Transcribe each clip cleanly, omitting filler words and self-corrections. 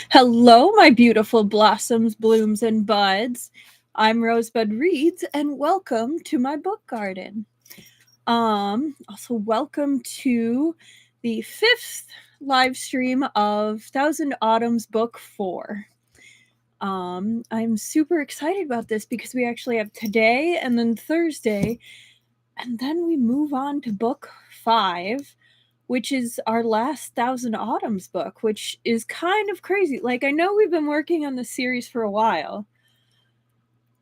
Hello, my beautiful blossoms, blooms, and buds. I'm Rosebud Reads, and welcome to my book garden. Also welcome to the 5th live stream of Thousand Autumns Book 4. I'm super excited about this because we actually have today and then Thursday, and then we move on to book 5, which is our last Thousand Autumns book, which is kind of crazy. Like, I know we've been working on this series for a while,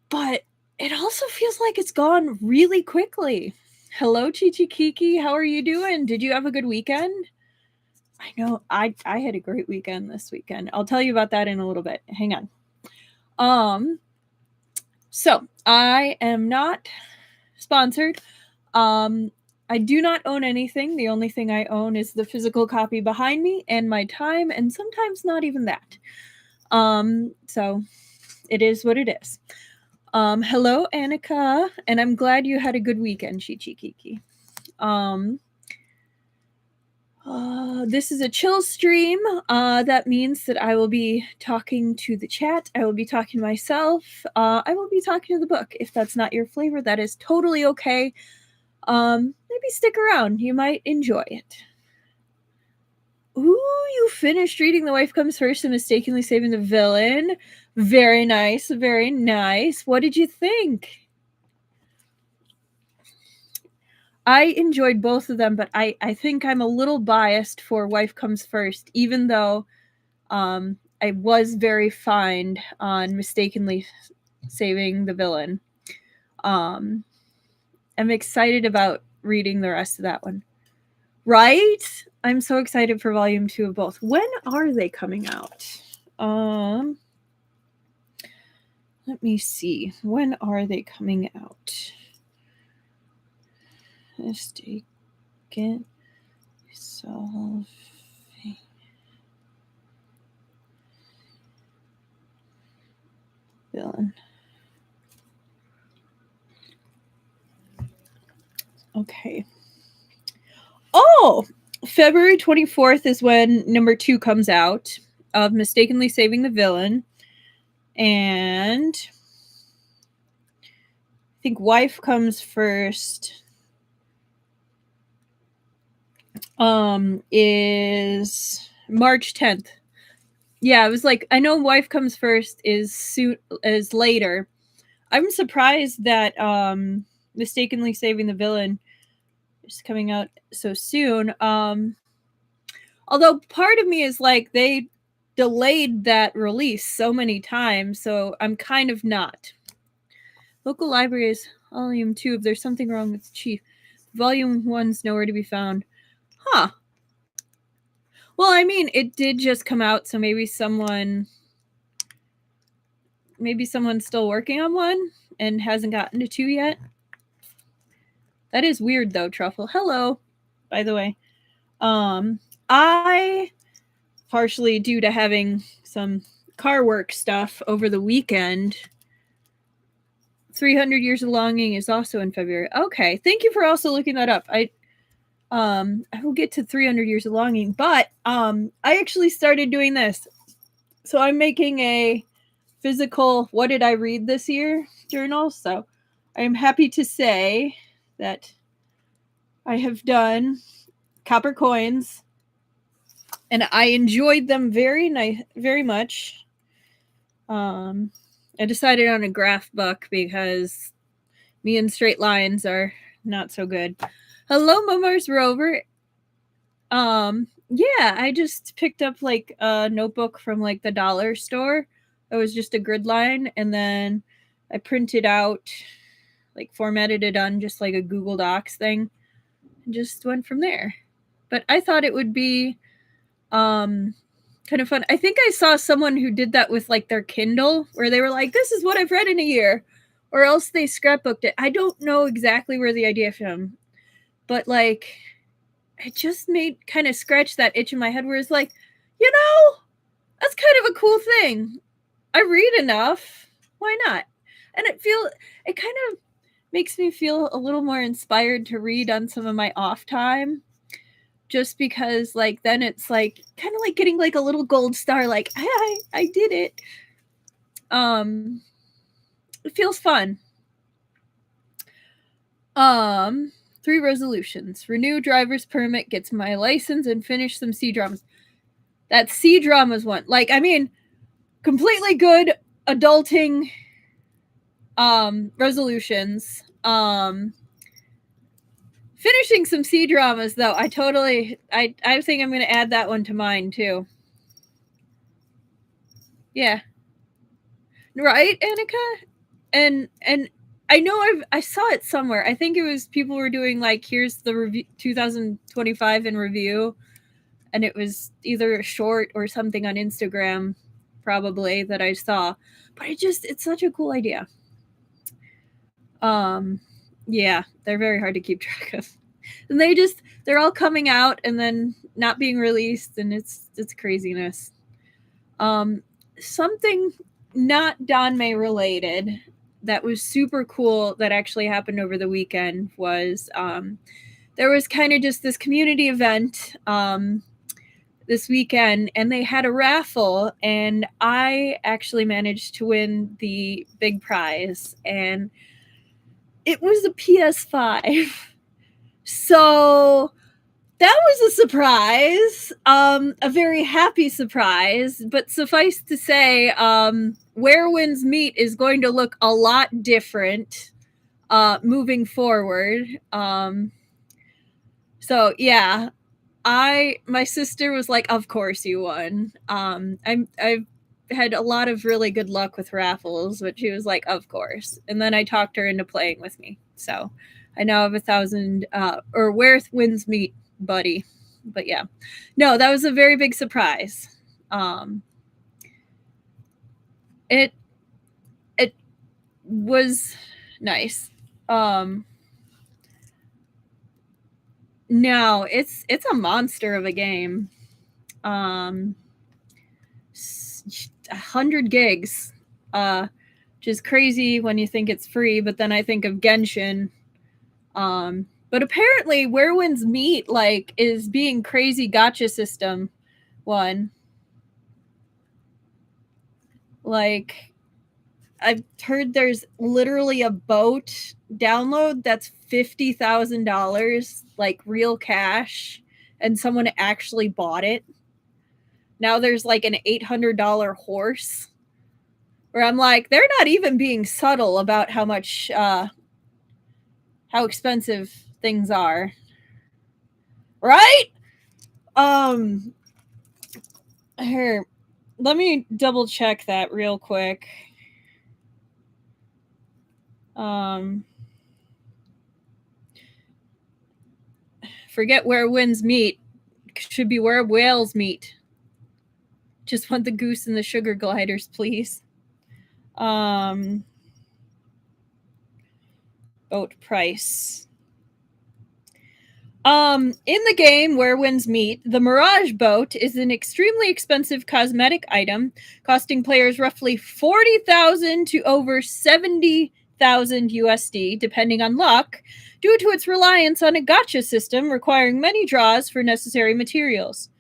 but it also feels like it's gone really quickly. Hello, Chichi Kiki. How are you doing? Did you have a good weekend? I know I had a great weekend this weekend. I'll tell you about that in a little bit. Hang on. So I am not sponsored. I do not own anything. The only thing I own is the physical copy behind me and my time, and sometimes not even that. So it is what it is. Hello, Annika, and I'm glad you had a good weekend, Chichi Kiki. This is a chill stream. That means that I will be talking to the chat. I will be talking to myself. I will be talking to the book. If that's not your flavor, that is totally okay. Maybe stick around. You might enjoy it. Ooh, you finished reading The Wife Comes First and Mistakenly Saving the Villain. Very nice, very nice. What did you think? I enjoyed both of them, but I think I'm a little biased for Wife Comes First, even though I was very fond on Mistakenly Saving the Villain. I'm excited about reading the rest of that one. Right? I'm so excited for volume 2 of both. When are they coming out? Let me see. When are they coming out? Mistaken solving villain. Okay. Oh, February 24th is when number 2 comes out of Mistakenly Saving the Villain. And I think Wife Comes First is March 10th. Yeah, it was like, I know Wife Comes First is later. I'm surprised that Mistakenly Saving the Villain is coming out so soon. Although part of me is like, they delayed that release so many times, so I'm kind of not. Local libraries, volume 2, if there's something wrong with the chief. Volume 1's nowhere to be found. Huh. Well, I mean, it did just come out, so maybe someone's still working on one and hasn't gotten to 2 yet. That is weird, though, Truffle. Hello, by the way. I, partially due to having some car work stuff over the weekend, 300 Years of Longing is also in February. Okay, thank you for also looking that up. I will get to 300 Years of Longing, but I actually started doing this. So I'm making a physical what did I read this year journal. So I'm happy to say that I have done copper coins, and I enjoyed them very much. I decided on a graph book because me and straight lines are not so good. Hello, Mars Rover. Yeah, I just picked up like a notebook from like the dollar store. It was just a grid line, and then I printed out, like formatted it on just like a Google Docs thing, and just went from there. But I thought it would be kind of fun. I think I saw someone who did that with like their Kindle, where they were like, this is what I've read in a year, or else they scrapbooked it. I don't know exactly where the idea from, but like, it just made kind of scratch that itch in my head where it's like, you know, that's kind of a cool thing. I read enough. Why not? And it kind of makes me feel a little more inspired to read on some of my off time. just because like then it's like kind of like getting like a little gold star, like I did it. It feels fun. 3 resolutions. Renew driver's permit, gets my license, and finish some C dramas. That C dramas one. Like, I mean, completely good adulting resolutions. Finishing some C dramas though, I think I'm gonna add that one to mine too. Yeah. Right, Annika? And I know I saw it somewhere. I think it was people were doing like, here's the review 2025 in review, and it was either a short or something on Instagram probably that I saw. But it's such a cool idea. Yeah, they're very hard to keep track of. And they're all coming out and then not being released, and it's craziness. Something not Danmei related that was super cool that actually happened over the weekend was there was kind of just this community event this weekend, and they had a raffle, and I actually managed to win the big prize, and it was a PS5. So that was a surprise, a very happy surprise, but suffice to say, Where Winds Meet is going to look a lot different moving forward. So yeah, my sister was like, "Of course you won." I've had a lot of really good luck with raffles, but she was like, "Of course," and then I talked her into playing with me. So I now have 1,000 or Where Winds Meet buddy. But yeah, no, that was a very big surprise. It was nice. No, it's a monster of a game. 100 gigs, which is crazy when you think it's free. But then I think of Genshin. But apparently, Where Winds Meet like is being crazy gacha system one. Like, I've heard there's literally a boat download that's $50,000, like real cash, and someone actually bought it. Now there's like an $800 horse, where I'm like, they're not even being subtle about how much, how expensive things are, right? Here, let me double check that real quick. Forget Where Winds Meet. Should be Where Whales Meet. Just want the goose and the sugar gliders, please. Boat price. In the game Where Winds Meet, the Mirage boat is an extremely expensive cosmetic item, costing players roughly 40,000 to over 70,000 USD, depending on luck, due to its reliance on a gacha system requiring many draws for necessary materials.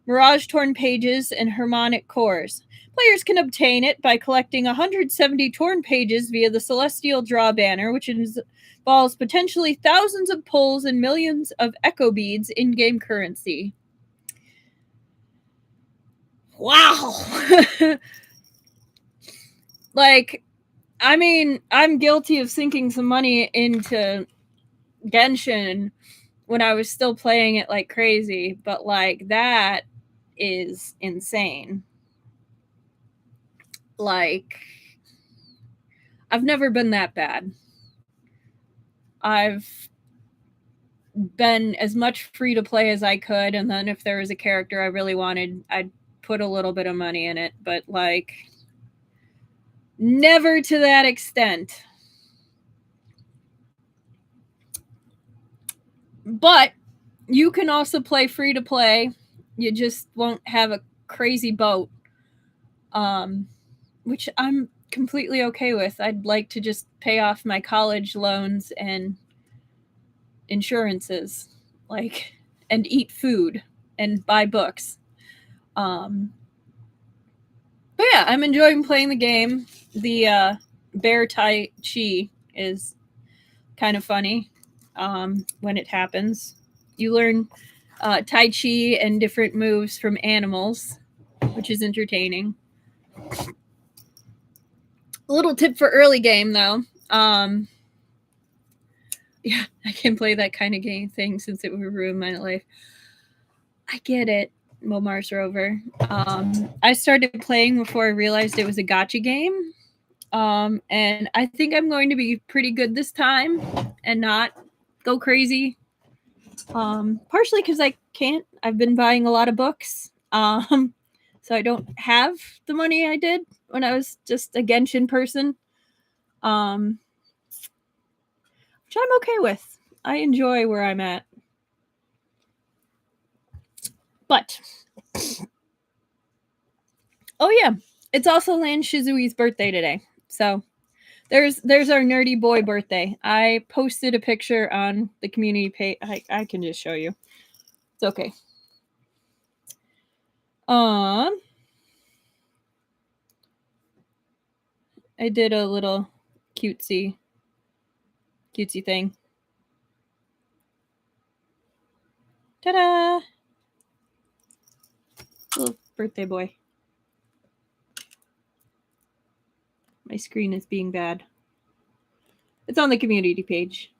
Mirage torn pages and harmonic cores. Players can obtain it by collecting 170 torn pages via the Celestial Draw banner, which involves potentially thousands of pulls and millions of echo beads in-game currency. Wow! Like, I mean, I'm guilty of sinking some money into Genshin when I was still playing it like crazy, but like that is insane. Like, I've never been that bad. I've been as much free to play as I could, and then if there was a character I really wanted, I'd put a little bit of money in it, but like never to that extent. But you can also play free to play. You just won't have a crazy boat, which I'm completely okay with. I'd like to just pay off my college loans and insurances. Like, and eat food and buy books. But yeah, I'm enjoying playing the game. The bear Tai Chi is kind of funny when it happens. You learn Tai Chi and different moves from animals, which is entertaining. A little tip for early game, though. Yeah, I can play that kind of game thing since it would ruin my life. I get it, Mars Rover. I started playing before I realized it was a gacha game. And I think I'm going to be pretty good this time and not go crazy. Partially because I can't. I've been buying a lot of books. So I don't have the money I did when I was just a Genshin person. Which I'm okay with. I enjoy where I'm at. But oh yeah, it's also Lan Shizui's birthday today. So there's our nerdy boy birthday. I posted a picture on the community page. I can just show you. It's okay. I did a little cutesy thing. Ta-da! Little birthday boy. My screen is being bad. It's on the community page.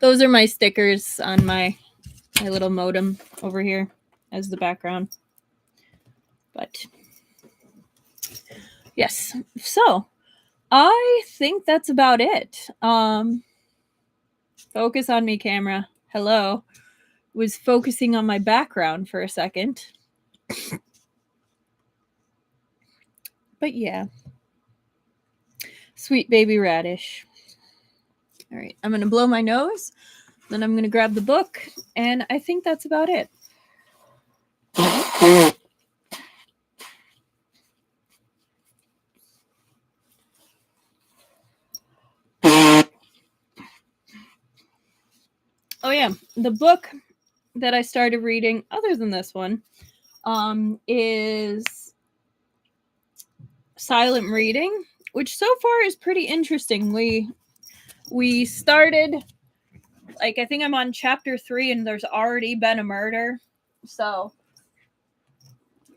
Those are my stickers on my little modem over here as the background. But yes, so I think that's about it. Focus on me, camera. Hello. Was focusing on my background for a second. But yeah. Sweet baby radish. All right, I'm going to blow my nose. Then I'm going to grab the book. And I think that's about it. Oh yeah, the book that I started reading, other than this one, is Silent Reading, which so far is pretty interesting. We started, like, I think I'm on chapter 3 and there's already been a murder. So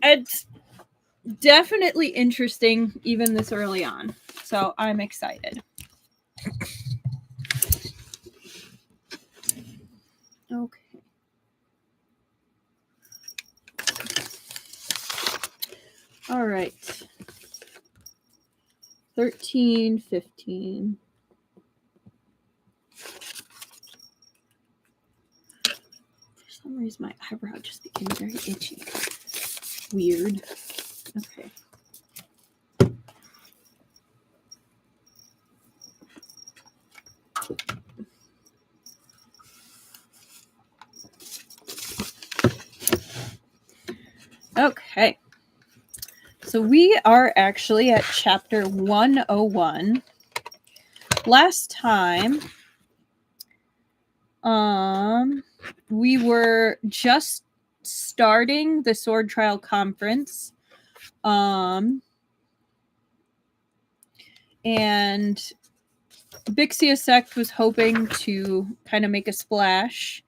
it's definitely interesting even this early on. So I'm excited. Okay. All right. 13, 15. For some reason, my eyebrow just became very itchy. Weird. Okay. Okay. So we are actually at chapter 101. Last time, we were just starting the Sword Trial Conference. And Bixia Sect was hoping to kind of make a splash.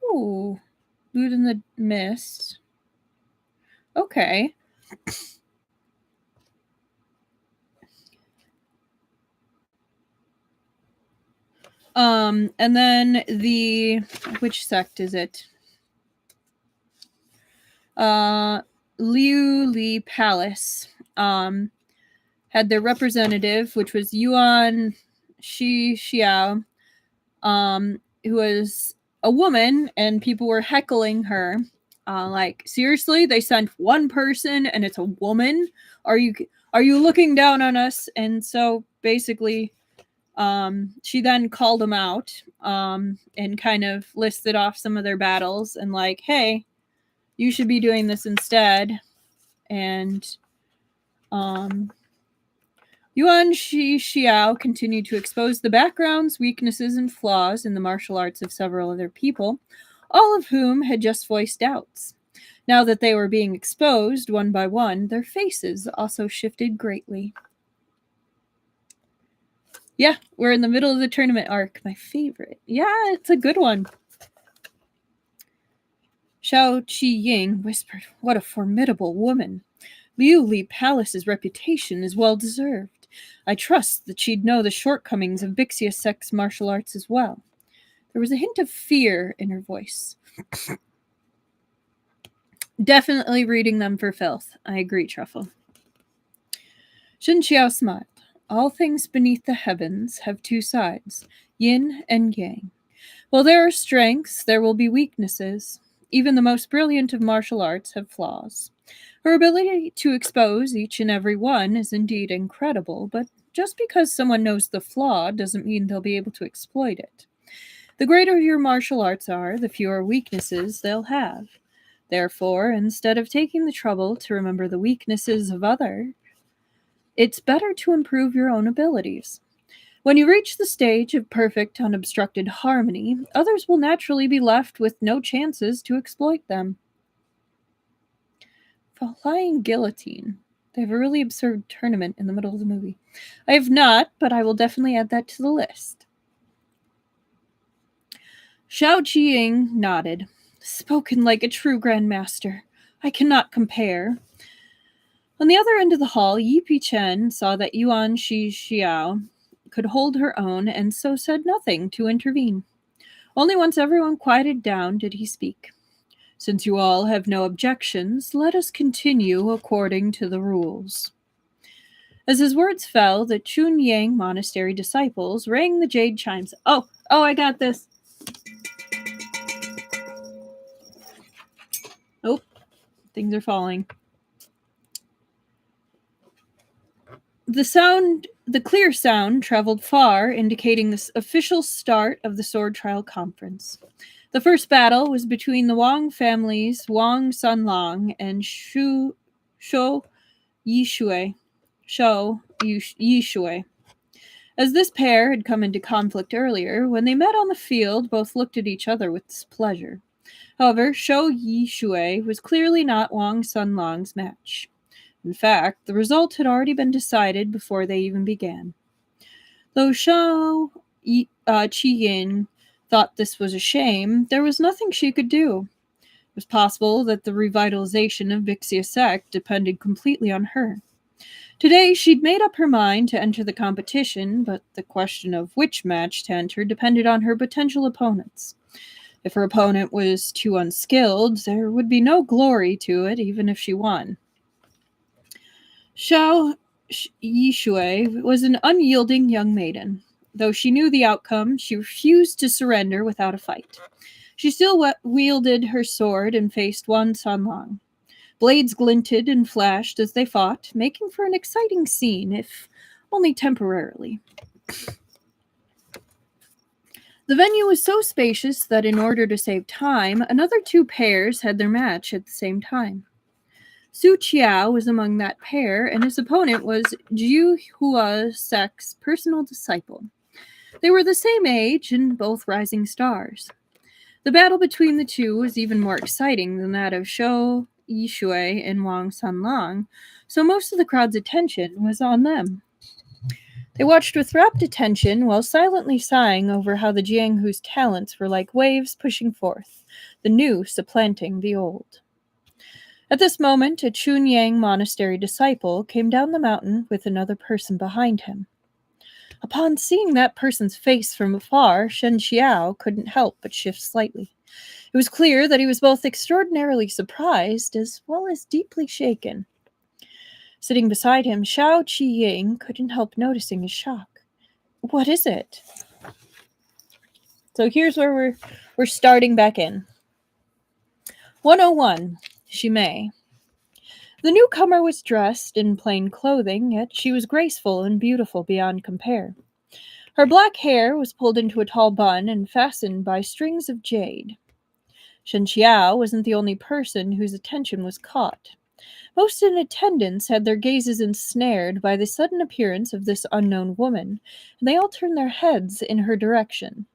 Ooh, Loot in the Mist. Okay. And then which sect is it? Liu Li Palace had their representative, which was Yuan Qiao, who was a woman, and people were heckling her. Like, seriously, they sent one person and it's a woman? Are you looking down on us? And so basically, She then called them out and kind of listed off some of their battles and like, hey, you should be doing this instead. And Yuan Xiao continued to expose the backgrounds, weaknesses, and flaws in the martial arts of several other people, all of whom had just voiced doubts. Now that they were being exposed one by one, their faces also shifted greatly. Yeah, we're in the middle of the tournament arc. My favorite. Yeah, it's a good one. Xiao Qiying whispered, "What a formidable woman. Liu Li Palace's reputation is well deserved. I trust that she'd know the shortcomings of Bixia Sect's martial arts as well." There was a hint of fear in her voice. Definitely reading them for filth. I agree, Truffle. Shen Qiao smiled. All things beneath the heavens have two sides, yin and yang. While there are strengths, there will be weaknesses. Even the most brilliant of martial arts have flaws. Her ability to expose each and every one is indeed incredible, but just because someone knows the flaw doesn't mean they'll be able to exploit it. The greater your martial arts are, the fewer weaknesses they'll have. Therefore, instead of taking the trouble to remember the weaknesses of others, it's better to improve your own abilities. When you reach the stage of perfect, unobstructed harmony, others will naturally be left with no chances to exploit them. Flying Guillotine. They have a really absurd tournament in the middle of the movie. I have not, but I will definitely add that to the list. Xiao Qiying nodded. Spoken like a true grandmaster. I cannot compare. On the other end of the hall, Yi Chen saw that Yuan Xiao could hold her own and so said nothing to intervene. Only once everyone quieted down did he speak. Since you all have no objections, let us continue according to the rules. As his words fell, the Chunyang Monastery disciples rang the jade chimes. Oh, I got this. Oh, things are falling. The clear sound traveled far, indicating the official start of the Sword Trial Conference. The first battle was between the Wang families Wang Sanlang and Shou Yishui. As this pair had come into conflict earlier, when they met on the field, both looked at each other with displeasure. However, Shou Yishui was clearly not Wang Sanlang's match. In fact, the result had already been decided before they even began. Though Xiao Qiying thought this was a shame, there was nothing she could do. It was possible that the revitalization of Bixia Sect depended completely on her. Today, she'd made up her mind to enter the competition, but the question of which match to enter depended on her potential opponents. If her opponent was too unskilled, there would be no glory to it, even if she won. Xiao Yishui was an unyielding young maiden. Though she knew the outcome, she refused to surrender without a fight. She still wielded her sword and faced Wan Sanlang. Blades glinted and flashed as they fought, making for an exciting scene, if only temporarily. The venue was so spacious that in order to save time, another two pairs had their match at the same time. Su Qiao was among that pair, and his opponent was Jiuhua Sect's personal disciple. They were the same age and both rising stars. The battle between the two was even more exciting than that of Shou Yishui and Wang Sanlang, so most of the crowd's attention was on them. They watched with rapt attention while silently sighing over how the Jianghu's talents were like waves pushing forth, the new supplanting the old. At this moment, a Chunyang Monastery disciple came down the mountain with another person behind him. Upon seeing that person's face from afar, Shen Qiao couldn't help but shift slightly. It was clear that he was both extraordinarily surprised as well as deeply shaken. Sitting beside him, Xiao Qiying couldn't help noticing his shock. What is it? So here's where we're starting back in. 101. Shimei. The newcomer was dressed in plain clothing, yet she was graceful and beautiful beyond compare. Her black hair was pulled into a tall bun and fastened by strings of jade. Shen Qiao wasn't the only person whose attention was caught. Most in attendance had their gazes ensnared by the sudden appearance of this unknown woman, and they all turned their heads in her direction.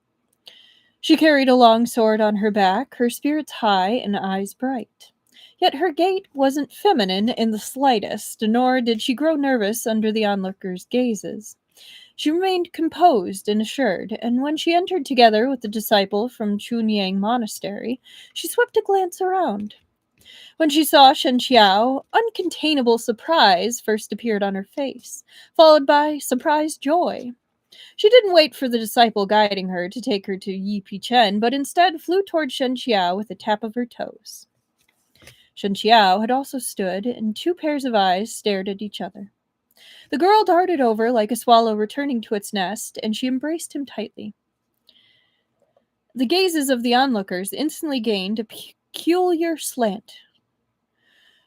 She carried a long sword on her back, her spirits high and eyes bright. Yet her gait wasn't feminine in the slightest, nor did she grow nervous under the onlookers' gazes. She remained composed and assured, and when she entered together with the disciple from Chunyang Monastery, she swept a glance around. When she saw Shen Qiao, uncontainable surprise first appeared on her face, followed by surprised joy. She didn't wait for the disciple guiding her to take her to Yi Chen, but instead flew toward Shen Qiao with a tap of her toes. Shen Qiao had also stood, and two pairs of eyes stared at each other. The girl darted over like a swallow returning to its nest, and she embraced him tightly. The gazes of the onlookers instantly gained a peculiar slant.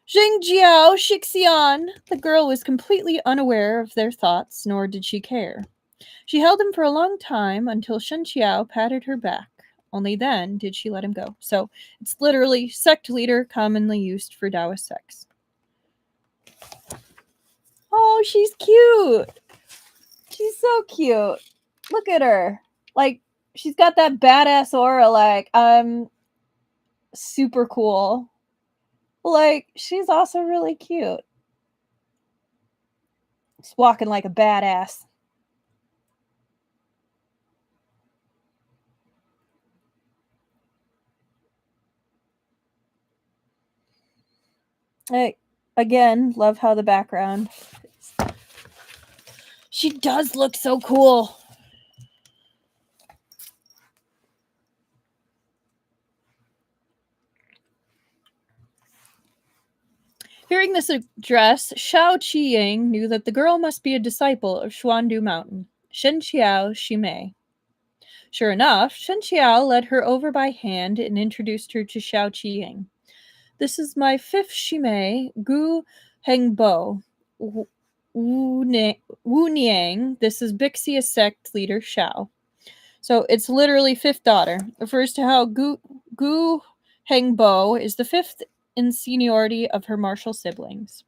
Jingxiao, Shixian! The girl was completely unaware of their thoughts, nor did she care. She held him for a long time until Shen Qiao patted her back. Only then did she let him go. So it's literally sect leader commonly used for Taoist sects. Oh, she's cute. She's so cute. Look at her. Like, she's got that badass aura, like, I'm super cool. Like, she's also really cute. She's walking like a badass. Again, love how the background. She does look so cool. Hearing this address, Shao Qiying knew that the girl must be a disciple of Xuandu Mountain, Shen Qiao Shimei. Sure enough, Shen Qiao led her over by hand and introduced her to Shao Qiying. This is my fifth Shimei, Gu Hengbo. Wu Niang. This is Bixia sect leader Shao. So it's literally fifth daughter. Refers to how Gu Hengbo is the fifth in seniority of her martial siblings.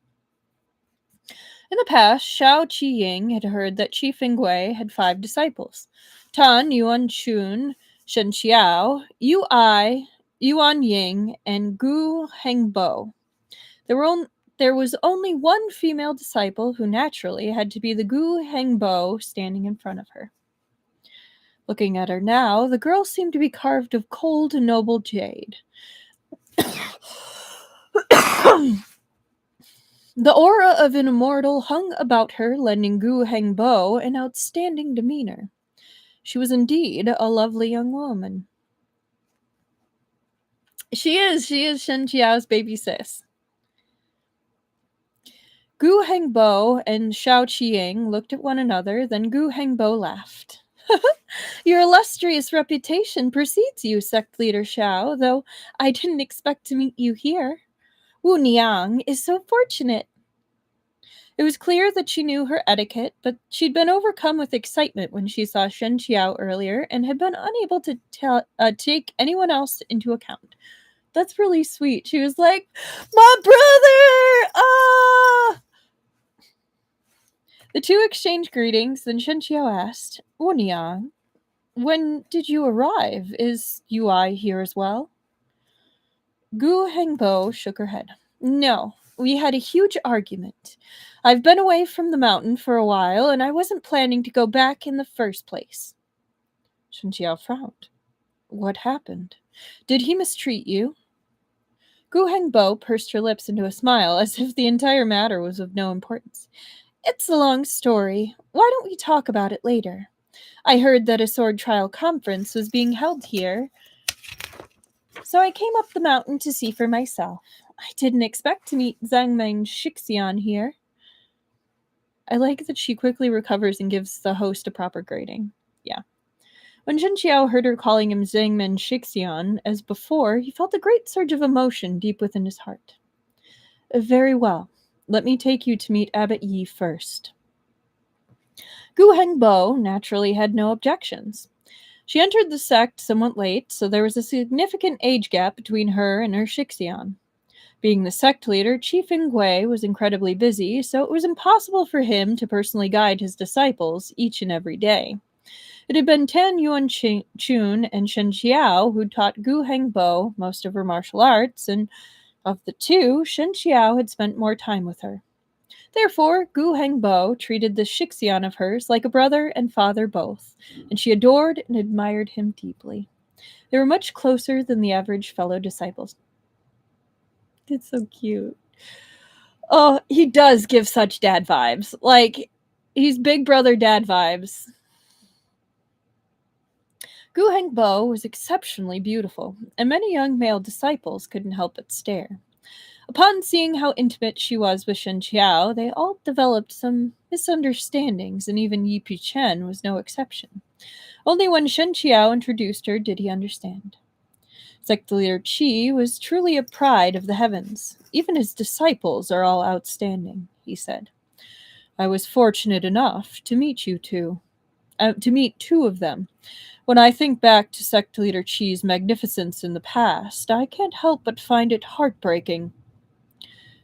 In the past, Shao Qiying had heard that Qi Fengwei had 5 disciples: Tan, Yuan Chun, Shen Qiao, Yu Ai, Yuan Ying, and Gu Hengbo. There was only one female disciple who naturally had to be the Gu Hengbo standing in front of her. Looking at her now, the girl seemed to be carved of cold, noble jade. The aura of an immortal hung about her, lending Gu Hengbo an outstanding demeanor. She was indeed a lovely young woman. She is Shen Qiao's baby sis. Gu Hengbo and Shao Qiying looked at one another, then Gu Hengbo laughed. Your illustrious reputation precedes you, sect leader Shao, though I didn't expect to meet you here. Wu Niang is so fortunate. It was clear that she knew her etiquette, but she'd been overcome with excitement when she saw Shen Qiao earlier and had been unable to take anyone else into account. That's really sweet. She was like, my brother! Ah! The two exchanged greetings, then Shen Qiao asked, Wu Niang, when did you arrive? Is Ui here as well? Gu Hengbo shook her head. No, we had a huge argument. I've been away from the mountain for a while, and I wasn't planning to go back in the first place. Shen Qiao frowned. What happened? Did he mistreat you? Gu Hengbo pursed her lips into a smile, as if the entire matter was of no importance. It's a long story. Why don't we talk about it later? I heard that a Sword Trial Conference was being held here, so I came up the mountain to see for myself. I didn't expect to meet Zhangmeng Shixian here. I like that she quickly recovers and gives the host a proper grading. Yeah. When Shen Qiao heard her calling him Zhangmeng Shixian, as before, he felt a great surge of emotion deep within his heart. Very well. Let me take you to meet Abbot Yi first. Gu Hengbo naturally had no objections. She entered the sect somewhat late, so there was a significant age gap between her and her Shixian. Being the sect leader, Chief Ingui was incredibly busy, so it was impossible for him to personally guide his disciples each and every day. It had been Tan Yuan Chun and Shen Qiao who taught Gu Hengbo most of her martial arts, and of the two, Shen Qiao had spent more time with her. Therefore, Gu Hengbo treated this Shixian of hers like a brother and father both, and she adored and admired him deeply. They were much closer than the average fellow disciples. It's so cute. Oh, he does give such dad vibes. Like, he's big brother dad vibes. Gu Hengbo was exceptionally beautiful, and many young male disciples couldn't help but stare. Upon seeing how intimate she was with Shen Qiao, they all developed some misunderstandings, and even Yi Chen was no exception. Only when Shen Qiao introduced her did he understand. Sect leader Qi was truly a pride of the heavens. Even his disciples are all outstanding, he said. I was fortunate enough to meet two of them. When I think back to sect leader Qi's magnificence in the past, I can't help but find it heartbreaking.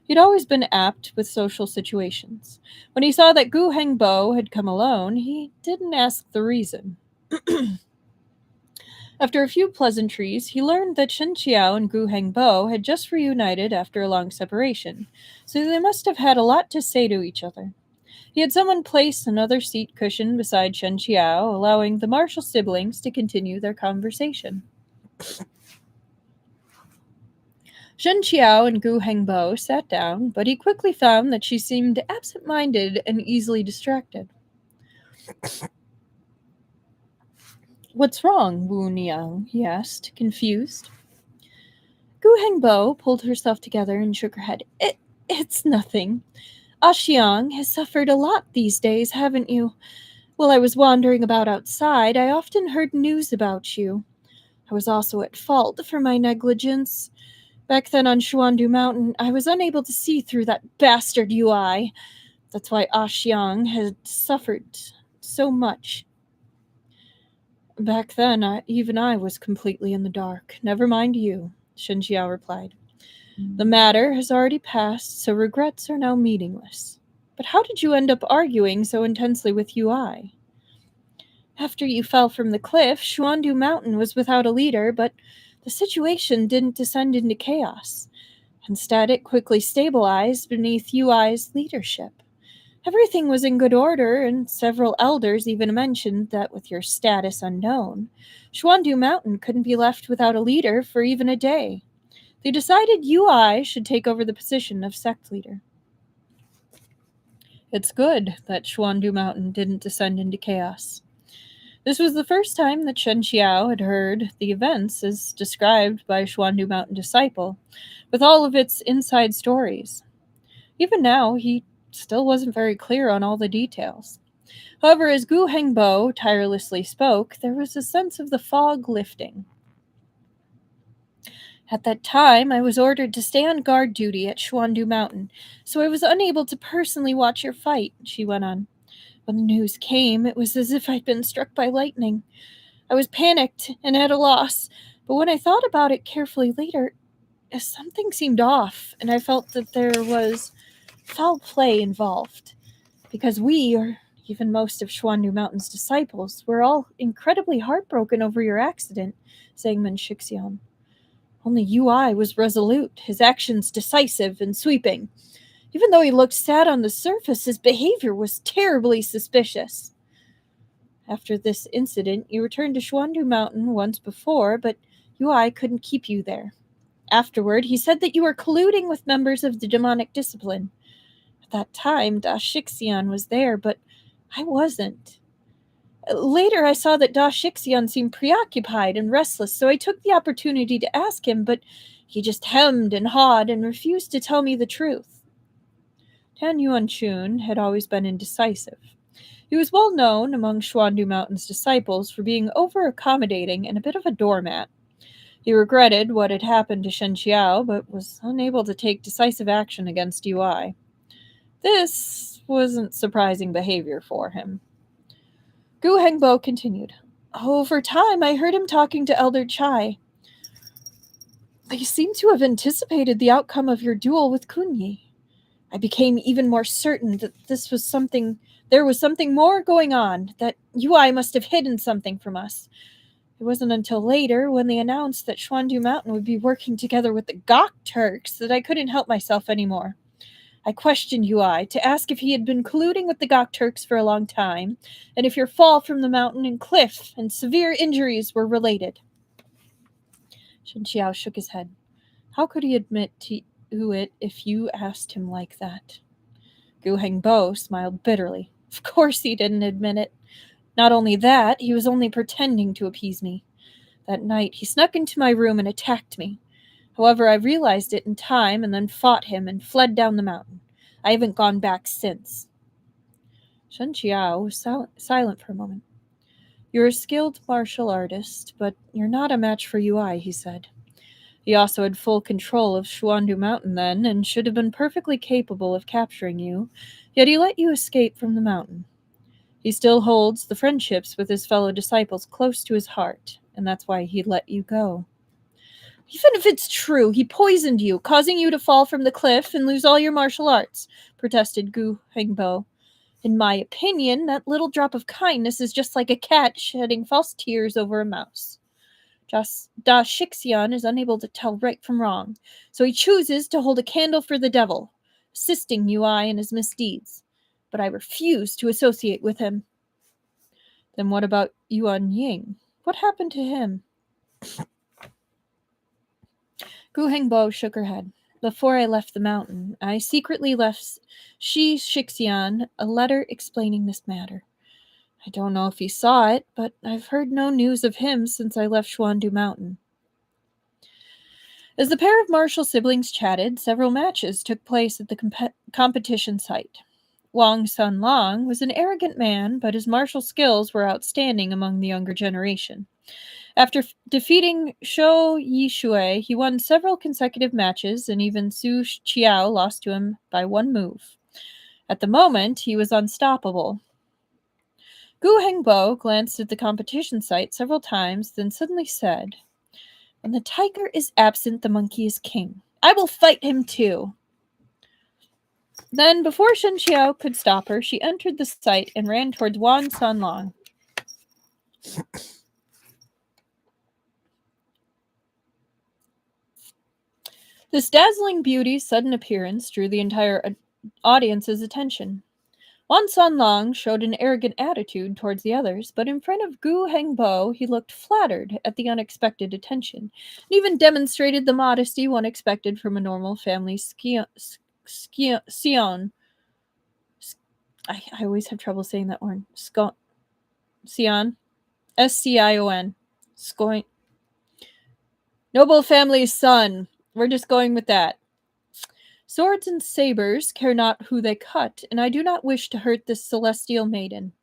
He'd always been apt with social situations. When he saw that Gu Hengbo had come alone, he didn't ask the reason. After a few pleasantries, he learned that Shen Qiao and Gu Hengbo had just reunited after a long separation, so they must have had a lot to say to each other. He had someone place another seat cushion beside Shen Qiao, allowing the martial siblings to continue their conversation. Shen Qiao and Gu Hengbo sat down, but he quickly found that she seemed absent-minded and easily distracted. What's wrong, Wu Niang? He asked, confused. Gu Hengbo pulled herself together and shook her head. It's nothing. Xiang has suffered a lot these days, haven't you? While I was wandering about outside, I often heard news about you. I was also at fault for my negligence. Back then on Xuandu Mountain, I was unable to see through that bastard UI. That's why Xiang had suffered so much. Back then, even I was completely in the dark. Never mind you, Shen Qiao replied. The matter has already passed, so regrets are now meaningless. But how did you end up arguing so intensely with UI? After you fell from the cliff, Xuandu Mountain was without a leader, but the situation didn't descend into chaos. Instead, it quickly stabilized beneath UI's leadership. Everything was in good order, and several elders even mentioned that with your status unknown, Xuandu Mountain couldn't be left without a leader for even a day. They decided UI should take over the position of sect leader. It's good that Xuandu Mountain didn't descend into chaos. This was the first time that Shen Qiao had heard the events as described by a Xuandu Mountain disciple, with all of its inside stories. Even now, he still wasn't very clear on all the details. However, as Gu Hengbo tirelessly spoke, there was a sense of the fog lifting. At that time, I was ordered to stay on guard duty at Xuandu Mountain, so I was unable to personally watch your fight, she went on. When the news came, it was as if I'd been struck by lightning. I was panicked and at a loss, but when I thought about it carefully later, something seemed off, and I felt that there was foul play involved, because we, or even most of Xuandu Mountain's disciples, were all incredibly heartbroken over your accident, Zhangman Shixian. Only UI was resolute, his actions decisive and sweeping. Even though he looked sad on the surface, his behavior was terribly suspicious. After this incident, you returned to Xuandu Mountain once before, but UI couldn't keep you there. Afterward, he said that you were colluding with members of the demonic discipline. At that time, Da Shixian was there, but I wasn't. Later, I saw that Da Shixian seemed preoccupied and restless, so I took the opportunity to ask him, but he just hemmed and hawed and refused to tell me the truth. Tan Yuan-chun had always been indecisive. He was well known among Xuandu Mountain's disciples for being over-accommodating and a bit of a doormat. He regretted what had happened to Shen Qiao, but was unable to take decisive action against UI. This wasn't surprising behavior for him. Gu Hengbo continued. Over time, I heard him talking to Elder Chai. They seem to have anticipated the outcome of your duel with Kunyi. I became even more certain that there was something more going on, that Yui must have hidden something from us. It wasn't until later, when they announced that Xuandu Mountain would be working together with the Gok Turks, that I couldn't help myself anymore. I questioned Yui to ask if he had been colluding with the Gok Turks for a long time, and if your fall from the mountain and cliff and severe injuries were related. Shen Qiao shook his head. How could he admit to it if you asked him like that? Gu Hengbo smiled bitterly. Of course he didn't admit it. Not only that, he was only pretending to appease me. That night, he snuck into my room and attacked me. However, I realized it in time and then fought him and fled down the mountain. I haven't gone back since. Shen Qiao was silent for a moment. You're a skilled martial artist, but you're not a match for Yui, he said. He also had full control of Xuandu Mountain then, and should have been perfectly capable of capturing you, yet he let you escape from the mountain. He still holds the friendships with his fellow disciples close to his heart, and that's why he let you go. Even if it's true, he poisoned you, causing you to fall from the cliff and lose all your martial arts, protested Gu Hengbo. In my opinion, that little drop of kindness is just like a cat shedding false tears over a mouse. Da Shixian is unable to tell right from wrong, so he chooses to hold a candle for the devil, assisting Yui in his misdeeds. But I refuse to associate with him. Then what about Yuan Ying? What happened to him? Gu Hengbo shook her head. Before I left the mountain, I secretly left Shi Shixian a letter explaining this matter. I don't know if he saw it, but I've heard no news of him since I left Xuandu Mountain. As the pair of martial siblings chatted, several matches took place at the competition site. Wang Sunlong was an arrogant man, but his martial skills were outstanding among the younger generation. After defeating Shou Yishui, he won several consecutive matches, and even Su Qiao lost to him by one move. At the moment, he was unstoppable. Gu Hengbo glanced at the competition site several times, then suddenly said, When the tiger is absent, the monkey is king. I will fight him too. Then, before Shen Qiao could stop her, she entered the site and ran towards Wan Sanlong. This dazzling beauty's sudden appearance drew the entire audience's attention. Wan Sanlong showed an arrogant attitude towards the others, but in front of Gu Hengbo, he looked flattered at the unexpected attention, and even demonstrated the modesty one expected from a normal family scion. I always have trouble saying that word. Scion. S-C-I-O-N. Scoin. Noble family's son. We're just going with that. Swords and sabers care not who they cut, and I do not wish to hurt this celestial maiden.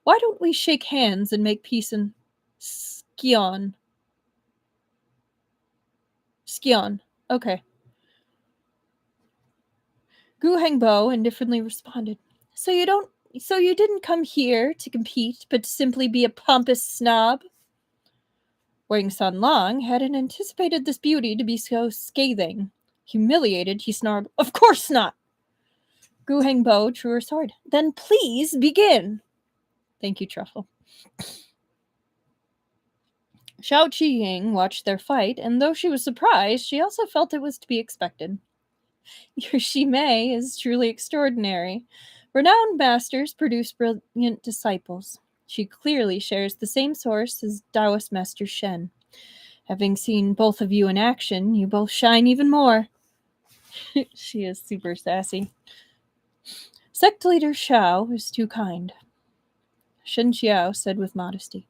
Why don't we shake hands and make peace in Skion? Skion. Okay. Gu Hengbo indifferently responded. So you didn't come here to compete, but to simply be a pompous snob? Wang Sanlong hadn't anticipated this beauty to be so scathing. Humiliated, he snarled, Of course not! Gu Hengbo drew her sword. Then please begin. Thank you, Truffle. Xiao Qiying watched their fight, and though she was surprised, she also felt it was to be expected. Your Shimei is truly extraordinary. Renowned masters produce brilliant disciples. She clearly shares the same source as Taoist Master Shen. Having seen both of you in action, you both shine even more. She is super sassy. Sect leader Xiao is too kind, Shen Qiao said with modesty.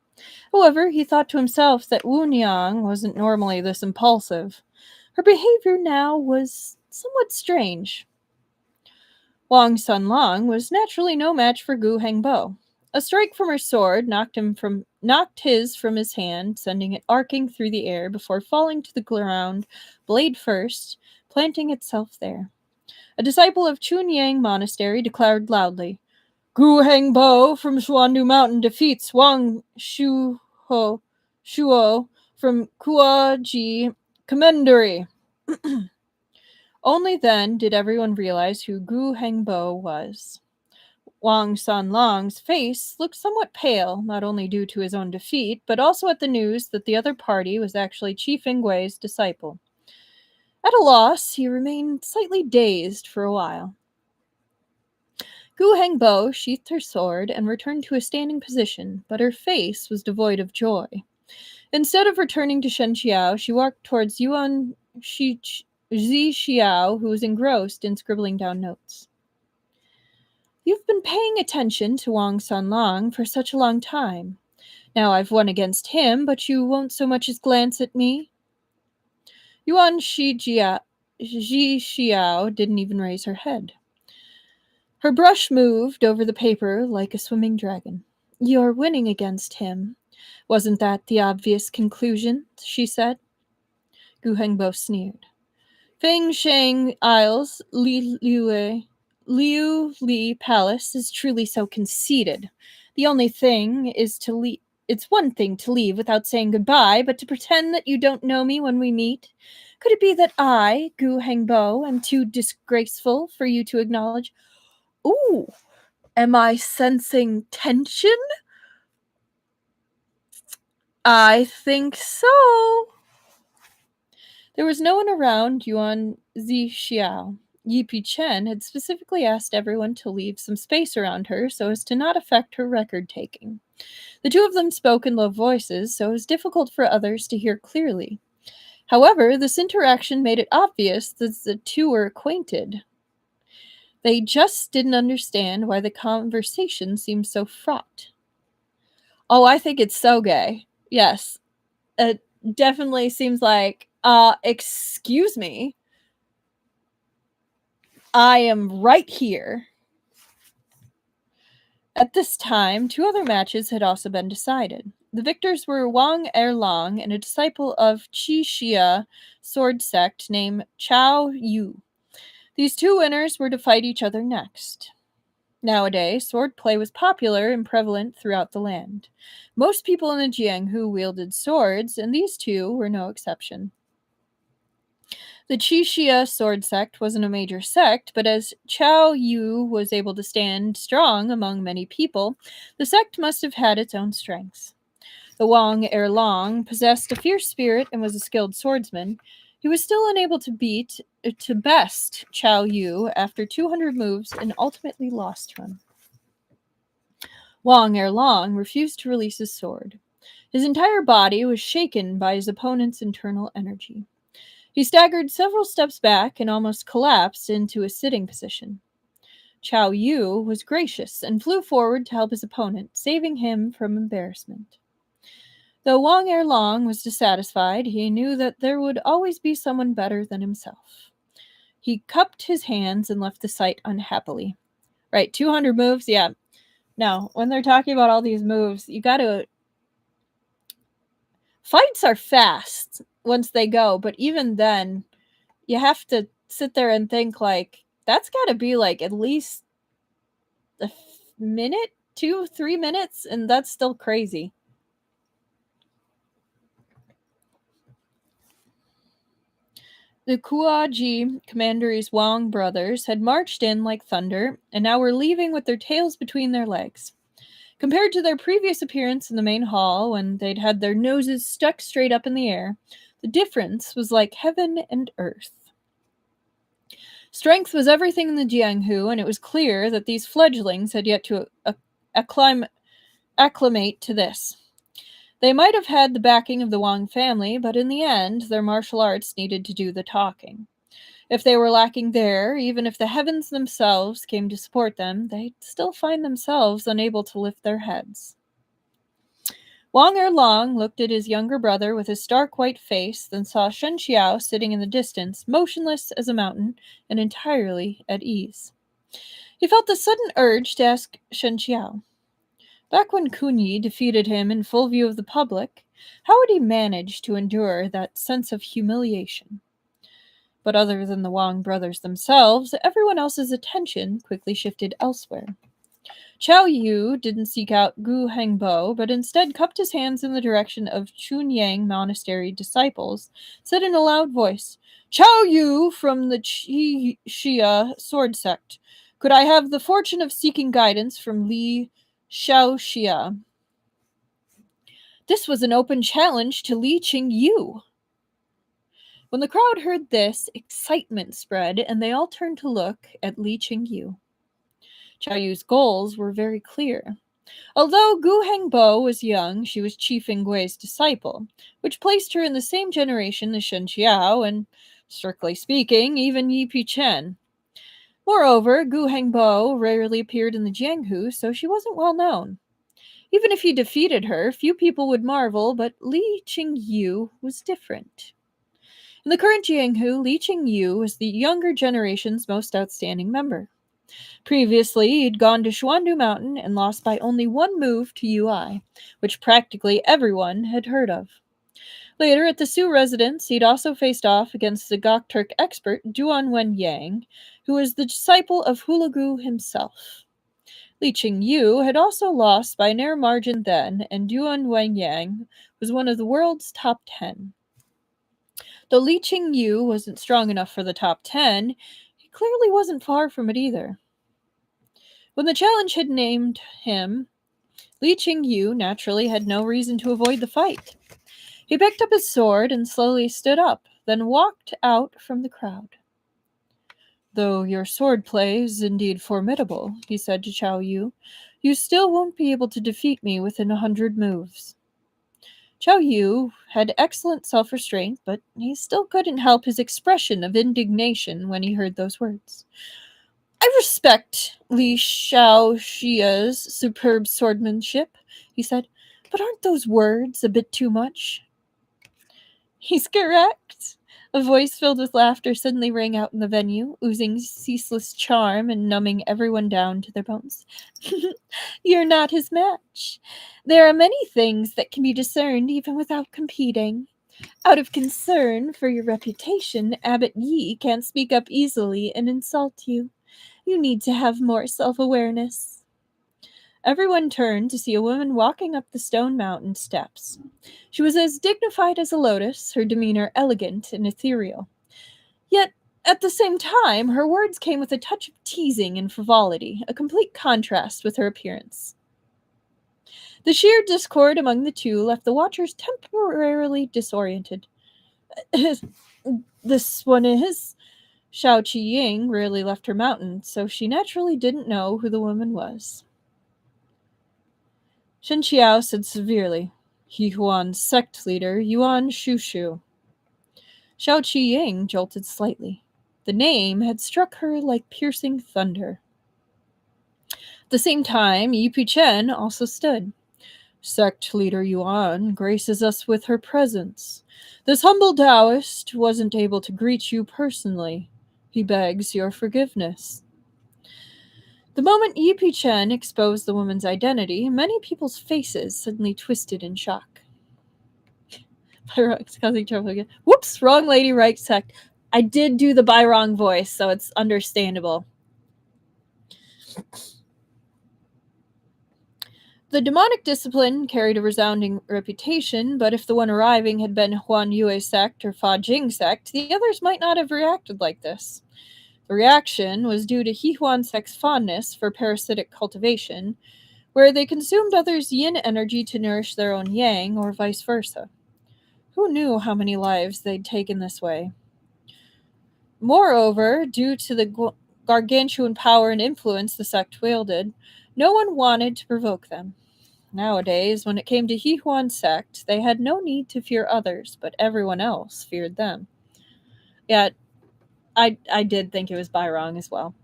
However, he thought to himself that Wu Niang wasn't normally this impulsive. Her behavior now was somewhat strange. Wang Sunlong was naturally no match for Gu Hengbo. A strike from her sword knocked his from his hand, sending it arcing through the air before falling to the ground, blade first, planting itself there. A disciple of Chunyang Monastery declared loudly, Gu Hengbo from Xuandu Mountain defeats Wang Shuo from Kuaji Commandery. Only then did everyone realize who Gu Hengbo was. Wang Sanlong's face looked somewhat pale, not only due to his own defeat, but also at the news that the other party was actually Qi Fenggui's disciple. At a loss, he remained slightly dazed for a while. Gu Hengbo sheathed her sword and returned to a standing position, but her face was devoid of joy. Instead of returning to Shen Qiao, she walked towards Yuan Xiao, who was engrossed in scribbling down notes. You've been paying attention to Wang Sanlong for such a long time. Now I've won against him, but you won't so much as glance at me? Yuan Xiao didn't even raise her head. Her brush moved over the paper like a swimming dragon. You're winning against him. Wasn't that the obvious conclusion? She said. Gu Hengbo sneered. Fengsheng Isles, Liu Li Palace is truly so conceited. The only thing is to leave. It's one thing to leave without saying goodbye, but to pretend that you don't know me when we meet. Could it be that I, Gu Hengbo, am too disgraceful for you to acknowledge? Ooh, am I sensing tension? I think so. There was no one around Yuan Zixiao. Yipi Chen had specifically asked everyone to leave some space around her so as to not affect her record-taking. The two of them spoke in low voices, so it was difficult for others to hear clearly. However, this interaction made it obvious that the two were acquainted. They just didn't understand why the conversation seemed so fraught. Oh, I think it's so gay. Yes. It definitely seems like, excuse me. I am right here. At this time, two other matches had also been decided. The victors were Wang Erlong and a disciple of Qixia sword sect named Chao Yu. These two winners were to fight each other next. Nowadays, swordplay was popular and prevalent throughout the land. Most people in the Jianghu wielded swords, and these two were no exception. The Qixia sword sect wasn't a major sect, but as Chao Yu was able to stand strong among many people, the sect must have had its own strengths. The Wang Erlong possessed a fierce spirit and was a skilled swordsman. He was still unable to best Chao Yu after 200 moves and ultimately lost to him. Wang Erlong refused to release his sword. His entire body was shaken by his opponent's internal energy. He staggered several steps back and almost collapsed into a sitting position. Chao Yu was gracious and flew forward to help his opponent, saving him from embarrassment. Though Wang Erlong was dissatisfied, he knew that there would always be someone better than himself. He cupped his hands and left the site unhappily. Right, 200 moves? Yeah. Now, when they're talking about all these moves, you gotta... Fights are fast once they go, but even then, you have to sit there and think, like, that's gotta be, like, at least a minute? 2-3 minutes? And that's still crazy. The Kuaji Commandery's Wang brothers had marched in like thunder, and now were leaving with their tails between their legs. Compared to their previous appearance in the main hall, when they'd had their noses stuck straight up in the air, the difference was like heaven and earth. Strength was everything in the Jianghu, and it was clear that these fledglings had yet to acclimate to this. They might have had the backing of the Wang family, but in the end, their martial arts needed to do the talking. If they were lacking there, even if the heavens themselves came to support them, they'd still find themselves unable to lift their heads. Wang Erlong looked at his younger brother with his stark white face, then saw Shen Qiao sitting in the distance, motionless as a mountain and entirely at ease. He felt the sudden urge to ask Shen Qiao. Back when Kunyi defeated him in full view of the public, how had he managed to endure that sense of humiliation? But other than the Wang brothers themselves, everyone else's attention quickly shifted elsewhere. Qiao Yu didn't seek out Gu Hengbo, but instead cupped his hands in the direction of Chunyang Monastery disciples, said in a loud voice, Qiao Yu from the Xia Sword Sect. Could I have the fortune of seeking guidance from Li Xiaoxia? This was an open challenge to Li Qingyu. When the crowd heard this, excitement spread, and they all turned to look at Li Qingyu. Qiao Yu's goals were very clear. Although Gu Hengbo was young, she was Chief Ingwe's disciple, which placed her in the same generation as Shen Qiao and, strictly speaking, even Yi Pichen. Moreover, Gu Hengbo rarely appeared in the Jianghu, so she wasn't well known. Even if he defeated her, few people would marvel, but Li Qingyu was different. In the current Jianghu, Li Qingyu was the younger generation's most outstanding member. Previously, he'd gone to Xuandu Mountain and lost by only one move to Ui, which practically everyone had heard of. Later, at the Su residence, he'd also faced off against the Gokturk expert Duan Wen Yang, who was the disciple of Hulagu himself. Li Qingyu had also lost by a narrow margin then, and Duan Wen Yang was one of the world's top 10. Though Li Qingyu wasn't strong enough for the top 10, he clearly wasn't far from it either. When the challenge had named him, Li Qingyu naturally had no reason to avoid the fight. He picked up his sword and slowly stood up, then walked out from the crowd. Though your swordplay is indeed formidable, he said to Qiao Yu, you still won't be able to defeat me within 100 moves. Qiao Yu had excellent self-restraint, but he still couldn't help his expression of indignation when he heard those words. I respect Li Xiaoxia's superb swordsmanship, he said, but aren't those words a bit too much? He's correct. A voice filled with laughter suddenly rang out in the venue, oozing ceaseless charm and numbing everyone down to their bones. You're not his match. There are many things that can be discerned even without competing. Out of concern for your reputation, Abbot Yi can't speak up easily and insult you. You need to have more self-awareness. Everyone turned to see a woman walking up the stone mountain steps. She was as dignified as a lotus, her demeanor elegant and ethereal. Yet, at the same time, her words came with a touch of teasing and frivolity, a complete contrast with her appearance. The sheer discord among the two left the watchers temporarily disoriented. This one is... Shao Qiying rarely left her mountain, so she naturally didn't know who the woman was. Shen Qiao said severely, Jiuhua's sect leader, Yuan Shushu. Shao Qiying jolted slightly. The name had struck her like piercing thunder. At the same time, Yi Pichen also stood. Sect leader Yuan graces us with her presence. This humble Taoist wasn't able to greet you personally. He begs your forgiveness. The moment Yi Pichen exposed the woman's identity, many people's faces suddenly twisted in shock. Causing trouble again. Whoops, wrong lady, right sect. I did do the by wrong voice, so it's understandable. The demonic discipline carried a resounding reputation, but if the one arriving had been Huan Yue sect or Fa Jing sect, the others might not have reacted like this. The reaction was due to Huan sect's fondness for parasitic cultivation, where they consumed others' yin energy to nourish their own yang, or vice versa. Who knew how many lives they'd taken this way? Moreover, due to the gargantuan power and influence the sect wielded, no one wanted to provoke them. Nowadays, when it came to Huan sect, they had no need to fear others, but everyone else feared them. Yeah, I did think it was by wrong as well.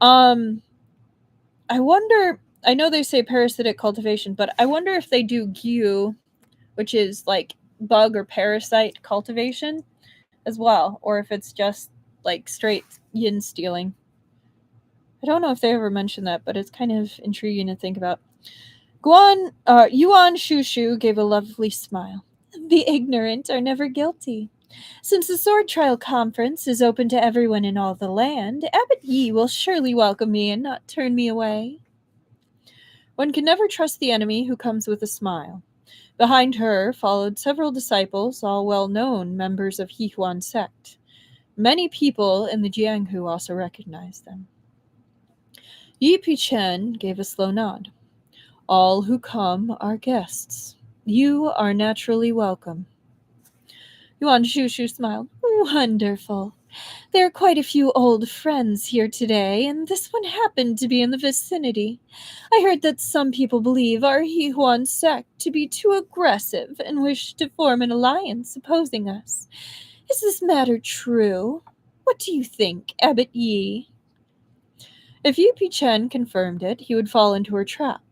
I wonder, I know they say parasitic cultivation, but I wonder if they do Gyu, which is like bug or parasite cultivation as well, or if it's just like straight yin stealing. I don't know if they ever mentioned that, but it's kind of intriguing to think about. Yuan Shushu gave a lovely smile. The ignorant are never guilty. Since the Sword Trial Conference is open to everyone in all the land, Abbot Yi will surely welcome me and not turn me away. One can never trust the enemy who comes with a smile. Behind her followed several disciples, all well-known members of Jiuhua's sect. Many people in the Jianghu also recognized them. Yi Pichen gave a slow nod. All who come are guests. You are naturally welcome. Yuan Shushu smiled. Wonderful. There are quite a few old friends here today, and this one happened to be in the vicinity. I heard that some people believe our Jiuhuan sect to be too aggressive and wish to form an alliance opposing us. Is this matter true? What do you think, Abbot Yi? If Yu Pichen confirmed it, he would fall into her trap.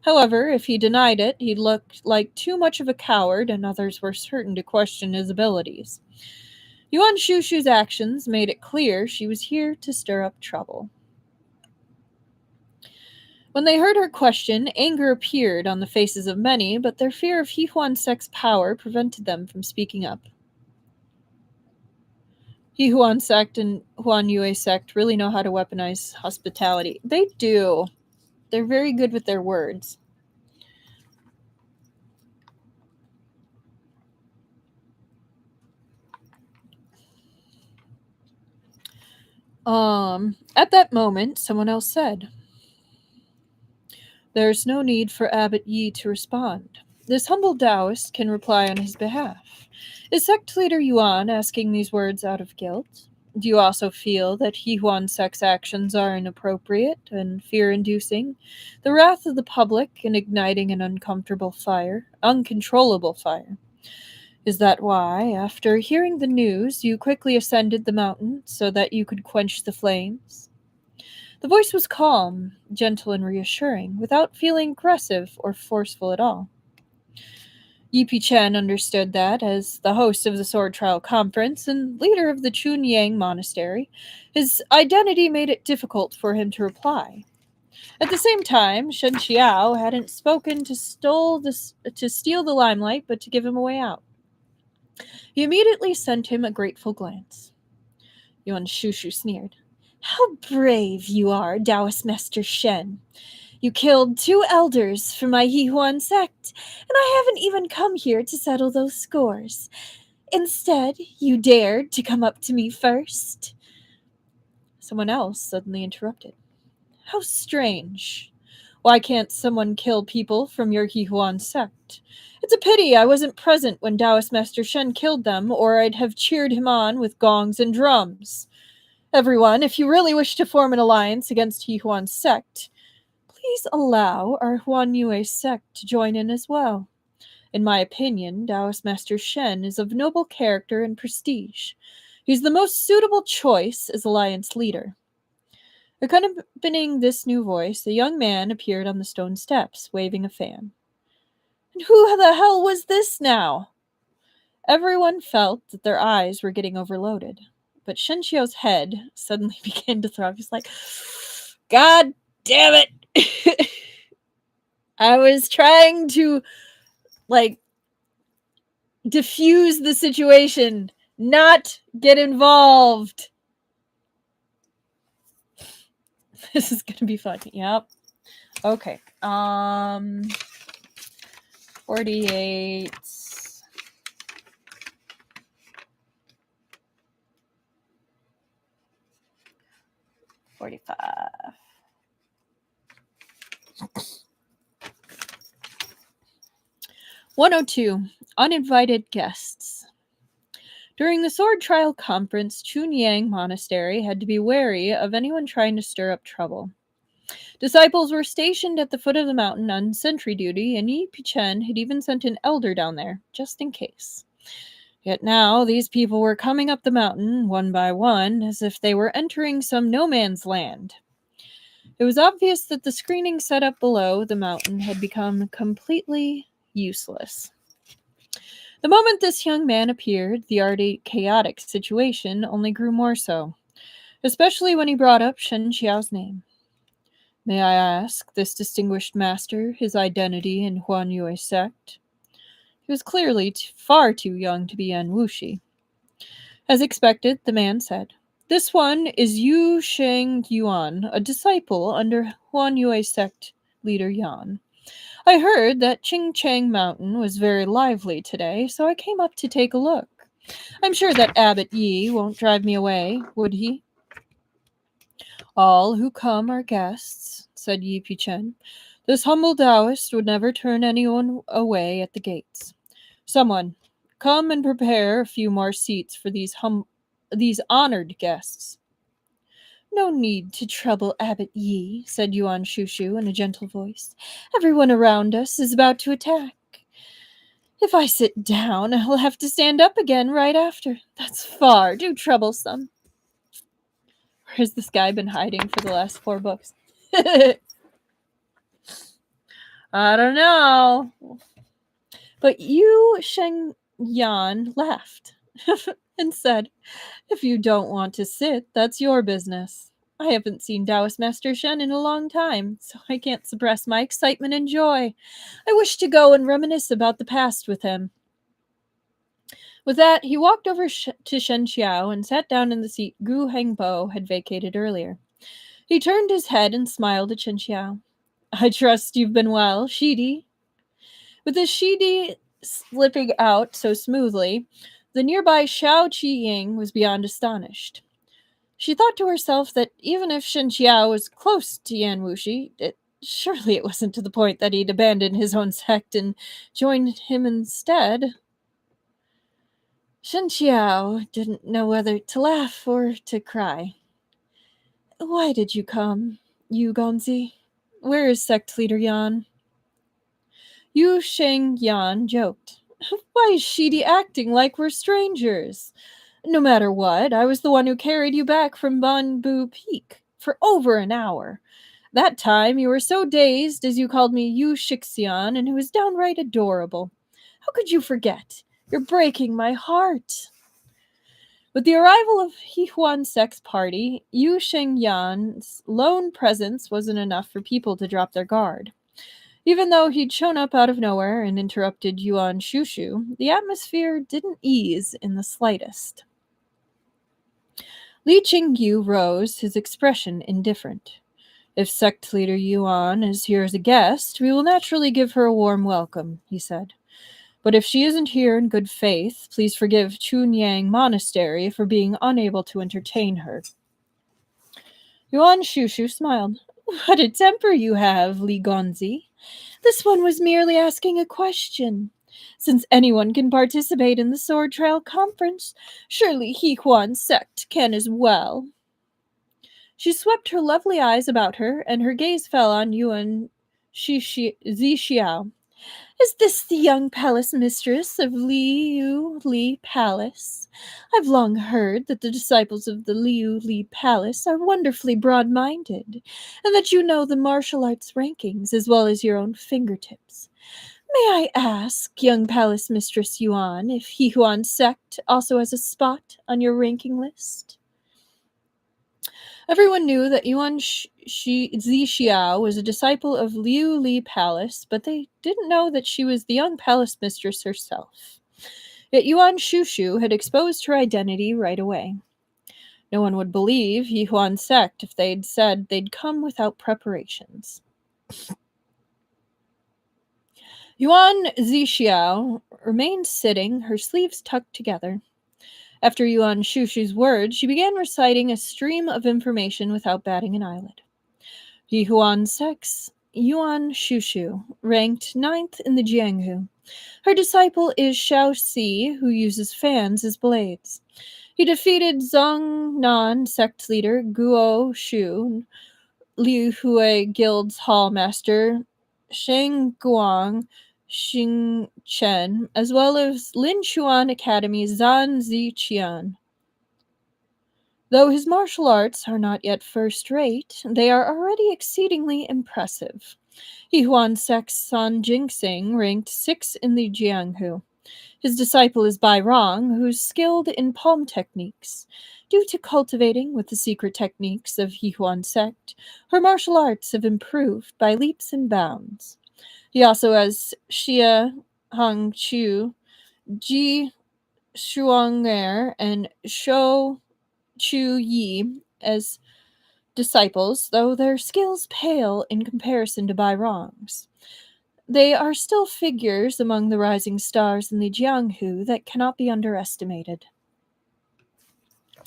However, if he denied it, he looked like too much of a coward, and others were certain to question his abilities. Yuan Shushu's actions made it clear she was here to stir up trouble. When they heard her question, anger appeared on the faces of many, but their fear of Jiuhuan Sect's power prevented them from speaking up. Jiuhuan Sect and Huan Yue Sect really know how to weaponize hospitality. They do. They're very good with their words. At that moment, someone else said, "There's no need for Abbot Yi to respond. This humble Taoist can reply on his behalf. Is sect leader Yuan asking these words out of guilt? Do you also feel that Jiuhuan Sect's actions are inappropriate and fear-inducing, the wrath of the public and igniting an uncontrollable fire? Is that why, after hearing the news, you quickly ascended the mountain so that you could quench the flames?" The voice was calm, gentle, and reassuring, without feeling aggressive or forceful at all. Yi Pichen understood that, as the host of the Sword Trial Conference and leader of the Chunyang Monastery, his identity made it difficult for him to reply. At the same time, Shen Qiao hadn't spoken to steal the limelight, but to give him a way out. He immediately sent him a grateful glance. Yuan Shushu sneered. "How brave you are, Taoist Master Shen. You killed 2 elders for my Jiuhuan sect, and I haven't even come here to settle those scores. Instead, you dared to come up to me first." Someone else suddenly interrupted. "How strange. Why can't someone kill people from your Jiuhuan sect? It's a pity I wasn't present when Taoist Master Shen killed them, or I'd have cheered him on with gongs and drums. Everyone, if you really wish to form an alliance against Jiuhuan's sect, please allow our Huan Yue sect to join in as well. In my opinion, Taoist Master Shen is of noble character and prestige. He's the most suitable choice as alliance leader." Accompanying this new voice, a young man appeared on the stone steps, waving a fan. And who the hell was this now? Everyone felt that their eyes were getting overloaded, but Shen Qiao's head suddenly began to throb. He's like, "God damn it!" I was trying to, diffuse the situation, not get involved. This is gonna be fun. Yep. Okay. 48. 45. (102) Uninvited Guests. During the Sword Trial Conference, Chunyang Monastery had to be wary of anyone trying to stir up trouble. Disciples were stationed at the foot of the mountain on sentry duty, and Yi Pichen had even sent an elder down there, just in case. Yet now these people were coming up the mountain, one by one, as if they were entering some no-man's land. It was obvious that the screening set up below the mountain had become completely useless. The moment this young man appeared, the already chaotic situation only grew more so, especially when he brought up Shen Qiao's name. "May I ask this distinguished master his identity in Huan Yue sect?" He was clearly far too young to be Yan Wuxi. As expected, the man said, "This one is Yu Sheng Yuan, a disciple under Huan Yue sect leader Yan. I heard that Jingxing Mountain was very lively today, so I came up to take a look. I'm sure that Abbot Yi won't drive me away, would he? All who come are guests, said Yi Pichen. This humble Taoist would never turn anyone away at the gates. Someone, come and prepare a few more seats for these honored guests. No need to trouble Abbot Yi, said Yuan Shushu in a gentle voice. Everyone around us is about to attack. If I sit down, I'll have to stand up again right after. That's far too troublesome. Where has this guy been hiding for the last 4 books? I don't know. But Yu Shengyan laughed and said, If you don't want to sit, that's your business. I haven't seen Taoist Master Shen in a long time, so I can't suppress my excitement and joy. I wish to go and reminisce about the past with him. With that, he walked over to Shen Qiao and sat down in the seat Gu Hengbo had vacated earlier. He turned his head and smiled at Shen Qiao. I trust you've been well, Shidi. With his Shidi slipping out so smoothly, the nearby Xiao Qiying was beyond astonished. She thought to herself that even if Shen Qiao was close to Yan Wuxi, surely it wasn't to the point that he'd abandoned his own sect and joined him instead. Shen Qiao didn't know whether to laugh or to cry. Why did you come, Yu Gonzi? Where is sect leader Yan? Yu Sheng Yan joked. Why is Shidi acting like we're strangers? No matter what, I was the one who carried you back from Bamboo Peak for over an hour. That time you were so dazed as you called me Yu Shixian, and it was downright adorable. How could you forget? You're breaking my heart. With the arrival of Hihuan Sect's party, Yu Shengyan's lone presence wasn't enough for people to drop their guard. Even though he'd shown up out of nowhere and interrupted Yuan Shushu, the atmosphere didn't ease in the slightest. Li Qingyu rose, his expression indifferent. If sect leader Yuan is here as a guest, we will naturally give her a warm welcome, he said. But if she isn't here in good faith, please forgive Chunyang Monastery for being unable to entertain her. Yuan Shushu smiled. What a temper you have, Li Gonzi. This one was merely asking a question. Since anyone can participate in the Sword Trial Conference, surely Hihuan Sect can as well. She swept her lovely eyes about her, and her gaze fell on Yuan Zixiao. Is this the young palace mistress of Liu Li Palace? I've long heard that the disciples of the Liu Li Palace are wonderfully broad-minded, and that you know the martial arts rankings as well as your own fingertips. May I ask, young palace mistress Yuan, if Hihuan Sect also has a spot on your ranking list? Everyone knew that Yuan Zixiao was a disciple of Liu Li Palace, but they didn't know that she was the young palace mistress herself. Yet Yuan Shushu had exposed her identity right away. No one would believe Yihuan Sect if they'd said they'd come without preparations. Yuan Zixiao remained sitting, her sleeves tucked together. After Yuan Shushu's words, she began reciting a stream of information without batting an eyelid. Yihuan Sect's Yuan Shushu, ranked 9th in the Jianghu. Her disciple is Xiao Si, who uses fans as blades. He defeated Zhongnan sect leader Guo Shu, Liu Hui Guild's hall master Sheng Guang Xing Chen, as well as Lin Chuan Academy's Zan Ziqian. Though his martial arts are not yet first-rate, they are already exceedingly impressive. Yihuan Sect's son Jingxing ranked 6th in the Jianghu. His disciple is Bai Rong, who's skilled in palm techniques. Due to cultivating with the secret techniques of Yihuan Sect, her martial arts have improved by leaps and bounds. He also has Xia Hangqiu, Ji Shuanger, and Shou Chu Yi as disciples, though their skills pale in comparison to Bairongs. They are still figures among the rising stars in the Jianghu that cannot be underestimated.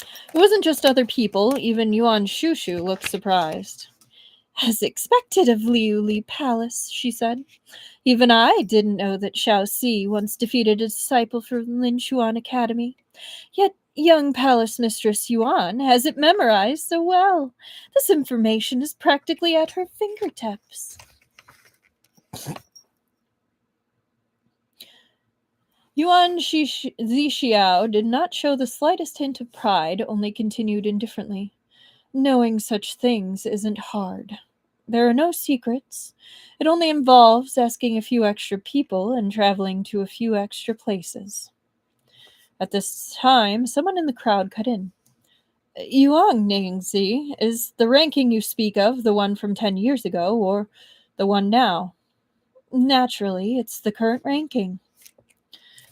It wasn't just other people, even Yuan Shushu looked surprised. As expected of Liuli Palace, she said. Even I didn't know that Xiao Si once defeated a disciple from Lin Xuan Academy. Yet young Palace Mistress Yuan has it memorized so well. This information is practically at her fingertips. Yuan Zixiao did not show the slightest hint of pride, only continued indifferently. Knowing such things isn't hard. There are no secrets. It only involves asking a few extra people and traveling to a few extra places. At this time, someone in the crowd cut in. Yuan Ningzi, is the ranking you speak of the one from 10 years ago, or the one now? Naturally, it's the current ranking.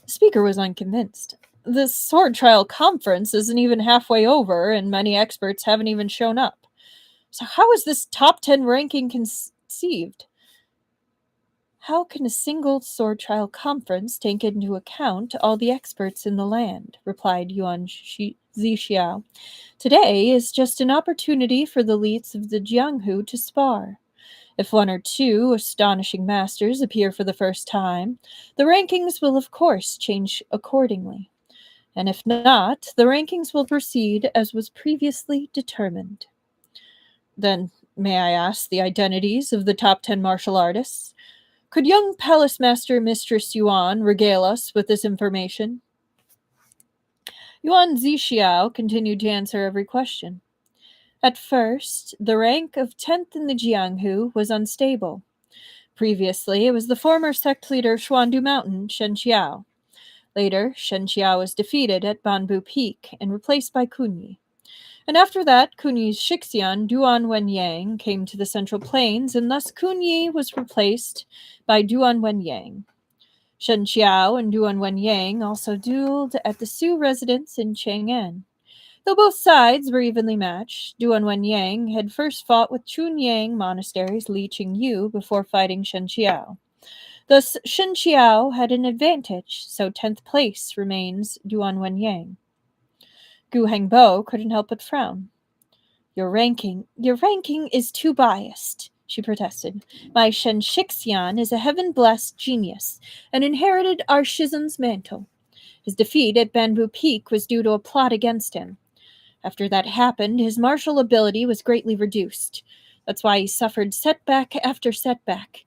The speaker was unconvinced. The Sword Trial Conference isn't even halfway over, and many experts haven't even shown up. So how is this top 10 ranking conceived? How can a single Sword Trial Conference take into account all the experts in the land? Replied Yuan Zixiao. Today is just an opportunity for the elites of the Jianghu to spar. If one or two astonishing masters appear for the first time, the rankings will of course change accordingly. And if not, the rankings will proceed as was previously determined. Then, may I ask the identities of the top 10 martial artists? Could young Palace Master Mistress Yuan regale us with this information? Yuan Zixiao continued to answer every question. At first, the rank of 10th in the Jianghu was unstable. Previously, it was the former sect leader Xuandu Mountain, Shen Qiao. Later, Shen Qiao was defeated at Banbu Peak and replaced by Kunyi. And after that, Kunyi's Shixian, Duan Wenyang, came to the Central Plains, and thus Kunyi was replaced by Duan Wenyang. Shen Qiao and Duan Wenyang also dueled at the Su residence in Chang'an. Though both sides were evenly matched, Duan Wenyang had first fought with Chunyang Monastery's Li Qingyu before fighting Shen Qiao. Thus, Shen Qiao had an advantage, so 10th place remains Duan Wenyang. Gu Hengbo couldn't help but frown. Your ranking is too biased, she protested. My Shen Shixian is a heaven-blessed genius and inherited our Shizen's mantle. His defeat at Banbu Peak was due to a plot against him. After that happened, his martial ability was greatly reduced. That's why he suffered setback after setback.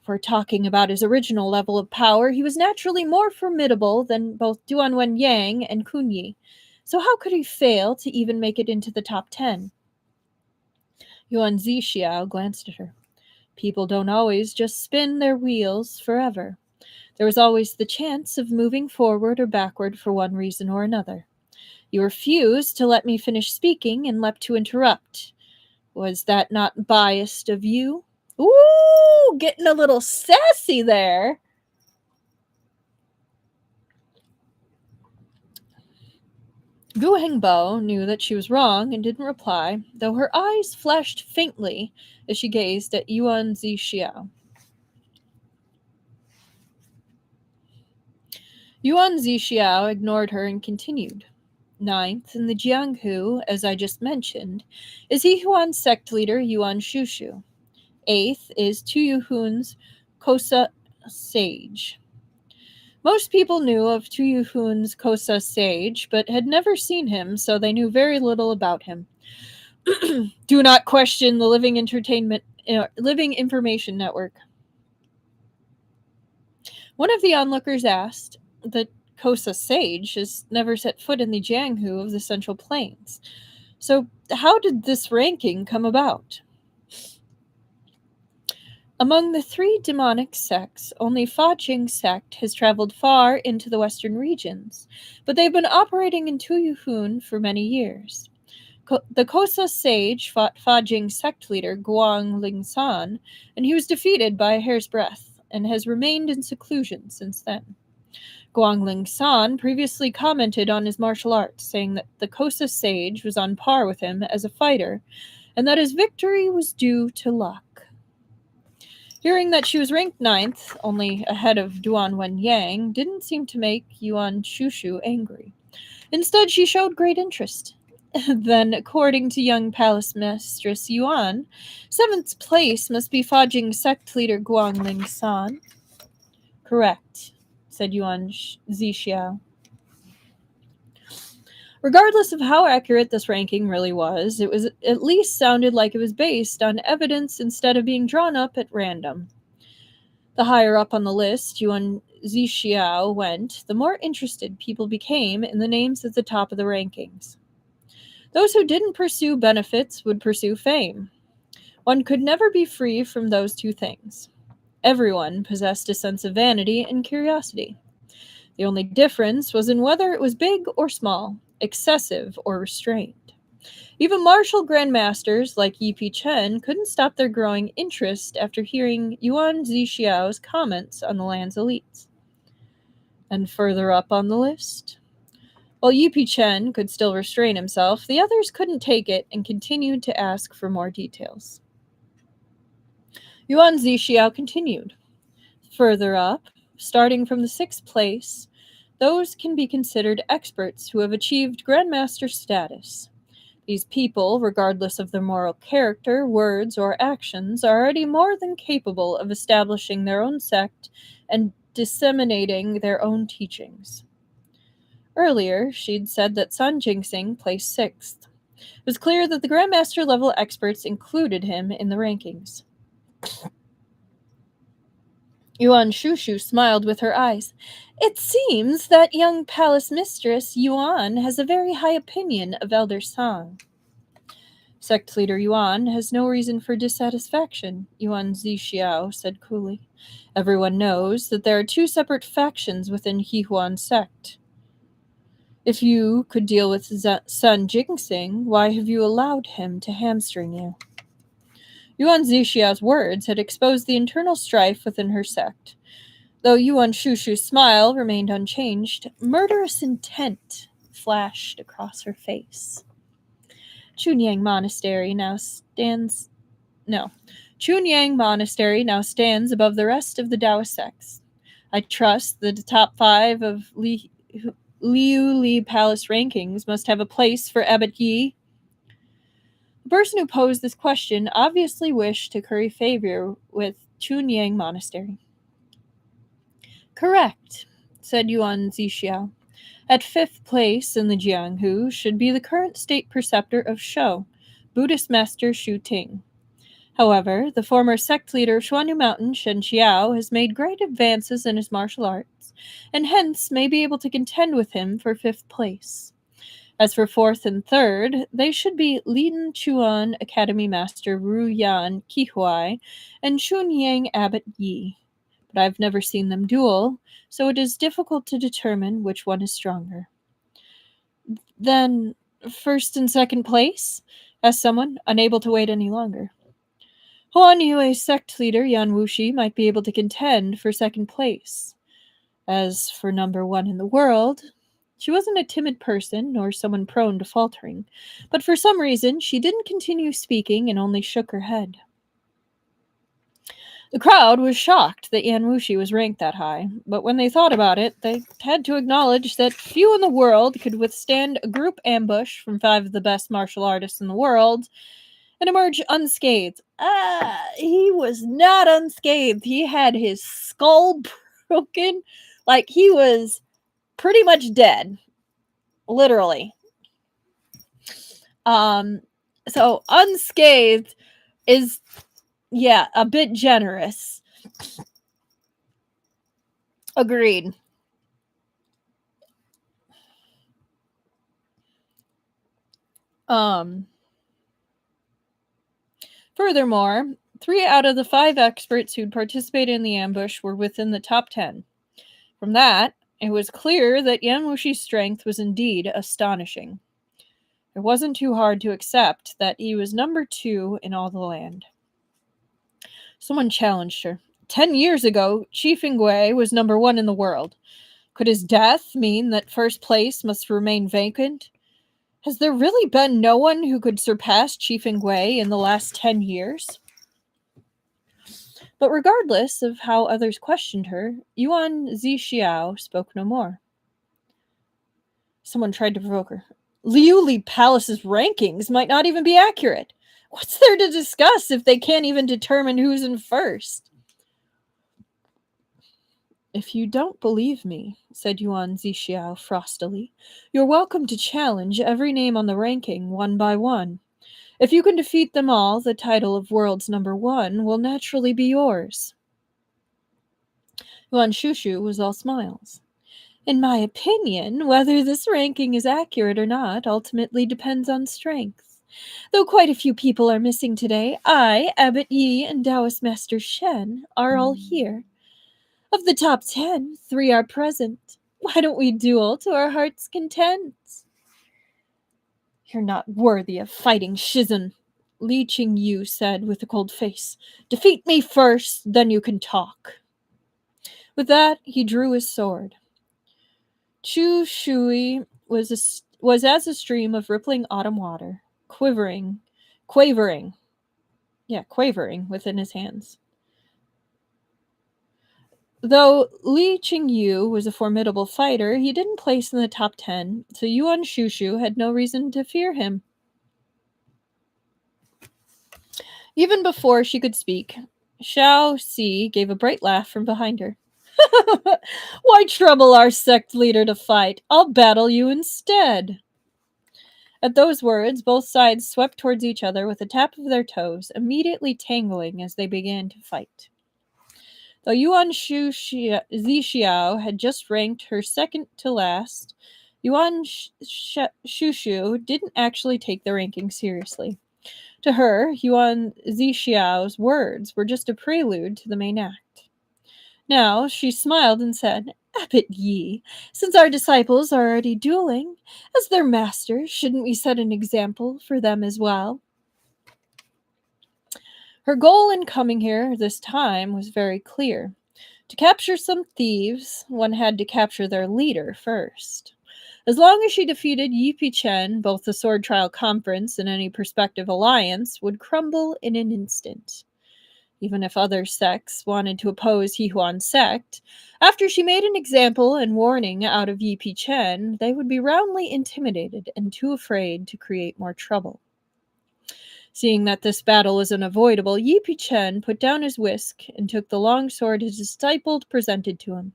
If we're talking about his original level of power, he was naturally more formidable than both Duan Wenyang and Kunyi. So how could he fail to even make it into the top 10? Yuan Zixiao glanced at her. People don't always just spin their wheels forever. There was always the chance of moving forward or backward for one reason or another. You refused to let me finish speaking and leapt to interrupt. Was that not biased of you? Ooh, getting a little sassy there. Gu Hengbo knew that she was wrong and didn't reply, though her eyes flashed faintly as she gazed at Yuan Zixiao. Yuan Zixiao ignored her and continued. 9th in the Jianghu, as I just mentioned, is Yihuan's sect leader Yuan Shushu. 8th is Tuyuhun's Kosa Sage. Most people knew of Tuyuhun's Kosa Sage, but had never seen him, so they knew very little about him. Do not question the Living Information Network. One of the onlookers asked, the Kosa Sage has never set foot in the Jianghu of the Central Plains. So how did this ranking come about? Among the 3 demonic sects, only Fajing sect has traveled far into the western regions, but they've been operating in Tuyuhun for many years. The Kosa sage fought Fajing sect leader Guang Lingsan, and he was defeated by a hair's breadth, and has remained in seclusion since then. Guang Lingsan previously commented on his martial arts, saying that the Kosa sage was on par with him as a fighter, and that his victory was due to luck. Hearing that she was ranked 9th, only ahead of Duan Wenyang, didn't seem to make Yuan Shushu angry. Instead, she showed great interest. Then, according to young palace mistress Yuan, 7th place must be Fajing sect leader Guangling San. Correct, said Yuan Zixiao. Regardless of how accurate this ranking really was, it was at least sounded like it was based on evidence instead of being drawn up at random. The higher up on the list Yuan Zixiao went, the more interested people became in the names at the top of the rankings. Those who didn't pursue benefits would pursue fame. One could never be free from those two things. Everyone possessed a sense of vanity and curiosity. The only difference was in whether it was big or small, excessive or restrained. Even martial grandmasters like Yi Pi Chen couldn't stop their growing interest after hearing Yuan Zixiao's comments on the land's elites. And further up on the list? While Yi Pi Chen could still restrain himself, the others couldn't take it and continued to ask for more details. Yuan Zixiao continued. Further up, starting from the 6th place, those can be considered experts who have achieved grandmaster status. These people, regardless of their moral character, words, or actions, are already more than capable of establishing their own sect and disseminating their own teachings. Earlier, she'd said that Sun Jingxing placed 6th. It was clear that the grandmaster level experts included him in the rankings. Yuan Shushu smiled with her eyes. It seems that young palace mistress Yuan has a very high opinion of Elder Song. Sect leader Yuan has no reason for dissatisfaction, Yuan Zixiao said coolly. Everyone knows that there are 2 separate factions within Jiuhuan sect. If you could deal with Sun Jingxing, why have you allowed him to hamstring you? Yuan Zixiao's words had exposed the internal strife within her sect. Though Yuan Shushu's smile remained unchanged, murderous intent flashed across her face. Chunyang Monastery now stands above the rest of the Taoist sects. I trust that the top 5 of Liu Li Palace rankings must have a place for Abbot Yi. The person who posed this question obviously wished to curry favor with Chunyang Monastery. Correct, said Yuan Zixiao. At 5th place in the Jianghu should be the current state preceptor of Shou, Buddhist master Shu Ting. However, the former sect leader of Xuanyu Mountain, Shen Qiao, has made great advances in his martial arts, and hence may be able to contend with him for 5th place. As for 4th and 3rd, they should be Lin Chuan Academy Master Ru Yan Qihuai and Chunyang Abbot Yi. But I've never seen them duel, so it is difficult to determine which one is stronger. Then, 1st and 2nd place? Asked someone, unable to wait any longer. Huan Yue's sect leader, Yan Wuxi, might be able to contend for 2nd place. As for number 1 in the world, she wasn't a timid person, nor someone prone to faltering, but for some reason she didn't continue speaking and only shook her head. The crowd was shocked that Yan Wuxi was ranked that high, but when they thought about it, they had to acknowledge that few in the world could withstand a group ambush from 5 of the best martial artists in the world and emerge unscathed. He was not unscathed. He had his skull broken. Like, he was pretty much dead. Literally. So unscathed is, a bit generous. Agreed. Furthermore, 3 out of the 5 experts who'd participated in the ambush were within the top 10. From that, it was clear that Yan Wuxi's strength was indeed astonishing. It wasn't too hard to accept that he was number 2 in all the land. Someone challenged her. 10 years ago, Qi Fengwei was number 1 in the world. Could his death mean that 1st place must remain vacant? Has there really been no one who could surpass Chief Ingwei in the last 10 years? But regardless of how others questioned her, Yuan Zixiao spoke no more. Someone tried to provoke her. Liuli Palace's rankings might not even be accurate. What's there to discuss if they can't even determine who's in first? If you don't believe me, said Yuan Zixiao frostily, you're welcome to challenge every name on the ranking one by one. If you can defeat them all, the title of world's #1 will naturally be yours. Yuan Shushu was all smiles. In my opinion, whether this ranking is accurate or not ultimately depends on strength. Though quite a few people are missing today, I, Abbot Yi, and Taoist Master Shen are all here. Of the top 10, 3 are present. Why don't we duel to our heart's content? You're not worthy of fighting Shizun, Li Qingyu said with a cold face. Defeat me first, then you can talk. With that, he drew his sword. Chu Shui was as a stream of rippling autumn water, quavering within his hands. Though Li Qingyu was a formidable fighter, he didn't place in the top 10, so Yuan Shushu had no reason to fear him. Even before she could speak, Xiao Si gave a bright laugh from behind her. Why trouble our sect leader to fight? I'll battle you instead. At those words, both sides swept towards each other with a tap of their toes, immediately tangling as they began to fight. Though Yuan Zixiao had just ranked her second to last, Yuan Shushu didn't actually take the ranking seriously. To her, Yuan Zixiao's words were just a prelude to the main act. Now she smiled and said, Abbot Yi, since our disciples are already dueling, as their master, shouldn't we set an example for them as well? Her goal in coming here this time was very clear. To capture some thieves, one had to capture their leader first. As long as she defeated Yi Pichen, both the Sword Trial Conference and any prospective alliance would crumble in an instant. Even if other sects wanted to oppose Jiuhuan's sect, after she made an example and warning out of Yi Pichen, they would be roundly intimidated and too afraid to create more trouble. Seeing that this battle was unavoidable, Yi Pichen put down his whisk and took the long sword his disciple presented to him.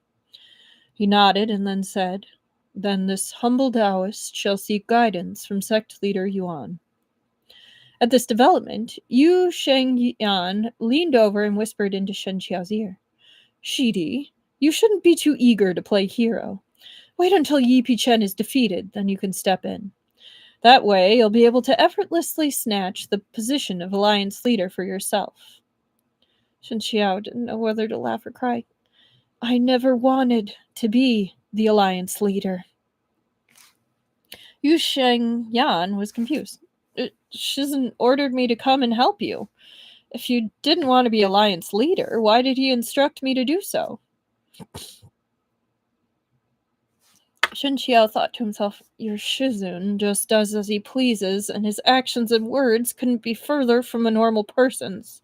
He nodded and then said, Then this humble Taoist shall seek guidance from sect leader Yuan. At this development, Yu Shengyan leaned over and whispered into Shen Qiao's ear. Shidi, you shouldn't be too eager to play hero. Wait until Yi Pichen is defeated, then you can step in. That way, you'll be able to effortlessly snatch the position of alliance leader for yourself. Shen Qiao didn't know whether to laugh or cry. I never wanted to be the alliance leader. Yu Shengyan was confused. Shizun ordered me to come and help you. If you didn't want to be alliance leader, why did he instruct me to do so? Shen Qiao thought to himself, Your Shizun just does as he pleases, and his actions and words couldn't be further from a normal person's.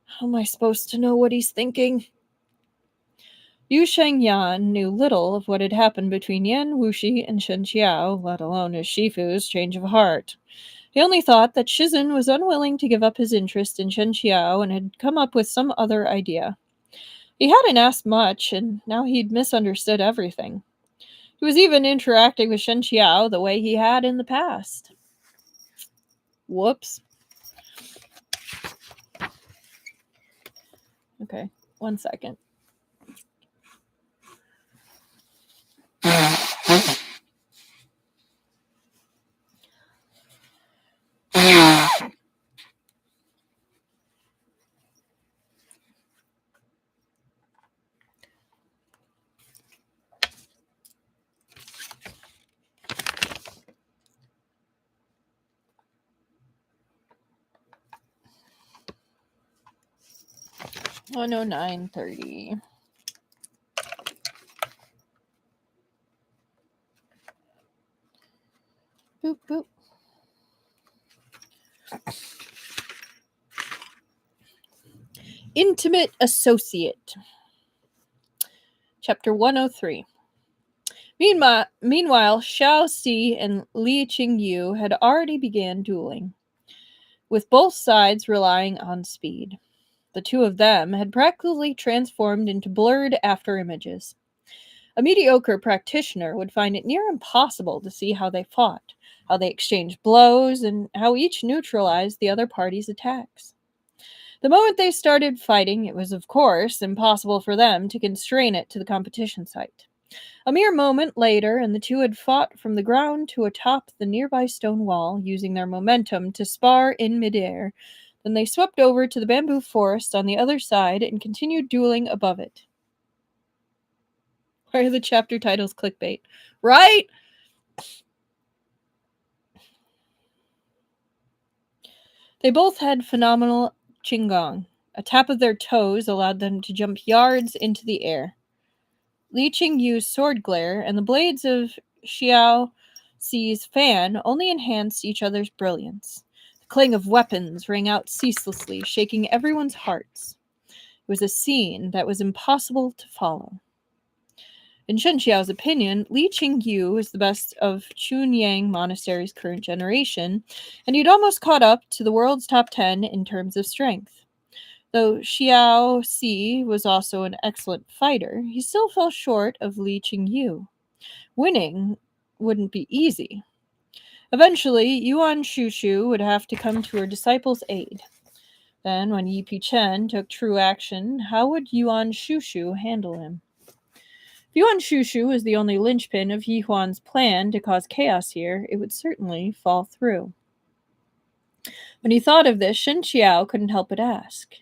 How am I supposed to know what he's thinking? Yu Shengyan knew little of what had happened between Yan Wuxi and Shen Qiao, let alone his Shifu's change of heart. He only thought that Shizun was unwilling to give up his interest in Shen Qiao and had come up with some other idea. He hadn't asked much, and now he'd misunderstood everything. He was even interacting with Shen Qiao the way he had in the past. Whoops. Okay, 1 second. Oh no, 9:30. Boop, boop. Intimate Associate. Chapter 103. Meanwhile, Xiao Si and Li Qingyu had already began dueling, with both sides relying on speed. The two of them had practically transformed into blurred after-images. A mediocre practitioner would find it near impossible to see how they fought, how they exchanged blows, and how each neutralized the other party's attacks. The moment they started fighting, it was, of course, impossible for them to constrain it to the competition site. A mere moment later, and the two had fought from the ground to atop the nearby stone wall, using their momentum to spar in midair. Then they swept over to the bamboo forest on the other side and continued dueling above it. Why are the chapter titles clickbait? Right? They both had phenomenal qigong. A tap of their toes allowed them to jump yards into the air. Li Qingyu's sword glare and the blades of Xiao Si's fan only enhanced each other's brilliance. The clang of weapons rang out ceaselessly, shaking everyone's hearts. It was a scene that was impossible to follow. In Shen Qiao's opinion, Li Qingyu was the best of Chunyang Monastery's current generation, and he'd almost caught up to the world's top 10 in terms of strength. Though Xiao Si was also an excellent fighter, he still fell short of Li Qingyu. Winning wouldn't be easy. Eventually, Yuan Shushu would have to come to her disciple's aid. Then, when Yi Chen took true action, how would Yuan Shushu handle him? If Yuan Shushu was the only linchpin of Yi Huan's plan to cause chaos here, it would certainly fall through. When he thought of this, Shen Qiao couldn't help but ask,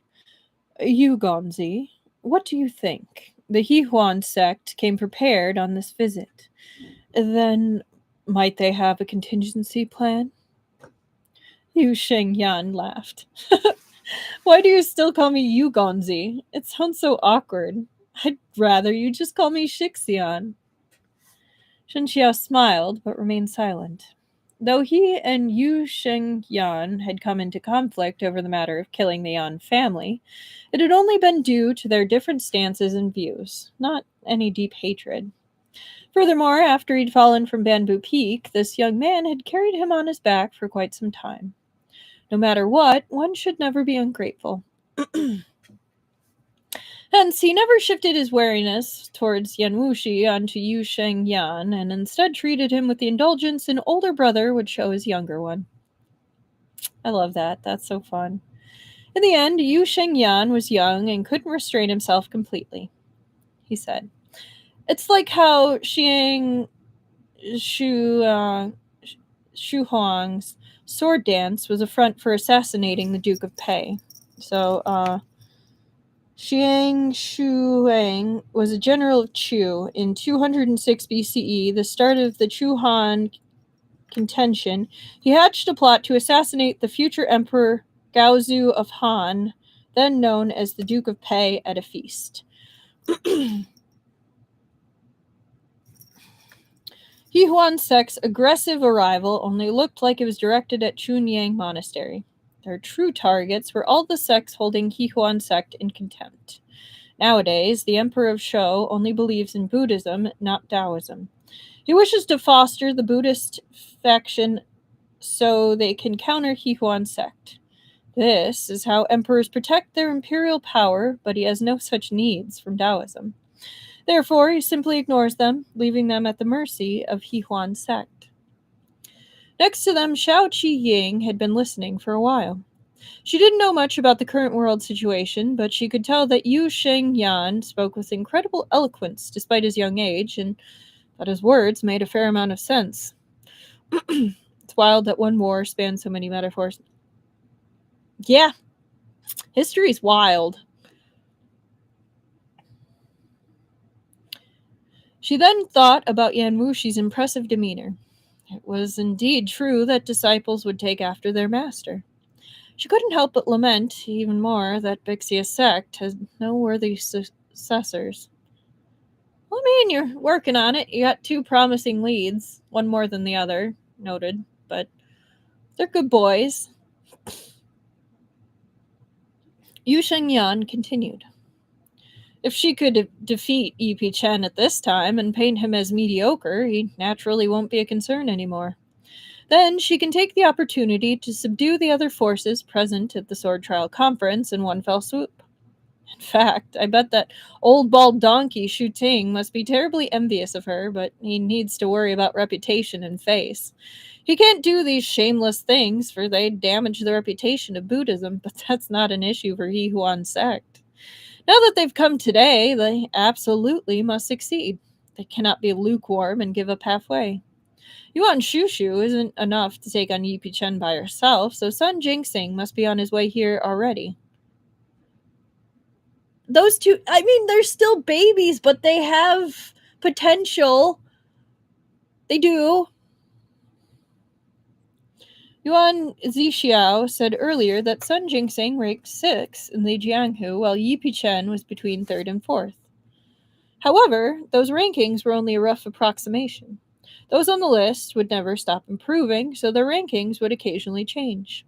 "You, Gonzi, what do you think? The Yi Huan sect came prepared on this visit. Then, might they have a contingency plan?" Yu Shengyan laughed. "Why do you still call me Yu Gonzi? It sounds so awkward. I'd rather you just call me Shixian." Shen Qiao smiled, but remained silent. Though he and Yu Shengyan had come into conflict over the matter of killing the Yan family, it had only been due to their different stances and views, not any deep hatred. Furthermore, after he'd fallen from Bamboo Peak, this young man had carried him on his back for quite some time. No matter what, one should never be ungrateful. Hence, he never shifted his wariness towards Yan Wuxi onto Yu Shengyan, and instead treated him with the indulgence an older brother would show his younger one. I love that. That's so fun. In the end, Yu Shengyan was young and couldn't restrain himself completely. He said, "It's like how Shu Huang's sword dance was a front for assassinating the Duke of Pei. So, Xiang Shuang was a general of Chu. In 206 BCE, the start of the Chu Han contention, he hatched a plot to assassinate the future emperor Gaozu of Han, then known as the Duke of Pei, at a feast." Yi Huan Sect's aggressive arrival only looked like it was directed at Chunyang Monastery. Their true targets were all the sects holding Yi Huan Sect in contempt. Nowadays, the Emperor of Shou only believes in Buddhism, not Taoism. He wishes to foster the Buddhist faction so they can counter Yi Huan Sect. This is how emperors protect their imperial power, but he has no such needs from Taoism. Therefore, he simply ignores them, leaving them at the mercy of Yi Huan Sect. Next to them, Xiao Qiying had been listening for a while. She didn't know much about the current world situation, but she could tell that Yu Shengyan spoke with incredible eloquence despite his young age, and that his words made a fair amount of sense. It's wild that one war spans so many metaphors. Yeah, history's wild. She then thought about Yan Wuxi's impressive demeanor. It was indeed true that disciples would take after their master. She couldn't help but lament even more that Bixia's sect has no worthy successors. "Well, I mean, you're working on it. You got 2 promising leads, one more than the other," noted, "but they're good boys." Yu Shengyan continued. If she could defeat Yi Chen at this time and paint him as mediocre, he naturally won't be a concern anymore. Then she can take the opportunity to subdue the other forces present at the Sword Trial Conference in one fell swoop. In fact, I bet that old bald donkey Shu Ting must be terribly envious of her, but he needs to worry about reputation and face. He can't do these shameless things, for they damage the reputation of Buddhism, but that's not an issue for Jiuhua's sect. Now that they've come today, they absolutely must succeed. They cannot be lukewarm and give up halfway. Yuan Shushu isn't enough to take on Yi Chen by herself, so son Jingxing must be on his way here already. Those two, I mean, they're still babies, but they have potential. They do. Yuan Zixiao said earlier that Sun Jingxing ranked 6th in the Jianghu, while Yi Chen was between 3rd and 4th. However, those rankings were only a rough approximation. Those on the list would never stop improving, so their rankings would occasionally change.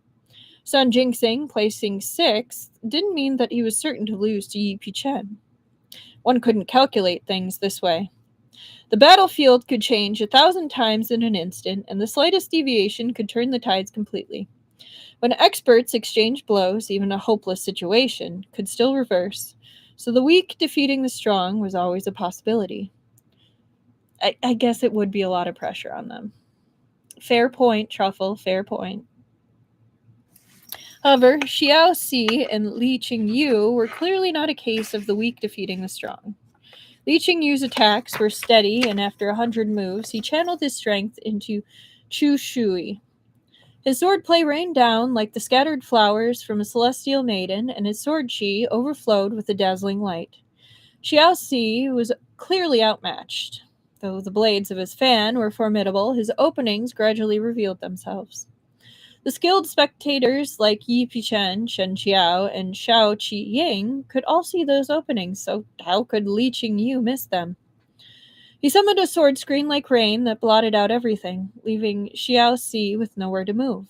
Sun Jingxing placing 6th didn't mean that he was certain to lose to Yi Chen. One couldn't calculate things this way. The battlefield could change 1,000 times in an instant, and the slightest deviation could turn the tides completely. When experts exchanged blows, even a hopeless situation could still reverse, so the weak defeating the strong was always a possibility. I guess it would be a lot of pressure on them. Fair point, Truffle, fair point. However, Xiao Si and Li Qingyu were clearly not a case of the weak defeating the strong. Li Qingyu's attacks were steady, and after 100 moves, he channeled his strength into Chu Shui. His swordplay rained down like the scattered flowers from a celestial maiden, and his sword chi overflowed with a dazzling light. Xiao Si was clearly outmatched. Though the blades of his fan were formidable, his openings gradually revealed themselves. The skilled spectators like Yi Chen, Shen Qiao, and Shao Qi Ying could all see those openings, so how could Li Qingyu miss them? He summoned a sword screen like rain that blotted out everything, leaving Xiao Si with nowhere to move.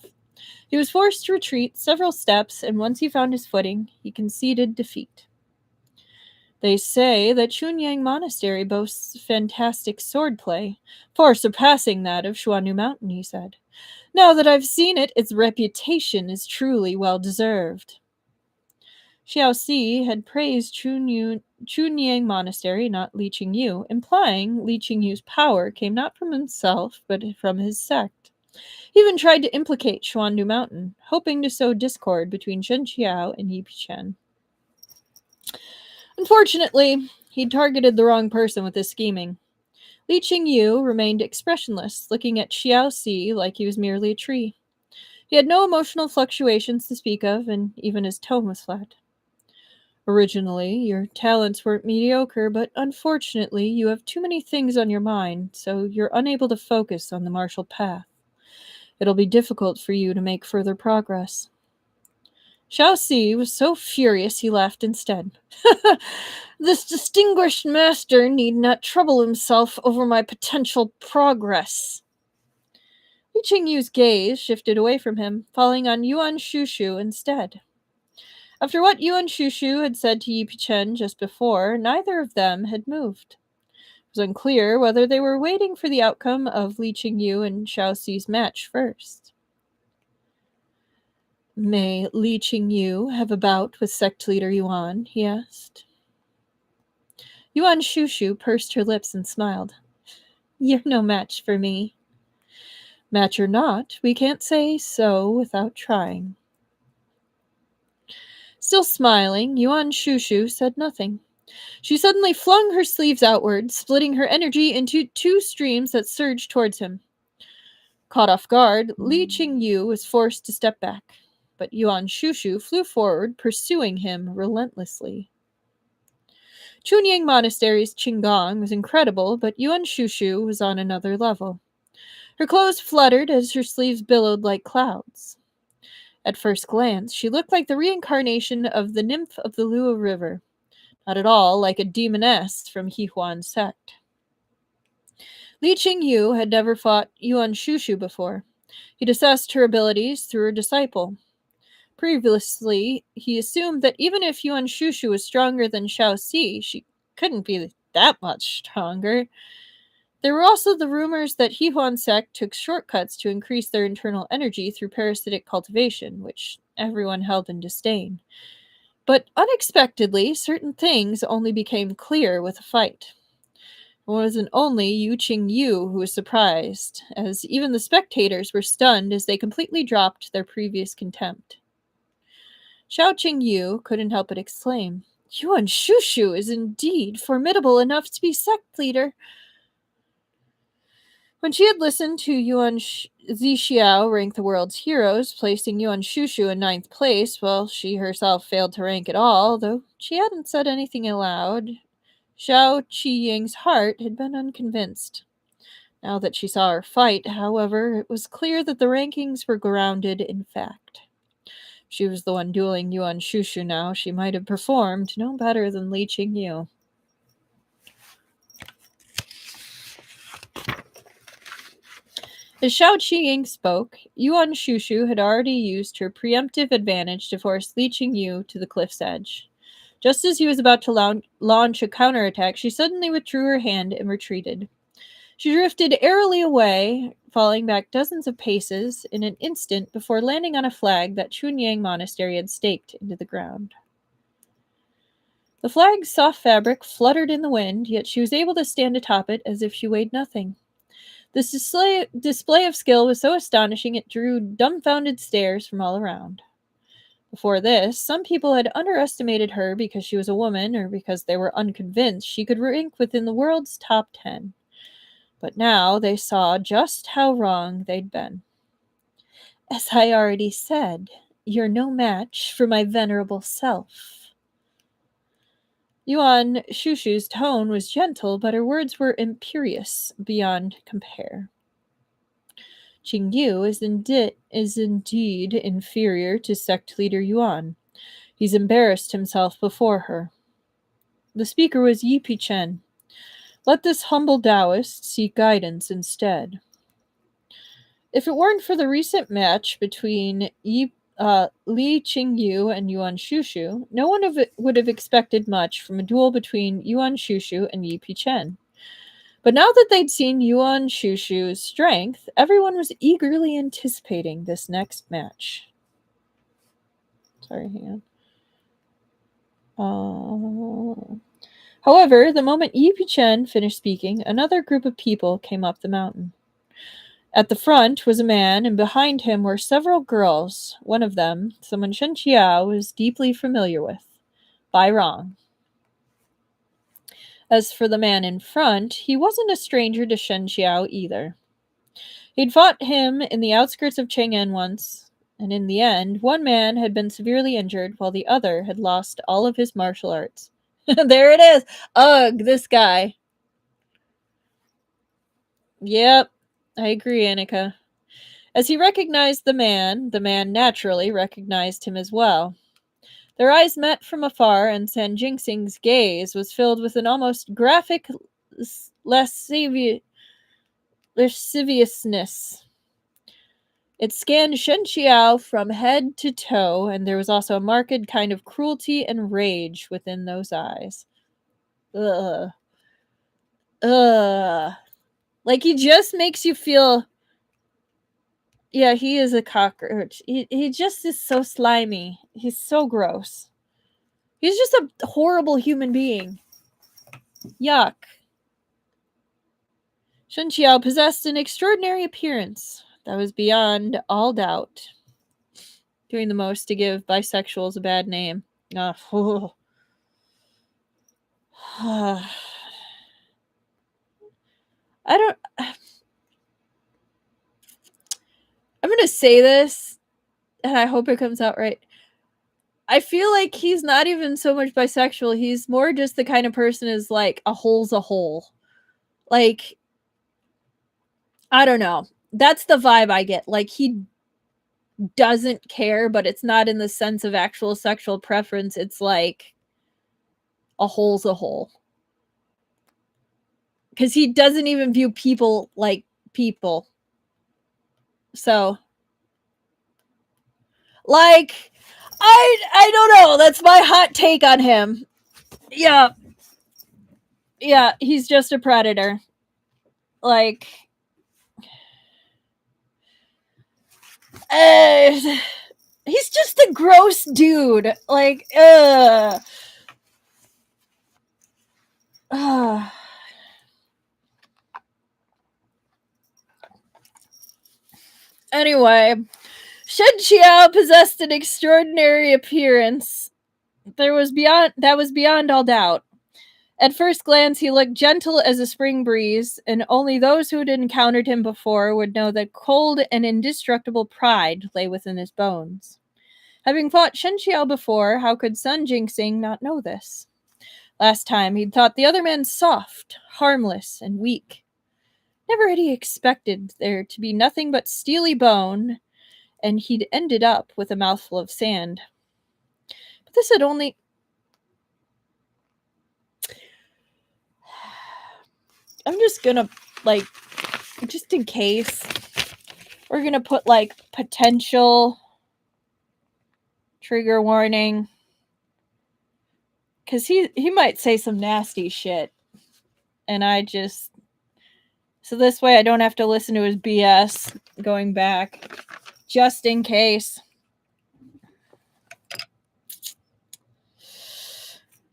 He was forced to retreat several steps, and once he found his footing, he conceded defeat. They say that Chunyang Monastery boasts fantastic swordplay, far surpassing that of Shuanu Mountain, he said. Now that I've seen it, its reputation is truly well deserved. Xiao Si had praised Chunyang Monastery, not Li Qingyu, implying Li Qingyu's power came not from himself, but from his sect. He even tried to implicate Shuandu Mountain, hoping to sow discord between Shen Qiao and Yi Chen. Unfortunately, he'd targeted the wrong person with his scheming. Li Qingyu remained expressionless, looking at Xiao Si like he was merely a tree. He had no emotional fluctuations to speak of, and even his tone was flat. Originally, your talents weren't mediocre, but unfortunately, you have too many things on your mind, so you're unable to focus on the martial path. It'll be difficult for you to make further progress. Xiao Si was so furious he laughed instead. This distinguished master need not trouble himself over my potential progress. Li Qingyu's gaze shifted away from him, falling on Yuan Shushu instead. After what Yuan Shushu had said to Yi Chen just before, neither of them had moved. It was unclear whether they were waiting for the outcome of Li Qingyu and Xiao Si's match first. May Li Qingyu have a bout with sect leader Yuan? He asked. Yuan Shushu pursed her lips and smiled. You're no match for me. Match or not, we can't say so without trying. Still smiling, Yuan Shushu said nothing. She suddenly flung her sleeves outward, splitting her energy into 2 streams that surged towards him. Caught off guard, Li Qingyu was forced to step back, but Yuan Shushu flew forward, pursuing him relentlessly. Chunyang Monastery's Qinggong was incredible, but Yuan Shushu was on another level. Her clothes fluttered as her sleeves billowed like clouds. At first glance, she looked like the reincarnation of the nymph of the Lua River, not at all like a demoness from Jiuhua's sect. Li Qingyu had never fought Yuan Shushu before. He'd assessed her abilities through her disciple. Previously, he assumed that even if Yuan Shushu was stronger than Xiao Si, she couldn't be that much stronger. There were also the rumors that Jiuhua Sect took shortcuts to increase their internal energy through parasitic cultivation, which everyone held in disdain. But unexpectedly, certain things only became clear with a fight. It wasn't only Yu Qingyu who was surprised, as even the spectators were stunned as they completely dropped their previous contempt. Xiao Qingyu couldn't help but exclaim, Yuan Shushu is indeed formidable enough to be sect leader. When she had listened to Yuan Zixiao rank the world's heroes, placing Yuan Shushu in 9th place, while she herself failed to rank at all, though she hadn't said anything aloud, Xiao Qiying's heart had been unconvinced. Now that she saw her fight, however, it was clear that the rankings were grounded in fact. She was the one dueling Yuan Shushu now. She might have performed no better than Li Qingyu. As Xiao Qiying spoke, Yuan Shushu had already used her preemptive advantage to force Li Qingyu to the cliff's edge. Just as he was about to launch a counterattack, she suddenly withdrew her hand and retreated. She drifted airily away, falling back dozens of paces in an instant before landing on a flag that Chunyang Monastery had staked into the ground. The flag's soft fabric fluttered in the wind, yet she was able to stand atop it as if she weighed nothing. This display of skill was so astonishing it drew dumbfounded stares from all around. Before this, some people had underestimated her because she was a woman or because they were unconvinced she could rank within the world's top 10. But now they saw just how wrong they'd been. As I already said, you're no match for my venerable self. Yuan Shushu's tone was gentle, but her words were imperious beyond compare. Qingyu is indeed inferior to sect leader Yuan. He's embarrassed himself before her. The speaker was Yi Pichen. Let this humble Taoist seek guidance instead. If it weren't for the recent match between Li Qingyu and Yuan Shushu, no one would have expected much from a duel between Yuan Shushu and Yi Pichen. But now that they'd seen Yuan Shushu's strength, everyone was eagerly anticipating this next match. Sorry, hang on. However, the moment Yi Pichen finished speaking, another group of people came up the mountain. At the front was a man, and behind him were several girls. One of them, someone Shen Qiao was deeply familiar with. Bai Rong. As for the man in front, he wasn't a stranger to Shen Qiao either. He'd fought him in the outskirts of Chang'an once, and in the end, one man had been severely injured while the other had lost all of his martial arts. There it is! Ugh, this guy. Yep, I agree, Annika. As he recognized the man naturally recognized him as well. Their eyes met from afar, and San Jingxing's gaze was filled with an almost graphic lasciviousness. It scanned Shen Qiao from head to toe, and there was also a marked kind of cruelty and rage within those eyes. Ugh. Ugh. Like, he just makes you feel... Yeah, he is a cockroach. He just is so slimy. He's so gross. He's just a horrible human being. Yuck. Shen Qiao possessed an extraordinary appearance that was beyond all doubt. Doing the most to give bisexuals a bad name. I'm going to say this, and I hope it comes out right. I feel like he's not even so much bisexual. He's more just the kind of person who's like, a hole's a hole. Like, I don't know. That's the vibe I get. Like, he doesn't care, but it's not in the sense of actual sexual preference. It's like, a hole's a hole. Because he doesn't even view people like people. So, like, I don't know. That's my hot take on him. Yeah. Yeah, he's just a predator. Like, he's just a gross dude. Like, Anyway, Shen Qiao possessed an extraordinary appearance. That was beyond all doubt. At first glance, he looked gentle as a spring breeze, and only those who had encountered him before would know that cold and indestructible pride lay within his bones. Having fought Shen Qiao before, how could Sun Jingxing not know this? Last time, he'd thought the other man soft, harmless, and weak. Never had he expected there to be nothing but steely bone, and he'd ended up with a mouthful of sand. But this had only... I'm just gonna, just in case, we're gonna put, potential trigger warning. Because he might say some nasty shit. And so this way I don't have to listen to his BS going back. Just in case.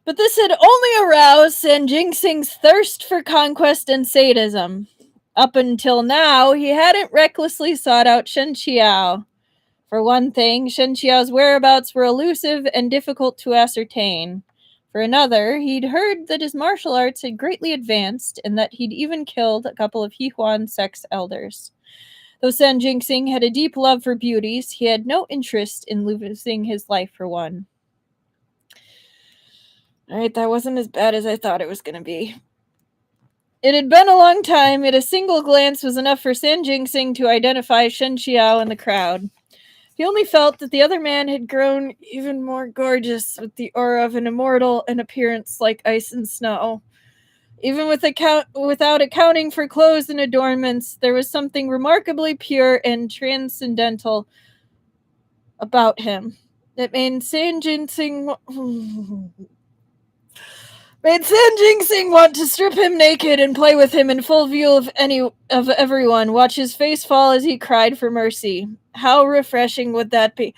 But this had only aroused Shen Jingxing's thirst for conquest and sadism. Up until now, he hadn't recklessly sought out Shen Qiao. For one thing, Shen Qiao's whereabouts were elusive and difficult to ascertain. For another, he'd heard that his martial arts had greatly advanced and that he'd even killed a couple of Jiuhua Sect's elders. Though Shen Jingxing had a deep love for beauties, he had no interest in losing his life for one. Alright, that wasn't as bad as I thought it was going to be. It had been a long time, yet a single glance was enough for Shen Jingxing to identify Shen Qiao in the crowd. He only felt that the other man had grown even more gorgeous with the aura of an immortal and appearance like ice and snow. Even without accounting for clothes and adornments, there was something remarkably pure and transcendental about him that made Shen Jingxing want to strip him naked and play with him in full view of everyone, watch his face fall as he cried for mercy. How refreshing would that be?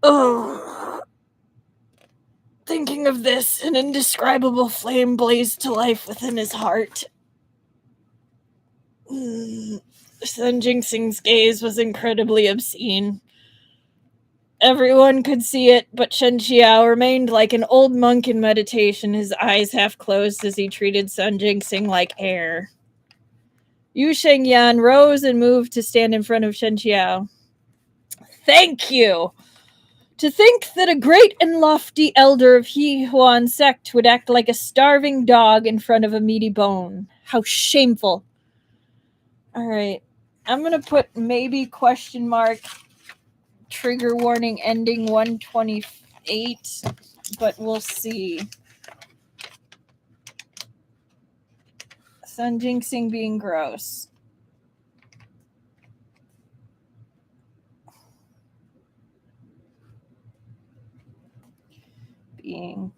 Oh. Thinking of this, an indescribable flame blazed to life within his heart. Shen Jingxing's gaze was incredibly obscene. Everyone could see it, but Shen Qiao remained like an old monk in meditation, his eyes half closed as he treated Shen Jingxing like air. Yu Shengyan rose and moved to stand in front of Shen Qiao. Thank you! To think that a great and lofty elder of Jiuhua Sect would act like a starving dog in front of a meaty bone. How shameful. Alright. I'm gonna put maybe question mark trigger warning ending 128, but we'll see. Shen Jingxing being gross. Being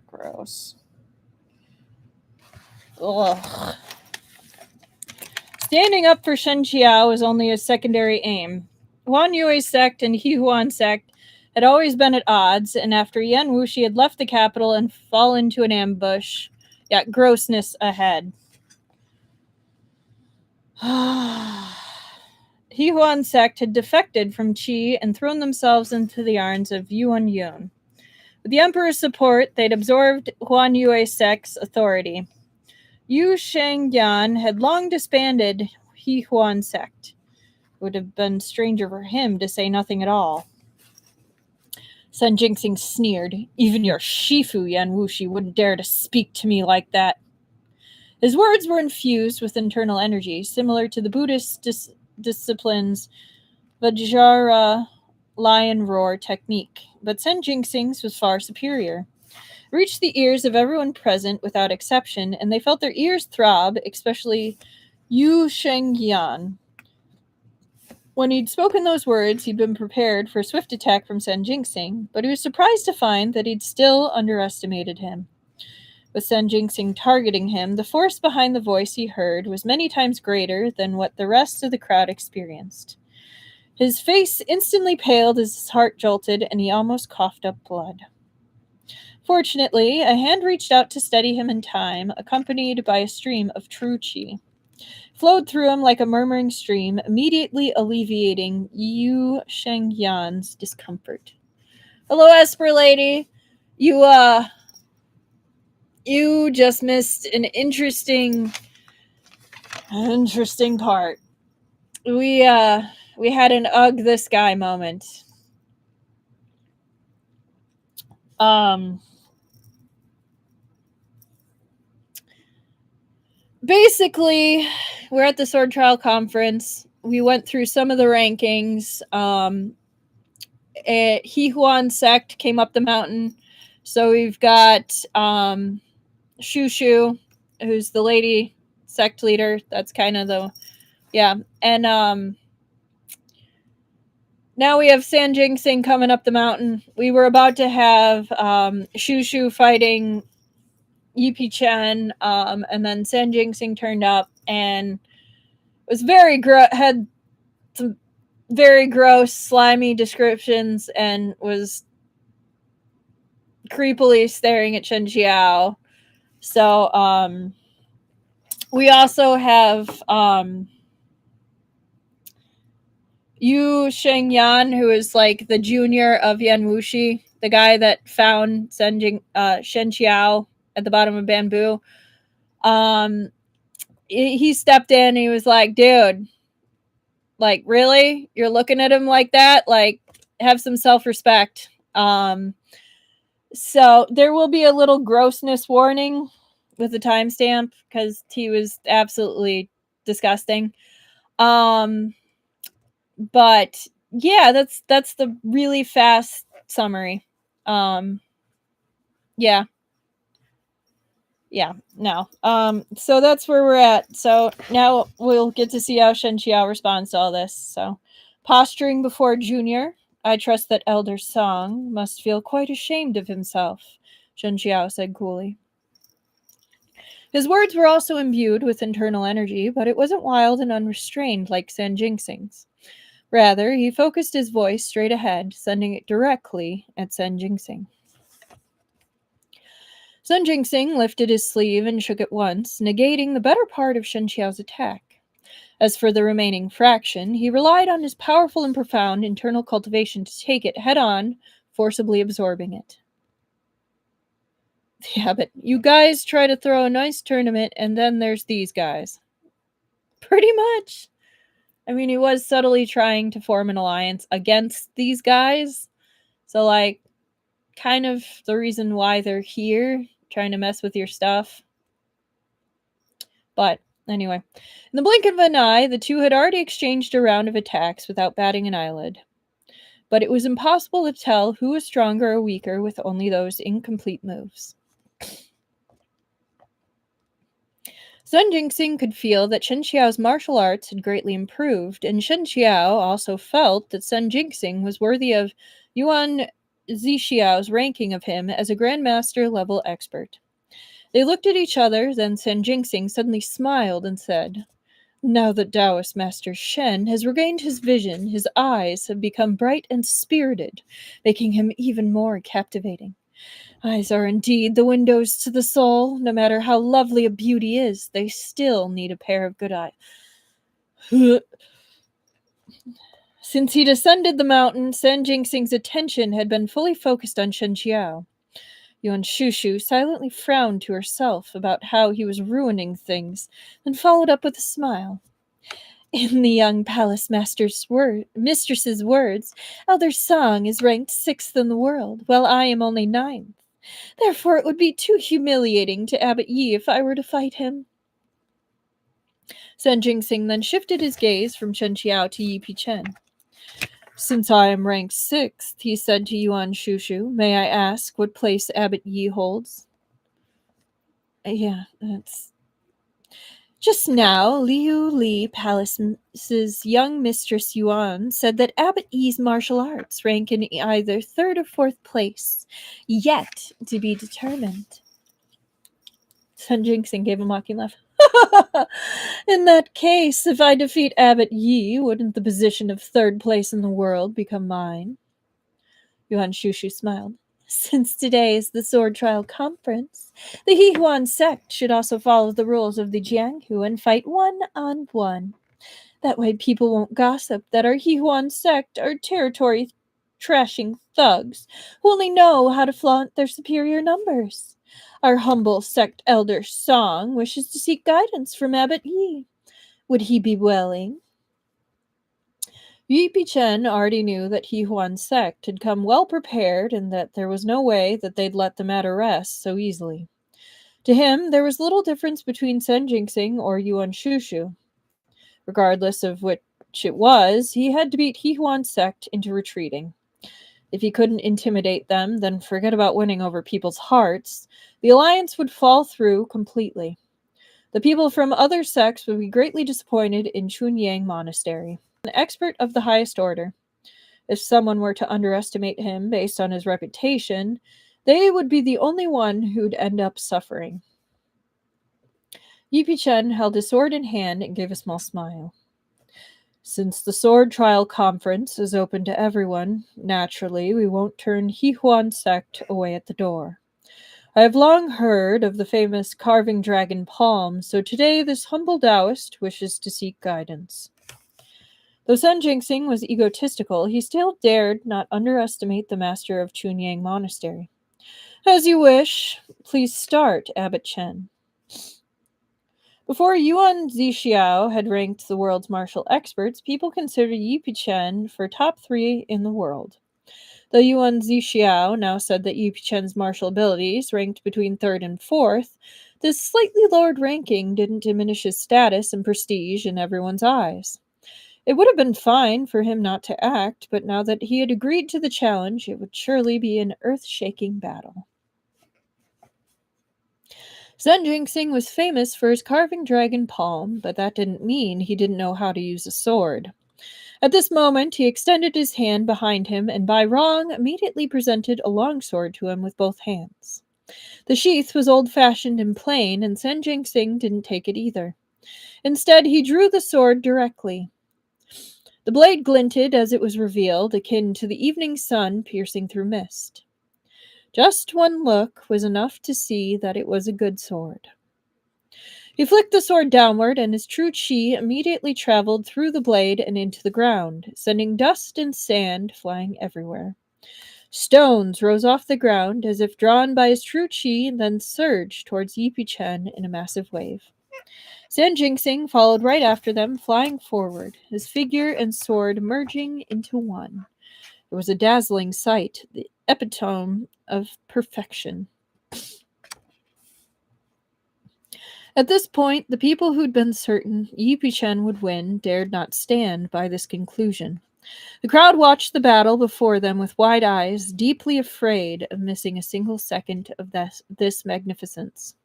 gross. Ugh. Standing up for Shen Qiao was only a secondary aim. Huan Yue's sect and Jiuhua sect had always been at odds, and after Yan Wuxi had left the capital and fallen into an ambush, grossness ahead. Jiuhua sect had defected from Qi and thrown themselves into the arms of Yuan Yun. With the emperor's support, they'd absorbed Huan Yue's sect's authority. Yu Shengyan had long disbanded Jiuhua sect. It would have been stranger for him to say nothing at all. Shen Jingxing sneered. Even your Shifu Yan Wuxi wouldn't dare to speak to me like that. His words were infused with internal energy, similar to the Buddhist disciplines Vajra lion roar technique, but Shen Jingxing's was far superior. It reached the ears of everyone present without exception, and they felt their ears throb, especially Yu Shengyan. When he'd spoken those words, he'd been prepared for a swift attack from Shen Qiao, but he was surprised to find that he'd still underestimated him. With Shen Qiao targeting him, the force behind the voice he heard was many times greater than what the rest of the crowd experienced. His face instantly paled as his heart jolted, and he almost coughed up blood. Fortunately, a hand reached out to steady him in time, accompanied by a stream of true qi. Flowed through him like a murmuring stream, immediately alleviating Yu Shengyan's discomfort. Hello, Esper Lady. You just missed an interesting part. We had an ugh this guy moment. Basically, we're at the Sword Trial Conference. We went through some of the rankings. Jiuhua Sect came up the mountain. So we've got Shushu, who's the lady sect leader. That's kind of the... Yeah. And now we have San Jingxing coming up the mountain. We were about to have Shushu fighting Yipi Chen, and then San Jingxing turned up and was had some very gross, slimy descriptions and was creepily staring at Shen Qiao. So, we also have Yu Shengyan, who is like the junior of Yan Wuxi, the guy that found Shen Qiao at the bottom of bamboo. He stepped in and he was like, dude, like, really? You're looking at him like that? Like, have some self-respect. So there will be a little grossness warning with the timestamp because he was absolutely disgusting. But yeah, that's the really fast summary. Yeah. No. So that's where we're at. So now we'll get to see how Shen Qiao responds to all this. So, posturing before Junior, I trust that Elder Song must feel quite ashamed of himself, Shen Qiao said coolly. His words were also imbued with internal energy, but it wasn't wild and unrestrained like San Jingxing's. Rather, he focused his voice straight ahead, sending it directly at San Jingxing. Shen Qiao lifted his sleeve and shook it once, negating the better part of Shen Qiao's attack. As for the remaining fraction, he relied on his powerful and profound internal cultivation to take it head-on, forcibly absorbing it. Yeah, but you guys try to throw a nice tournament, and then there's these guys. Pretty much. I mean, he was subtly trying to form an alliance against these guys. So, like, kind of the reason why they're here, trying to mess with your stuff. But anyway, in the blink of an eye, the two had already exchanged a round of attacks without batting an eyelid. But it was impossible to tell who was stronger or weaker with only those incomplete moves. Shen Qiao could feel that Shen Qiao's martial arts had greatly improved, and Shen Qiao also felt that Shen Jingxing was worthy of Yuan Zixiao's ranking of him as a Grandmaster-level expert. They looked at each other, then Shen Jingxing suddenly smiled and said, "Now that Taoist Master Shen has regained his vision, his eyes have become bright and spirited, making him even more captivating. Eyes are indeed the windows to the soul. No matter how lovely a beauty is, they still need a pair of good eyes." Since he descended the mountain, Shen Jingxing's attention had been fully focused on Shen Qiao. Yuan Shushu silently frowned to herself about how he was ruining things, then followed up with a smile. In the young palace mistress's words, Elder Song is ranked 6th in the world, while I am only 9th. Therefore, it would be too humiliating to Abbot Yi if I were to fight him. Shen Jingxing then shifted his gaze from Shen Qiao to Yipi Chen. Since I am ranked 6th, he said to Yuan Shushu, may I ask what place Abbot Yi holds? Yeah, that's... Just now, Liu Li Palace's young mistress Yuan said that Abbot Yi's martial arts rank in either third or fourth place, yet to be determined. Sun Jingxing gave a mocking laugh. In that case, if I defeat Abbot Yi, wouldn't the position of third place in the world become mine? Yuan Shushu smiled. Since today is the Sword Trial Conference, the Jiuhuan Sect should also follow the rules of the Jianghu and fight one-on-one. That way people won't gossip that our Jiuhuan Sect are territory-trashing thugs who only know how to flaunt their superior numbers. Our humble sect elder Song wishes to seek guidance from Abbot Yi. Would he be willing? Yi Pichen already knew that Jiuhuan's sect had come well prepared and that there was no way that they'd let the matter rest so easily. To him, there was little difference between Shen Qiao or Yuan Shushu. Regardless of which it was, he had to beat Jiuhuan's sect into retreating. If he couldn't intimidate them, then forget about winning over people's hearts. The alliance would fall through completely. The people from other sects would be greatly disappointed in Chunyang Monastery, an expert of the highest order. If someone were to underestimate him based on his reputation, they would be the only one who'd end up suffering. Yi Pichen held his sword in hand and gave a small smile. Since the Sword Trial Conference is open to everyone, naturally we won't turn Jiuhuan Sect away at the door. I have long heard of the famous carving dragon palm, so today this humble Taoist wishes to seek guidance. Though Sun Jingxing was egotistical, he still dared not underestimate the master of Chunyang Monastery. As you wish. Please start, Abbot Chen. Before Yuan Zixiao had ranked the world's martial experts, people considered Yi Pichen for top 3 in the world. Though Yuan Zixiao now said that Yi Pichen's martial abilities ranked between 3rd and 4th, this slightly lowered ranking didn't diminish his status and prestige in everyone's eyes. It would have been fine for him not to act, but now that he had agreed to the challenge, it would surely be an earth-shaking battle. Sun Jingxing was famous for his carving dragon palm, but that didn't mean he didn't know how to use a sword. At this moment, he extended his hand behind him and by wrong immediately presented a longsword to him with both hands. The sheath was old-fashioned and plain, and Sun Jingxing didn't take it either. Instead, he drew the sword directly. The blade glinted as it was revealed, akin to the evening sun piercing through mist. Just one look was enough to see that it was a good sword. He flicked the sword downward, and his true chi immediately traveled through the blade and into the ground, sending dust and sand flying everywhere. Stones rose off the ground as if drawn by his true chi, then surged towards Yi Pichen in a massive wave. San Jingxing followed right after them, flying forward, his figure and sword merging into one. It was a dazzling sight, the epitome of perfection. At this point, the people who'd been certain Yi Pichen would win dared not stand by this conclusion. The crowd watched the battle before them with wide eyes, deeply afraid of missing a single second of this magnificence.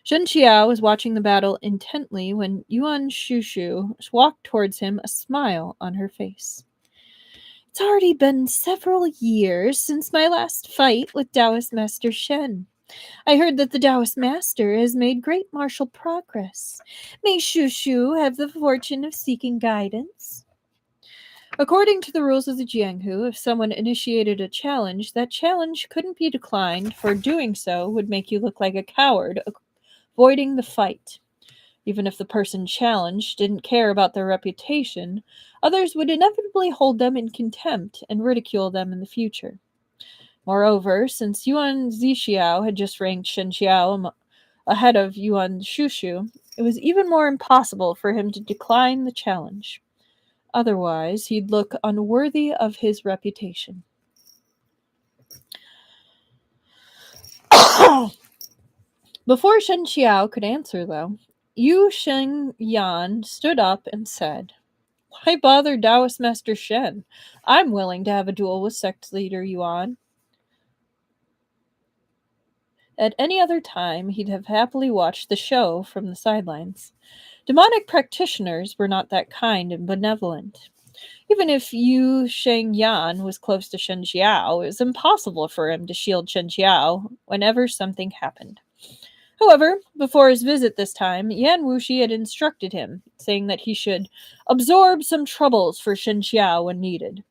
Shen Qiao was watching the battle intently when Yuan Shushu walked towards him, a smile on her face. It's already been several years since my last fight with Taoist Master Shen. I heard that the Taoist Master has made great martial progress. May Shushu have the fortune of seeking guidance? According to the rules of the Jianghu, if someone initiated a challenge, that challenge couldn't be declined, for doing so would make you look like a coward, avoiding the fight. Even if the person challenged didn't care about their reputation, others would inevitably hold them in contempt and ridicule them in the future. Moreover, since Yuan Zixiao had just ranked Shen Qiao ahead of Yuan Shushu, it was even more impossible for him to decline the challenge. Otherwise, he'd look unworthy of his reputation. Before Shen Qiao could answer, though, Yu Shengyan stood up and said, Why bother Taoist Master Shen? I'm willing to have a duel with sect leader Yuan. At any other time, he'd have happily watched the show from the sidelines. Demonic practitioners were not that kind and benevolent. Even if Yu Shengyan was close to Shen Qiao, it was impossible for him to shield Shen Qiao whenever something happened. However, before his visit this time, Yan Wuxi had instructed him, saying that he should absorb some troubles for Shen Qiao when needed.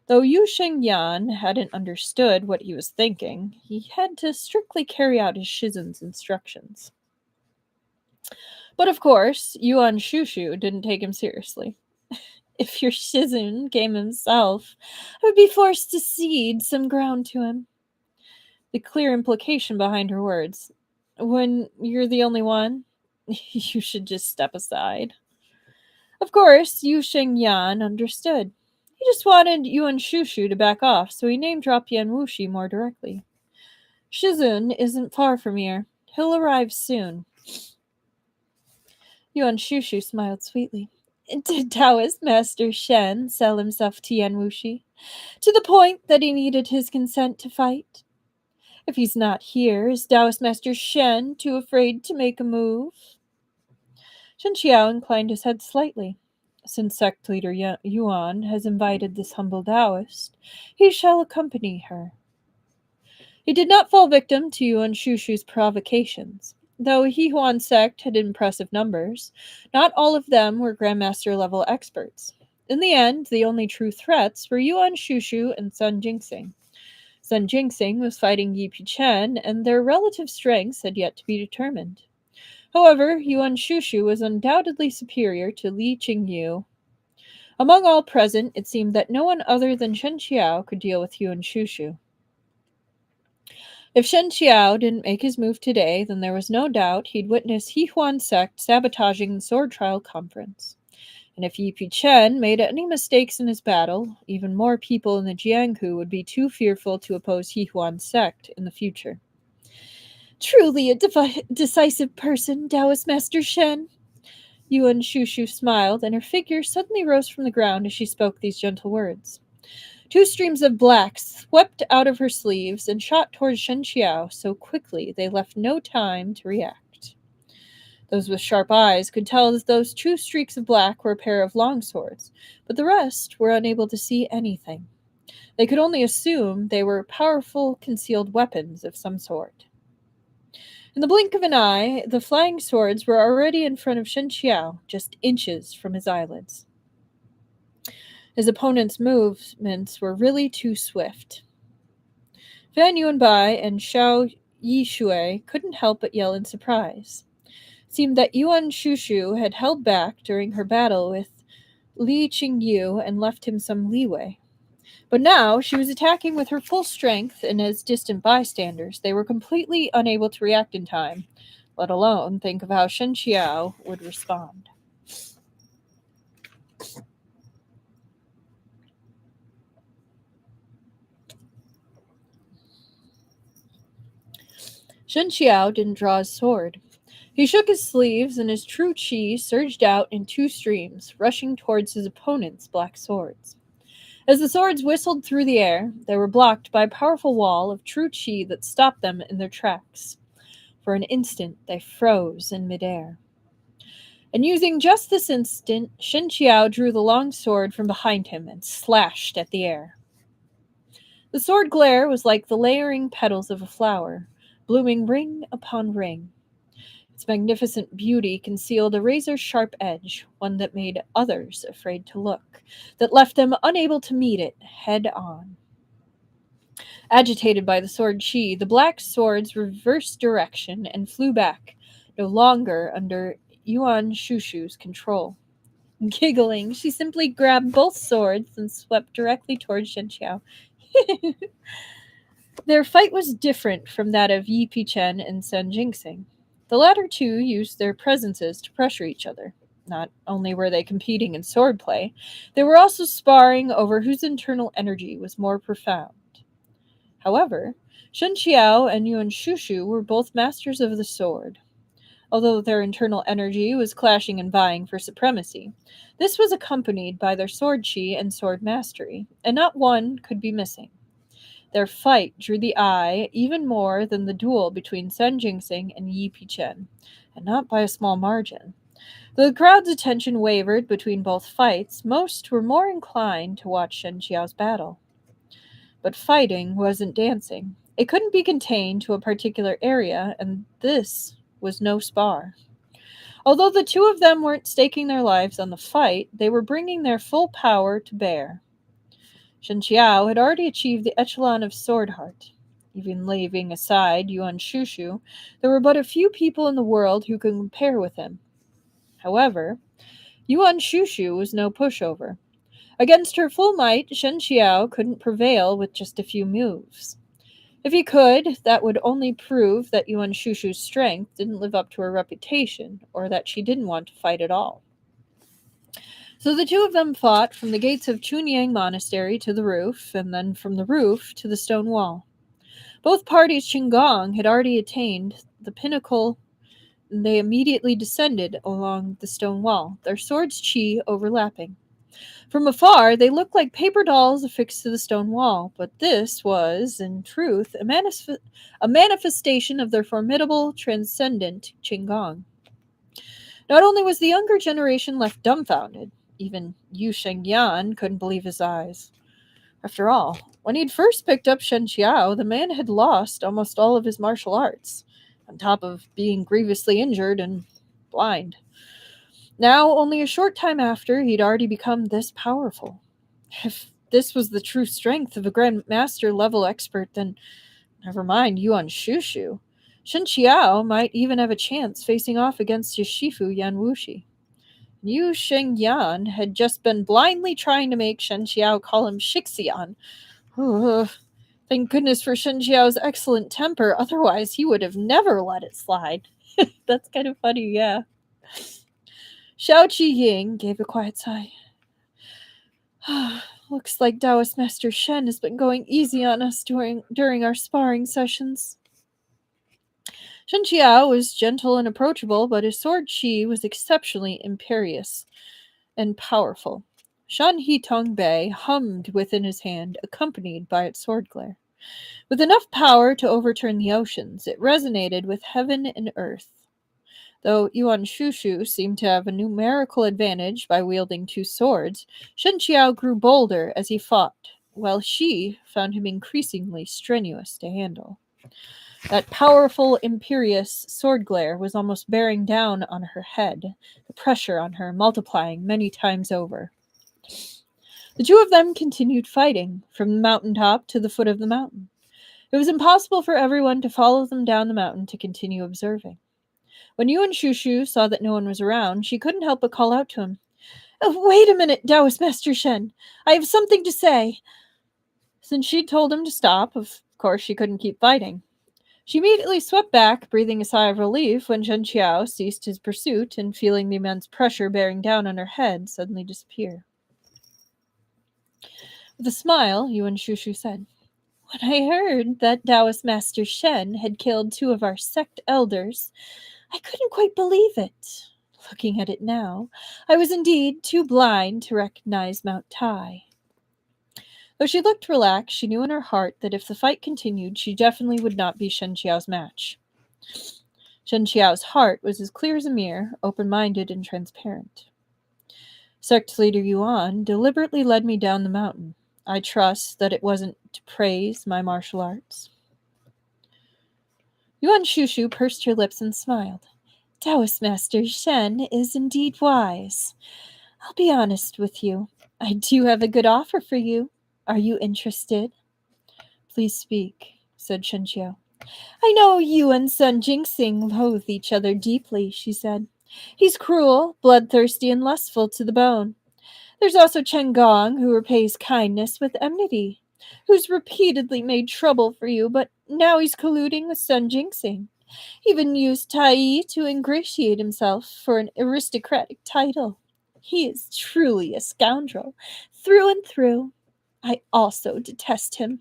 Though Yu Shengyan hadn't understood what he was thinking, he had to strictly carry out his Shizen's instructions. But of course, Yuan Shushu didn't take him seriously. If your Shizen came himself, I would be forced to cede some ground to him. The clear implication behind her words. When you're the only one, you should just step aside. Of course, Yu Shengyan understood. He just wanted Yuan Shushu to back off, so he name-dropped Yan Wuxi more directly. Shizun isn't far from here. He'll arrive soon. Yuan Shushu smiled sweetly. Did Taoist Master Shen sell himself to Yan Wuxi? To the point that he needed his consent to fight? If he's not here, is Taoist Master Shen too afraid to make a move? Shen Qiao inclined his head slightly. Since sect leader Yuan has invited this humble Taoist, he shall accompany her. He did not fall victim to Yuan Shushu's provocations. Though Jiuhuan sect had impressive numbers, not all of them were Grandmaster-level experts. In the end, the only true threats were Yuan Shushu and Sun Jingxing. Sun Jingxing was fighting Yi Pichen, and their relative strengths had yet to be determined. However, Yuan Shushu was undoubtedly superior to Li Qingyu. Among all present, it seemed that no one other than Shen Qiao could deal with Yuan Shushu. If Shen Qiao didn't make his move today, then there was no doubt he'd witness Jiuhuan sect sabotaging the Sword Trial Conference. And if Yi Pichen made any mistakes in his battle, even more people in the Jianghu would be too fearful to oppose Jiuhuan sect in the future. Truly a decisive person, Taoist Master Shen. Yuan Shushu smiled, and her figure suddenly rose from the ground as she spoke these gentle words. 2 streams of black swept out of her sleeves and shot towards Shen Qiao so quickly they left no time to react. Those with sharp eyes could tell that those 2 streaks of black were a pair of long swords, but the rest were unable to see anything. They could only assume they were powerful concealed weapons of some sort. In the blink of an eye, the flying swords were already in front of Shen Qiao, just inches from his eyelids. His opponent's movements were really too swift. Fan Yuanbai and Xiao Yishui couldn't help but yell in surprise. It seemed that Yuan Shushu had held back during her battle with Li Qingyu and left him some leeway. But now she was attacking with her full strength, and as distant bystanders, they were completely unable to react in time, let alone think of how Shen Qiao would respond. Shen Qiao didn't draw his sword. He shook his sleeves, and his true qi surged out in 2 streams, rushing towards his opponent's black swords. As the swords whistled through the air, they were blocked by a powerful wall of true qi that stopped them in their tracks. For an instant, they froze in midair. And using just this instant, Shen Qiao drew the long sword from behind him and slashed at the air. The sword glare was like the layering petals of a flower, blooming ring upon ring. Its magnificent beauty concealed a razor-sharp edge, one that made others afraid to look, that left them unable to meet it head-on. Agitated by the sword qi, the black swords reversed direction and flew back, no longer under Yuan Shushu's control. Giggling, she simply grabbed both swords and swept directly towards Shen Qiao. Their fight was different from that of Yi Pichen and Sun Jingxing. The latter 2 used their presences to pressure each other. Not only were they competing in swordplay, they were also sparring over whose internal energy was more profound. However, Shen Qiao and Yuan Shushu were both masters of the sword. Although their internal energy was clashing and vying for supremacy, this was accompanied by their sword qi and sword mastery, and not one could be missing. Their fight drew the eye even more than the duel between Shen Jingxing and Yi Pichen, and not by a small margin. Though the crowd's attention wavered between both fights, most were more inclined to watch Shen Qiao's battle. But fighting wasn't dancing. It couldn't be contained to a particular area, and this was no spar. Although the two of them weren't staking their lives on the fight, they were bringing their full power to bear. Shen Qiao had already achieved the echelon of sword heart. Even leaving aside Yuan Shushu, there were but a few people in the world who could compare with him. However, Yuan Shushu was no pushover. Against her full might, Shen Qiao couldn't prevail with just a few moves. If he could, that would only prove that Yuan Shushu's strength didn't live up to her reputation, or that she didn't want to fight at all. So the two of them fought from the gates of Chunyang Monastery to the roof, and then from the roof to the stone wall. Both parties' Qinggong had already attained the pinnacle, and they immediately descended along the stone wall, their swords' qi overlapping. From afar, they looked like paper dolls affixed to the stone wall, but this was, in truth, a manifestation of their formidable, transcendent Qinggong. Not only was the younger generation left dumbfounded, even Yu Shengyan couldn't believe his eyes. After all, when he'd first picked up Shen Qiao, the man had lost almost all of his martial arts, on top of being grievously injured and blind. Now, only a short time after, he'd already become this powerful. If this was the true strength of a Grandmaster level expert, then never mind Yuan Shushu. Shen Qiao might even have a chance facing off against his Shifu Yan Wuxi. Yu Shengyan had just been blindly trying to make Shen Qiao call him Shixian. Thank goodness for Shen Qiao's excellent temper, otherwise he would have never let it slide. That's kind of funny, yeah. Xiao Qiying gave a quiet sigh. Looks like Taoist Master Shen has been going easy on us during our sparring sessions. Shen Qiao was gentle and approachable, but his sword qi was exceptionally imperious and powerful. Shan Hitong Bei hummed within his hand, accompanied by its sword glare. With enough power to overturn the oceans, it resonated with heaven and earth. Though Yuan Shushu seemed to have a numerical advantage by wielding two swords, Shen Qiao grew bolder as he fought, while she found him increasingly strenuous to handle. That powerful, imperious sword glare was almost bearing down on her head, the pressure on her multiplying many times over. The two of them continued fighting, from the mountaintop to the foot of the mountain. It was impossible for everyone to follow them down the mountain to continue observing. When Yuan Shushu saw that no one was around, she couldn't help but call out to him. Wait a minute, Taoist Master Shen. I have something to say. Since she'd told him to stop, of course she couldn't keep fighting. She immediately swept back, breathing a sigh of relief when Shen Qiao ceased his pursuit and, feeling the immense pressure bearing down on her head, suddenly disappear. With a smile, Yuan Shushu said, When I heard that Taoist Master Shen had killed two of our sect elders, I couldn't quite believe it. Looking at it now, I was indeed too blind to recognize Mount Tai. Though she looked relaxed, she knew in her heart that if the fight continued, she definitely would not be Shen Qiao's match. Shen Qiao's heart was as clear as a mirror, open-minded and transparent. Sect leader Yuan deliberately led me down the mountain. I trust that it wasn't to praise my martial arts. Yuan Shushu pursed her lips and smiled. Taoist Master Shen is indeed wise. I'll be honest with you. I do have a good offer for you. Are you interested? Please speak, said Shen Qiao. I know you and son Jingxing loathe each other deeply, she said. He's cruel, bloodthirsty, and lustful to the bone. There's also Chen Gong, who repays kindness with enmity, who's repeatedly made trouble for you, but now he's colluding with son Jingxing. He even used Tai Yi to ingratiate himself for an aristocratic title. He is truly a scoundrel, through and through. I also detest him.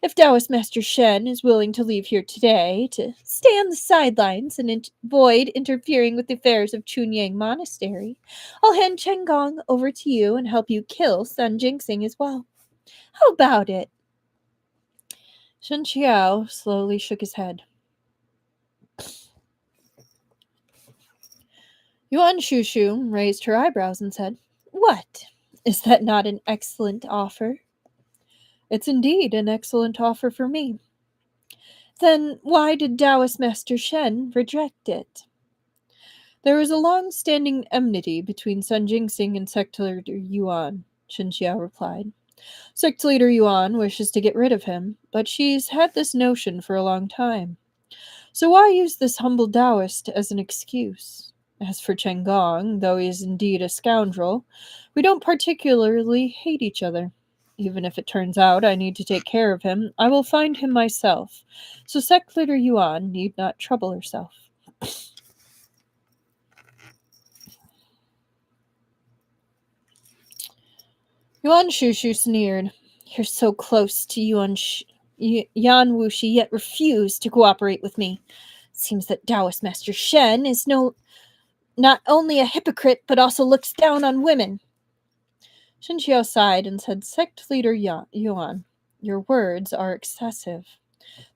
If Taoist Master Shen is willing to leave here today, to stay on the sidelines and avoid interfering with the affairs of Chunyang Monastery, I'll hand Chen Gong over to you and help you kill Sun Jingxing as well. How about it? Shen Qiao slowly shook his head. Yuan Shushu raised her eyebrows and said, "What? Is that not an excellent offer?" "It's indeed an excellent offer for me." "Then why did Taoist Master Shen reject it?" "There is a long-standing enmity between Sun Jingxing and Sect leader Yuan," Shen Qiao replied. "Sect leader Yuan wishes to get rid of him, but she's had this notion for a long time. So why use this humble Taoist as an excuse? As for Chen Gong, though he is indeed a scoundrel, we don't particularly hate each other. Even if it turns out I need to take care of him, I will find him myself. So Sect leader Yuan need not trouble herself." Yuan Shushu sneered. "You're so close to Yan Wuxi, yet refuse to cooperate with me. Seems that Taoist Master Shen is not only a hypocrite, but also looks down on women." Shen Qiao sighed and said, "Sect leader Yuan, your words are excessive.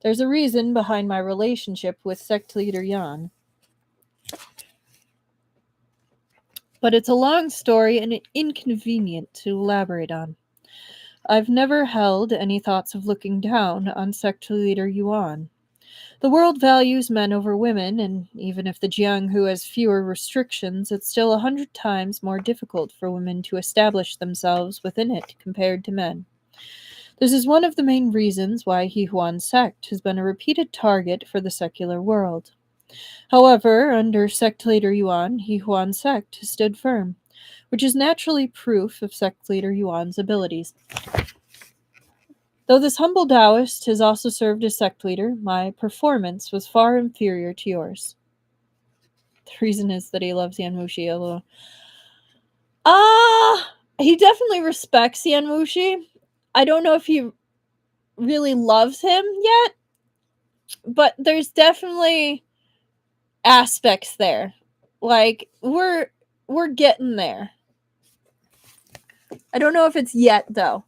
There's a reason behind my relationship with sect leader Yan. But it's a long story and inconvenient to elaborate on. I've never held any thoughts of looking down on sect leader Yuan. The world values men over women, and even if the Jianghu has fewer restrictions, it's still 100 times more difficult for women to establish themselves within it compared to men. This is one of the main reasons why Jiuhua's sect has been a repeated target for the secular world. However, under sect leader Yuan, Jiuhua's sect has stood firm, which is naturally proof of sect leader Yuan's abilities. Though this humble Taoist has also served as sect leader, my performance was far inferior to yours. The reason is that he loves Yan Wuxi a little. He definitely respects Yan Wuxi. I don't know if he really loves him yet, but there's definitely aspects there. Like, we're getting there. I don't know if it's yet, though.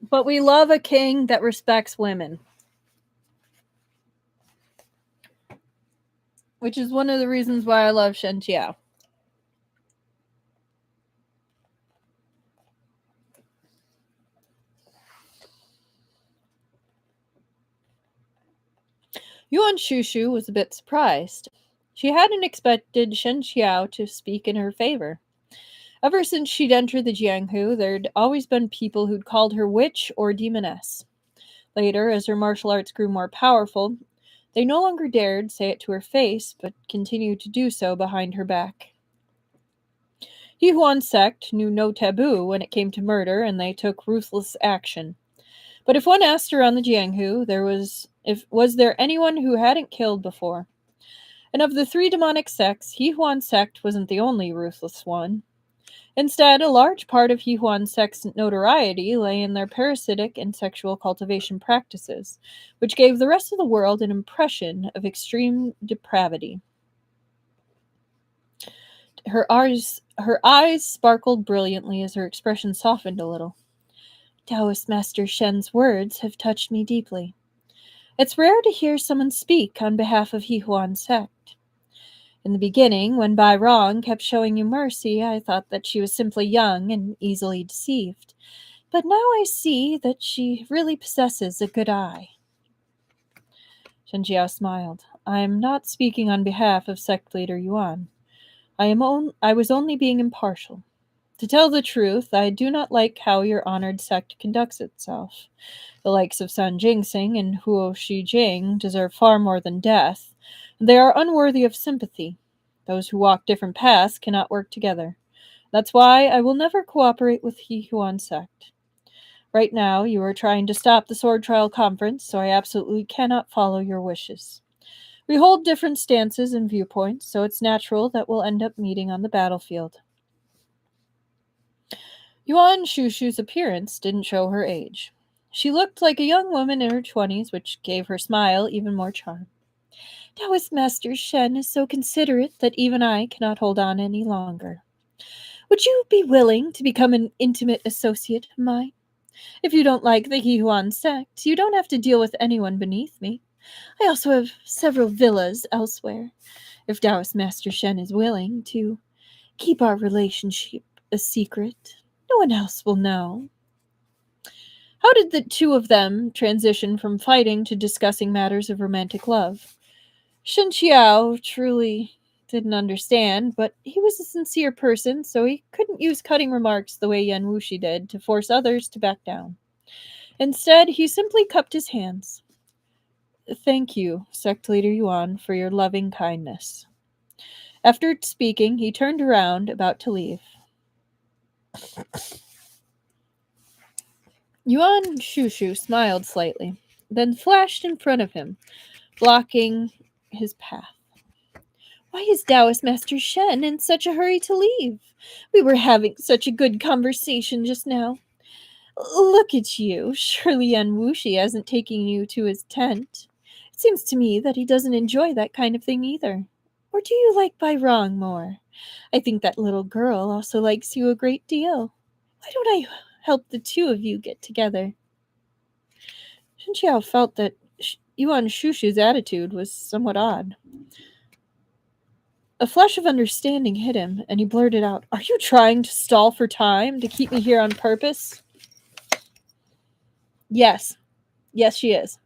But we love a king that respects women. Which is one of the reasons why I love Shen Qiao. Yuan Shushu was a bit surprised. She hadn't expected Shen Qiao to speak in her favor. Ever since she'd entered the Jianghu, there'd always been people who'd called her witch or demoness. Later, as her martial arts grew more powerful, they no longer dared say it to her face, but continued to do so behind her back. Jiuhua's sect knew no taboo when it came to murder, and they took ruthless action. But if one asked around the Jianghu, was there anyone who hadn't killed before? And of the 3 demonic sects, Jiuhua's sect wasn't the only ruthless one. Instead, a large part of Jiuhua's sect's notoriety lay in their parasitic and sexual cultivation practices, which gave the rest of the world an impression of extreme depravity. Her eyes sparkled brilliantly as her expression softened a little. "Taoist Master Shen's words have touched me deeply. It's rare to hear someone speak on behalf of Jiuhua's sect. In the beginning, when Bai Rong kept showing you mercy, I thought that she was simply young and easily deceived. But now I see that she really possesses a good eye." Shen Qiao smiled. "I am not speaking on behalf of sect leader Yuan. I was only being impartial. To tell the truth, I do not like how your honored sect conducts itself. The likes of Sun Jingxing and Huo Shijing deserve far more than death, and they are unworthy of sympathy. Those who walk different paths cannot work together. That's why I will never cooperate with Jiuhua's sect. Right now, you are trying to stop the Sword Trial Conference, so I absolutely cannot follow your wishes. We hold different stances and viewpoints, so it's natural that we'll end up meeting on the battlefield." Yuan Shushu's appearance didn't show her age. She looked like a young woman in her 20s, which gave her smile even more charm. Taoist Master Shen is so considerate that even I cannot hold on any longer. Would you be willing to become an intimate associate of mine? If you don't like the Jiuhua sect, you don't have to deal with anyone beneath me. I also have several villas elsewhere. If Taoist Master Shen is willing to keep our relationship a secret, no one else will know. How did the two of them transition from fighting to discussing matters of romantic love? Shen Qiao truly didn't understand, but he was a sincere person, so he couldn't use cutting remarks the way Yan Wuxi did to force others to back down. Instead, he simply cupped his hands. Thank you, Sect Leader Yuan, for your loving kindness. After speaking, he turned around, about to leave. Yuan Shushu smiled slightly, then flashed in front of him, blocking his path. Why is Taoist Master Shen in such a hurry to leave? We were having such a good conversation just now. Look at you. Surely Yan Wuxi hasn't taken you to his tent. It seems to me that he doesn't enjoy that kind of thing either. Or do you like Bai Rong more? I think that little girl also likes you a great deal. Why don't I help the two of you get together? Shen Qiao felt that Yuan Shushu's attitude was somewhat odd. A flash of understanding hit him, and he blurted out, Are you trying to stall for time, to keep me here on purpose? Yes. Yes, she is.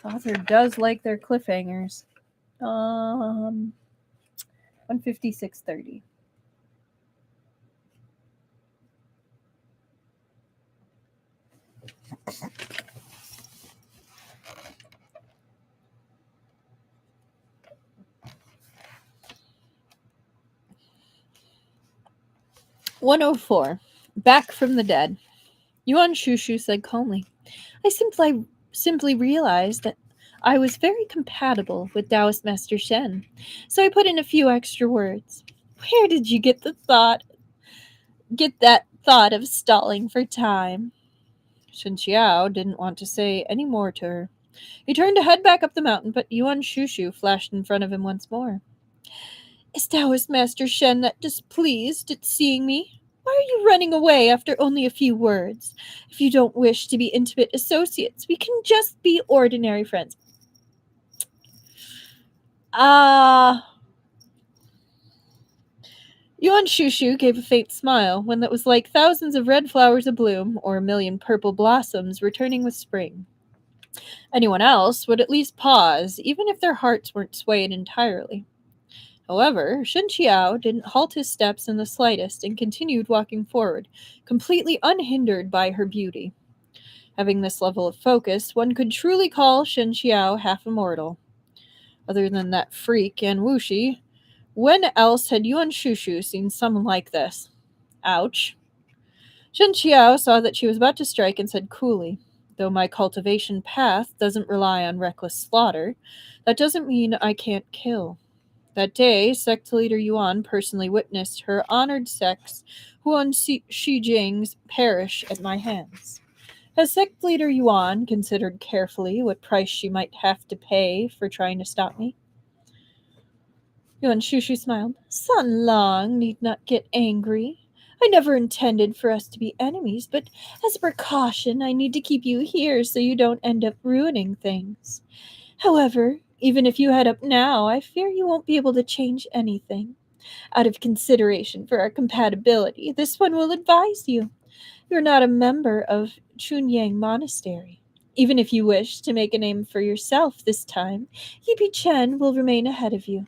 Author does like their cliffhangers. 156.30. "104. Back from the dead. Yuan Shushu said calmly, I simply realized that I was very compatible with Taoist Master Shen, so I put in a few extra words. Where did you get that thought of stalling for time? Shen Qiao didn't want to say any more to her. He turned to head back up the mountain, but Yuan Shushu flashed in front of him once more. Is Taoist Master Shen that displeased at seeing me? Why are you running away after only a few words? If you don't wish to be intimate associates, we can just be ordinary friends. Yuan Shushu gave a faint smile, one that was like thousands of red flowers abloom or a million purple blossoms returning with spring. Anyone else would at least pause, even if their hearts weren't swayed entirely. However, Shen Qiao didn't halt his steps in the slightest and continued walking forward, completely unhindered by her beauty. Having this level of focus, one could truly call Shen Qiao half immortal. Other than that freak Yan Wuxi, when else had Yuan Shushu seen someone like this? Ouch. Shen Qiao saw that she was about to strike and said coolly, Though my cultivation path doesn't rely on reckless slaughter, that doesn't mean I can't kill. That day, Sect Leader Yuan personally witnessed her honored sects Huan Shijing's perish at my hands. Has Sect Leader Yuan considered carefully what price she might have to pay for trying to stop me? Yuan Shushu smiled. Sun Long need not get angry. I never intended for us to be enemies, but as a precaution, I need to keep you here so you don't end up ruining things. However, even if you head up now, I fear you won't be able to change anything. Out of consideration for our compatibility, this one will advise you. You're not a member of Chunyang Monastery. Even if you wish to make a name for yourself this time, Yipi Chen will remain ahead of you.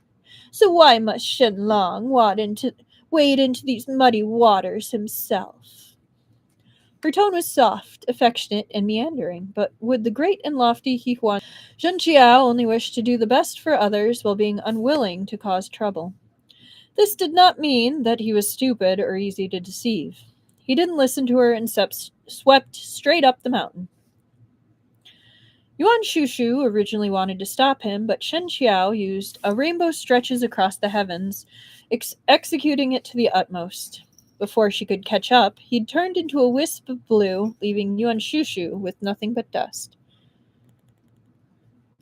So why must Shen Long wade into these muddy waters himself? Her tone was soft, affectionate, and meandering, but with the great and lofty Jiuhua, Shen Qiao only wished to do the best for others while being unwilling to cause trouble. This did not mean that he was stupid or easy to deceive. He didn't listen to her and swept straight up the mountain. Yuan Shushu originally wanted to stop him, but Shen Qiao used a rainbow stretches across the heavens, executing it to the utmost. before she could catch up, he'd turned into a wisp of blue, leaving Yuan Shushu with nothing but dust.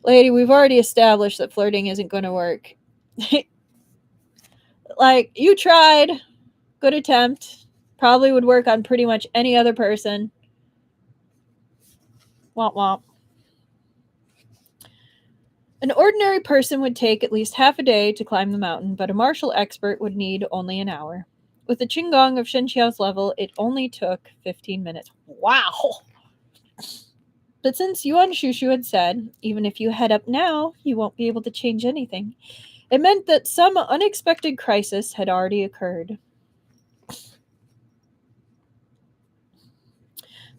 Lady, we've already established that flirting isn't going to work. Like, you tried. Good attempt. Probably would work on pretty much any other person. Womp womp. An ordinary person would take at least half a day to climb the mountain, but a martial expert would need only an hour. With the Qinggong of Shen Qiao's level, it only took 15 minutes. Wow! But since Yuan Shushu had said, even if you head up now, you won't be able to change anything, it meant that some unexpected crisis had already occurred.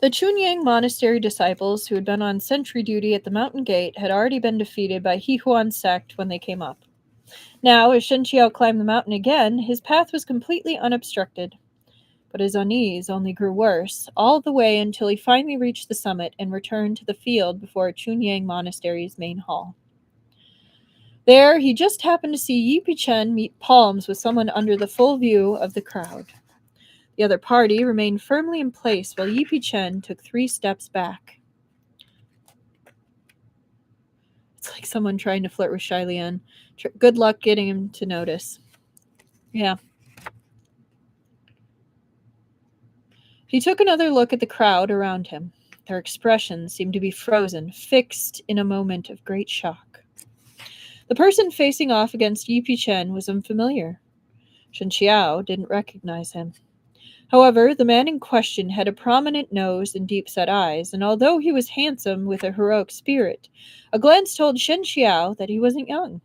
The Chunyang monastery disciples who had been on sentry duty at the mountain gate had already been defeated by Jiuhua's sect when they came up. Now, as Shen Qiao climbed the mountain again, his path was completely unobstructed. But his unease only grew worse, all the way until he finally reached the summit and returned to the field before Chunyang Monastery's main hall. There, he just happened to see Yi Pichen meet palms with someone under the full view of the crowd. The other party remained firmly in place while Yi Pichen took 3 steps back. It's like someone trying to flirt with Shai Lian. Good luck getting him to notice. Yeah. He took another look at the crowd around him. Their expressions seemed to be frozen, fixed in a moment of great shock. The person facing off against Yi Pichen was unfamiliar. Shen Qiao didn't recognize him. However, the man in question had a prominent nose and deep-set eyes, and although he was handsome with a heroic spirit, a glance told Shen Qiao that he wasn't young.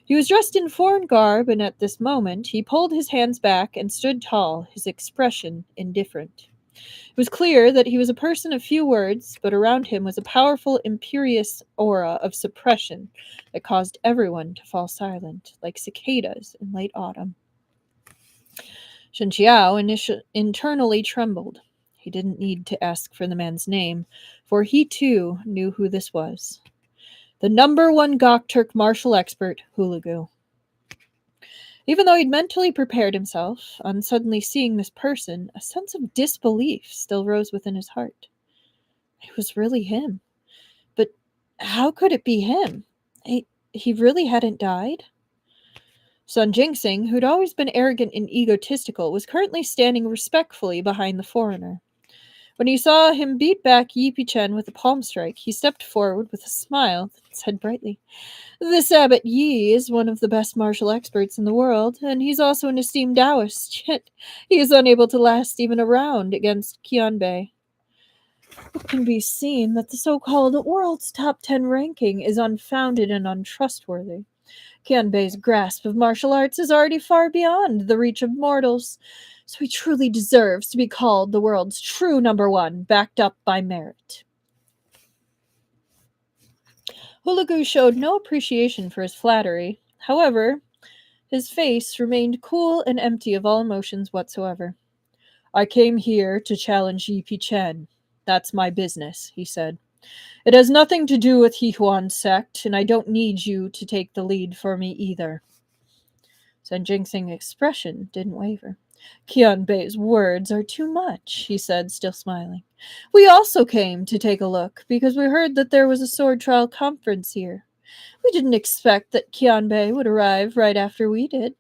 He was dressed in foreign garb, and at this moment he pulled his hands back and stood tall, his expression indifferent. It was clear that he was a person of few words, but around him was a powerful, imperious aura of suppression that caused everyone to fall silent, like cicadas in late autumn. Shen Qiao internally trembled. He didn't need to ask for the man's name, for he too knew who this was. The #1 Gokturk martial expert, Hulagu. Even though he'd mentally prepared himself, on suddenly seeing this person, a sense of disbelief still rose within his heart. It was really him. But how could it be him? He really hadn't died? Son Jingxing, who'd always been arrogant and egotistical, was currently standing respectfully behind the foreigner. When he saw him beat back Yi Pichen with a palm strike, he stepped forward with a smile that said brightly, "This Abbot Yi is one of the best martial experts in the world, and he's also an esteemed Taoist, yet he is unable to last even a round against Qianbei. It can be seen that the so-called world's top 10 ranking is unfounded and untrustworthy. Qianbei's grasp of martial arts is already far beyond the reach of mortals, so he truly deserves to be called the world's true #1, backed up by merit." Hulagu showed no appreciation for his flattery. However, his face remained cool and empty of all emotions whatsoever. "I came here to challenge Yi Pichen. That's my business," he said. "It has nothing to do with Jiuhua's sect, and I don't need you to take the lead for me either." Shen Jingxing's expression didn't waver. "Qianbei's words are too much," he said, still smiling. "We also came to take a look, because we heard that there was a Sword Trial Conference here. We didn't expect that Qianbei would arrive right after we did."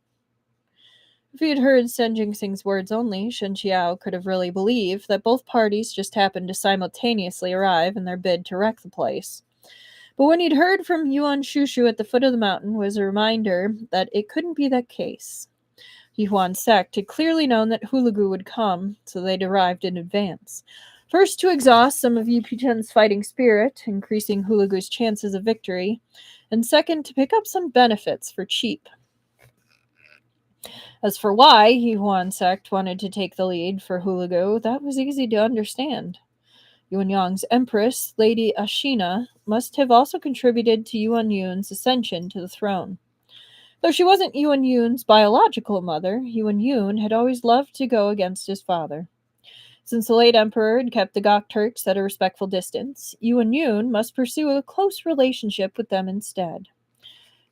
If he had heard Shen Jingxing's words only, Shen Qiao could have really believed that both parties just happened to simultaneously arrive in their bid to wreck the place. But when he'd heard from Yuan Shushu at the foot of the mountain was a reminder that it couldn't be that case. Jiuhua's sect had clearly known that Hulagu would come, so they'd arrived in advance. First to exhaust some of Yi Pichen's fighting spirit, increasing Hulagu's chances of victory, and second to pick up some benefits for cheap. As for why Jiuhua's sect wanted to take the lead for Hulagu, that was easy to understand. Yuanyang's empress, Lady Ashina, must have also contributed to Yuan Yun's ascension to the throne. Though she wasn't Yuan Yun's biological mother, Yuan Yun had always loved to go against his father. Since the late emperor had kept the Gokturks at a respectful distance, Yuan Yun must pursue a close relationship with them instead.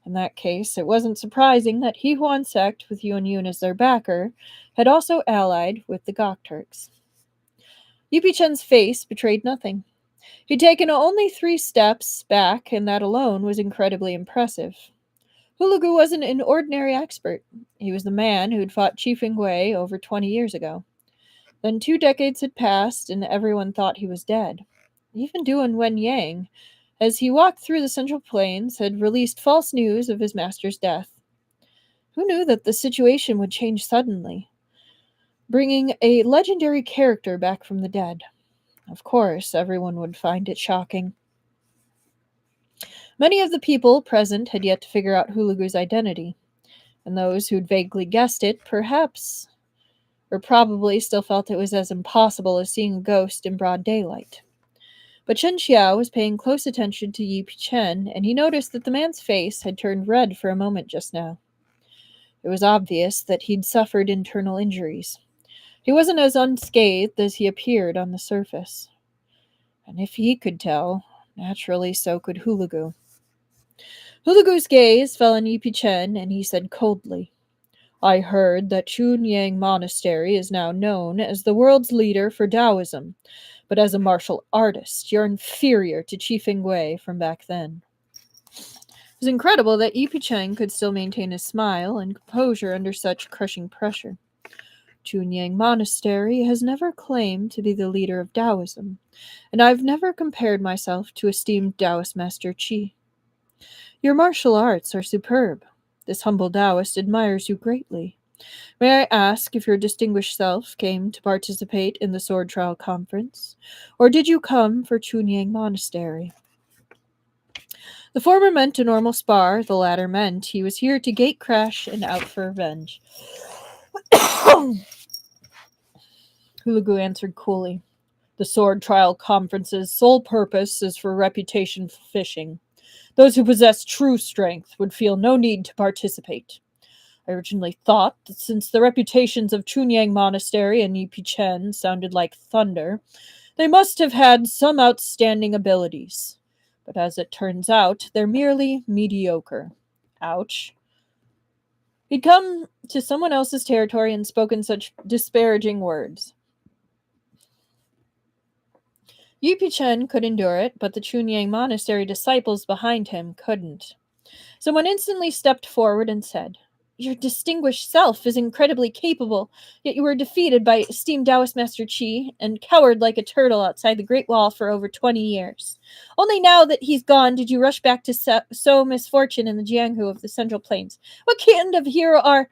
In that case, it wasn't surprising that Jiuhua Sect, with Yuan Yun as their backer, had also allied with the Gok Turks. Yupi Chen's face betrayed nothing. He'd taken only 3 steps back, and that alone was incredibly impressive. Hulagu wasn't an ordinary expert. He was the man who'd fought Chief Ingwei over 20 years ago. Then 2 decades had passed, and everyone thought he was dead. Even Duan Wenyang, as he walked through the Central Plains, had released false news of his master's death. Who knew that the situation would change suddenly, bringing a legendary character back from the dead? Of course, everyone would find it shocking. Many of the people present had yet to figure out Hulagu's identity, and those who'd vaguely guessed it perhaps or probably still felt it was as impossible as seeing a ghost in broad daylight. But Shen Qiao was paying close attention to Yi Chen, and he noticed that the man's face had turned red for a moment just now. It was obvious that he'd suffered internal injuries. He wasn't as unscathed as he appeared on the surface. And if he could tell, naturally so could Hulagu. Hulagu's gaze fell on Yi Chen, and he said coldly, "I heard that Chunyang Monastery is now known as the world's leader for Taoism, but as a martial artist, you're inferior to Chief Ingwei from back then." It was incredible that Yi Chen could still maintain his smile and composure under such crushing pressure. Chunyang Monastery has never claimed to be the leader of Taoism, and I've never compared myself to esteemed Taoist Master Qi. Your martial arts are superb. This humble Taoist admires you greatly. May I ask if your distinguished self came to participate in the Sword Trial Conference, or did you come for Chunyang Monastery? The former meant a normal spar, the latter meant he was here to gate crash and out for revenge. Hulagu answered coolly. The Sword Trial Conference's sole purpose is for reputation fishing. Those who possess true strength would feel no need to participate. I originally thought that since the reputations of Chunyang Monastery and Yi Chen sounded like thunder, they must have had some outstanding abilities. But as it turns out, they're merely mediocre. Ouch. He'd come to someone else's territory and spoken such disparaging words. Yi Chen could endure it, but the Chunyang Monastery disciples behind him couldn't. Someone instantly stepped forward and said, "Your distinguished self is incredibly capable, yet you were defeated by esteemed Taoist Master Qi and cowered like a turtle outside the Great Wall for over 20 years. Only now that he's gone did you rush back to sow misfortune in the Jianghu of the Central Plains. What kind of hero are—"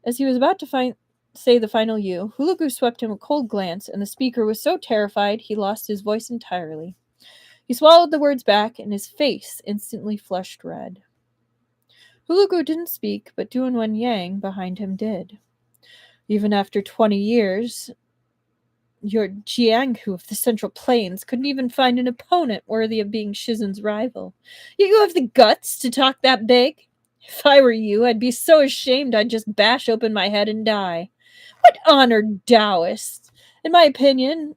As he was about to say the final "you," Hulagu swept him a cold glance, and the speaker was so terrified he lost his voice entirely. He swallowed the words back, and his face instantly flushed red. Hulagu didn't speak, but Duan Wenyang behind him did. Even after 20 years, your Jianghu of the Central Plains couldn't even find an opponent worthy of being Shizen's rival. Yet you have the guts to talk that big? If I were you, I'd be so ashamed I'd just bash open my head and die. What honored Taoist? In my opinion,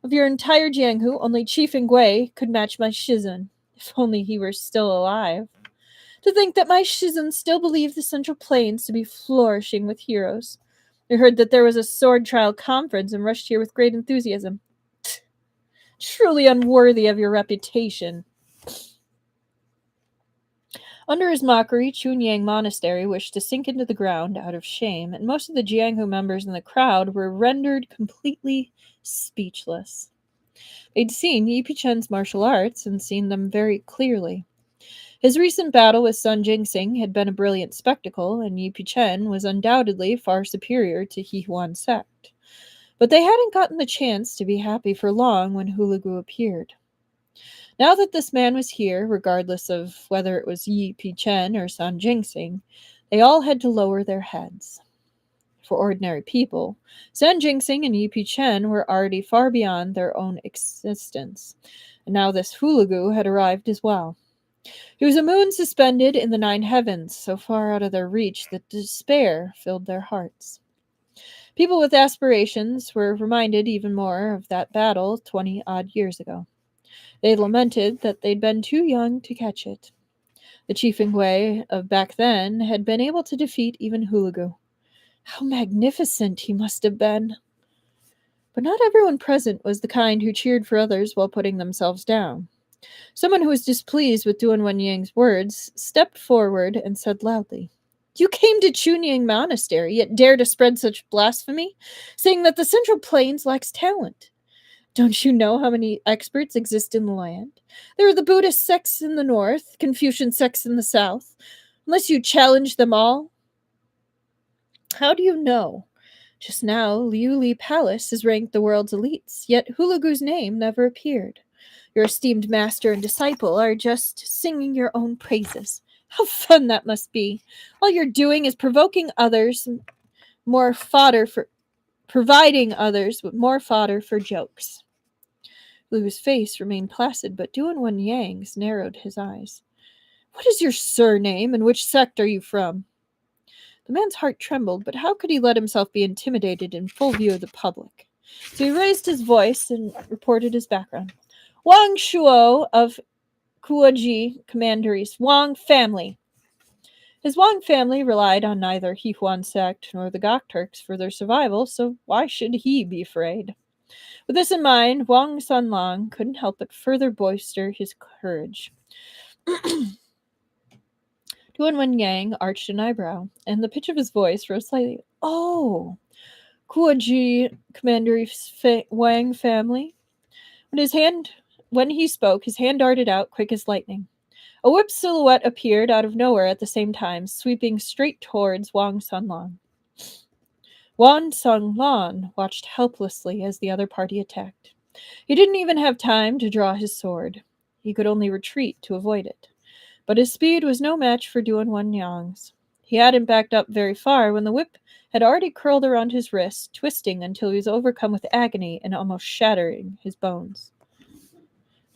of your entire Jianghu, only Chief Ingwei could match my Shizen, if only he were still alive. To think that my Shizen still believed the Central Plains to be flourishing with heroes. I heard that there was a Sword Trial Conference and rushed here with great enthusiasm. Truly unworthy of your reputation. Under his mockery, Chunyang Monastery wished to sink into the ground out of shame, and most of the Jianghu members in the crowd were rendered completely speechless. They'd seen Yi Chen's martial arts and seen them very clearly. His recent battle with son Jingxing had been a brilliant spectacle, and Yi Chen was undoubtedly far superior to Jiuhua Sect. But they hadn't gotten the chance to be happy for long when Hulagu appeared. Now that this man was here, regardless of whether it was Yi Chen or San Jingxing, they all had to lower their heads. For ordinary people, San Jingxing and Yi Chen were already far beyond their own existence, and now this Hulagu had arrived as well. He was a moon suspended in the 9 heavens, so far out of their reach that despair filled their hearts. People with aspirations were reminded even more of that battle 20-odd years ago. They lamented that they'd been too young to catch it. The Chiefing Wei of back then had been able to defeat even Hulagu. How magnificent he must have been! But not everyone present was the kind who cheered for others while putting themselves down. Someone who was displeased with Duan Wenyang's words stepped forward and said loudly, "You came to Chunying Monastery, yet dare to spread such blasphemy, saying that the Central Plains lacks talent. Don't you know how many experts exist in the land? There are the Buddhist sects in the north, Confucian sects in the south. Unless you challenge them all, how do you know? Just now, Liu Li Palace is ranked the world's elites, yet Hulagu's name never appeared. Your esteemed master and disciple are just singing your own praises. How fun that must be! All you're doing is providing others with more fodder for jokes." Liu's face remained placid, but Duan Wenyang's narrowed his eyes. "What is your surname, and which sect are you from?" The man's heart trembled, but how could he let himself be intimidated in full view of the public? So he raised his voice and reported his background. "Wang Shuo of Kuoji Commandery's Wang family." His Wang family relied on neither Jiuhuan sect nor the Gok Turks for their survival, so why should he be afraid? With this in mind, Wang Sanlang couldn't help but further bolster his courage. Duan Wenyang arched an eyebrow, and the pitch of his voice rose slightly. "Oh, Kuoji Commandery's Wang family." When he spoke, his hand darted out quick as lightning. A whip silhouette appeared out of nowhere at the same time, sweeping straight towards Wang Sanlang. Wang Sanlang watched helplessly as the other party attacked. He didn't even have time to draw his sword. He could only retreat to avoid it. But his speed was no match for Duan Wenyang's. He hadn't backed up very far when the whip had already curled around his wrist, twisting until he was overcome with agony and almost shattering his bones.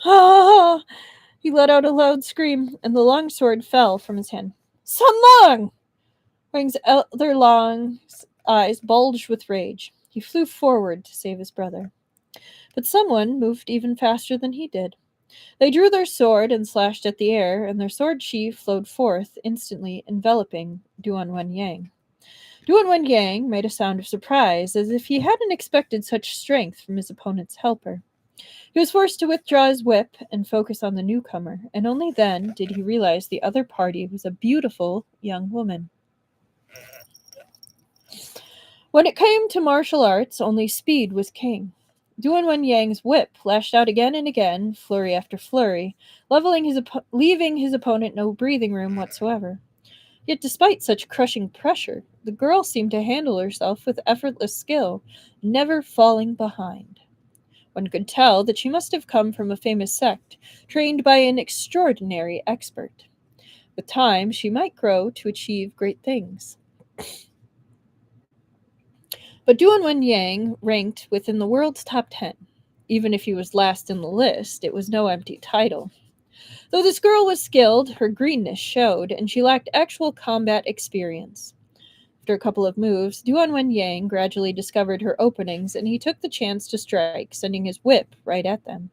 "Ah!" He let out a loud scream, and the long sword fell from his hand. "Sanlang!" Wang's other long eyes bulged with rage. He flew forward to save his brother. But someone moved even faster than he did. They drew their sword and slashed at the air, and their sword sheath flowed forth, instantly enveloping Duan Wenyang. Duan Wenyang made a sound of surprise, as if he hadn't expected such strength from his opponent's helper. He was forced to withdraw his whip and focus on the newcomer, and only then did he realize the other party was a beautiful young woman. When it came to martial arts, only speed was king. Duan Wenyang's whip lashed out again and again, flurry after flurry, leaving his opponent no breathing room whatsoever. Yet despite such crushing pressure, the girl seemed to handle herself with effortless skill, never falling behind. One could tell that she must have come from a famous sect, trained by an extraordinary expert. With time, she might grow to achieve great things. But Duan Wenyang ranked within the world's top 10. Even if he was last in the list, it was no empty title. Though this girl was skilled, her greenness showed, and she lacked actual combat experience. After a couple of moves, Duan Wenyang gradually discovered her openings, and he took the chance to strike, sending his whip right at them.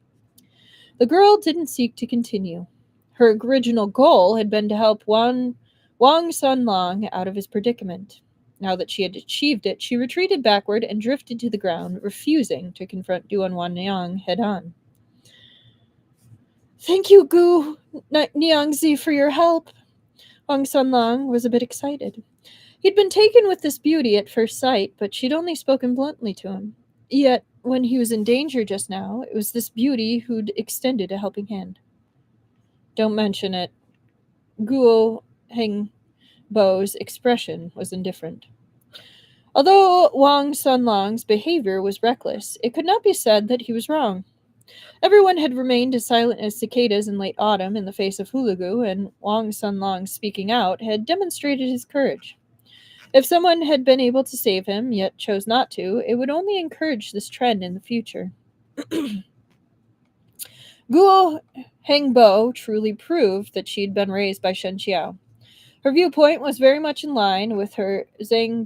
The girl didn't seek to continue. Her original goal had been to help Wang Sanlang out of his predicament. Now that she had achieved it, she retreated backward and drifted to the ground, refusing to confront Duan Wenyang head-on. "Thank you, Gu Niangzi, for your help." Wang Sanlang was a bit excited. He'd been taken with this beauty at first sight, but she'd only spoken bluntly to him. Yet, when he was in danger just now, it was this beauty who'd extended a helping hand. "Don't mention it." Guo Hengbo's expression was indifferent. Although Wang Sanlang's behavior was reckless, it could not be said that he was wrong. Everyone had remained as silent as cicadas in late autumn in the face of Hulagu, and Wang Sanlang speaking out had demonstrated his courage. If someone had been able to save him, yet chose not to, it would only encourage this trend in the future. Guo Hengbo truly proved that she'd been raised by Shen Qiao. Her viewpoint was very much in line with her Zhang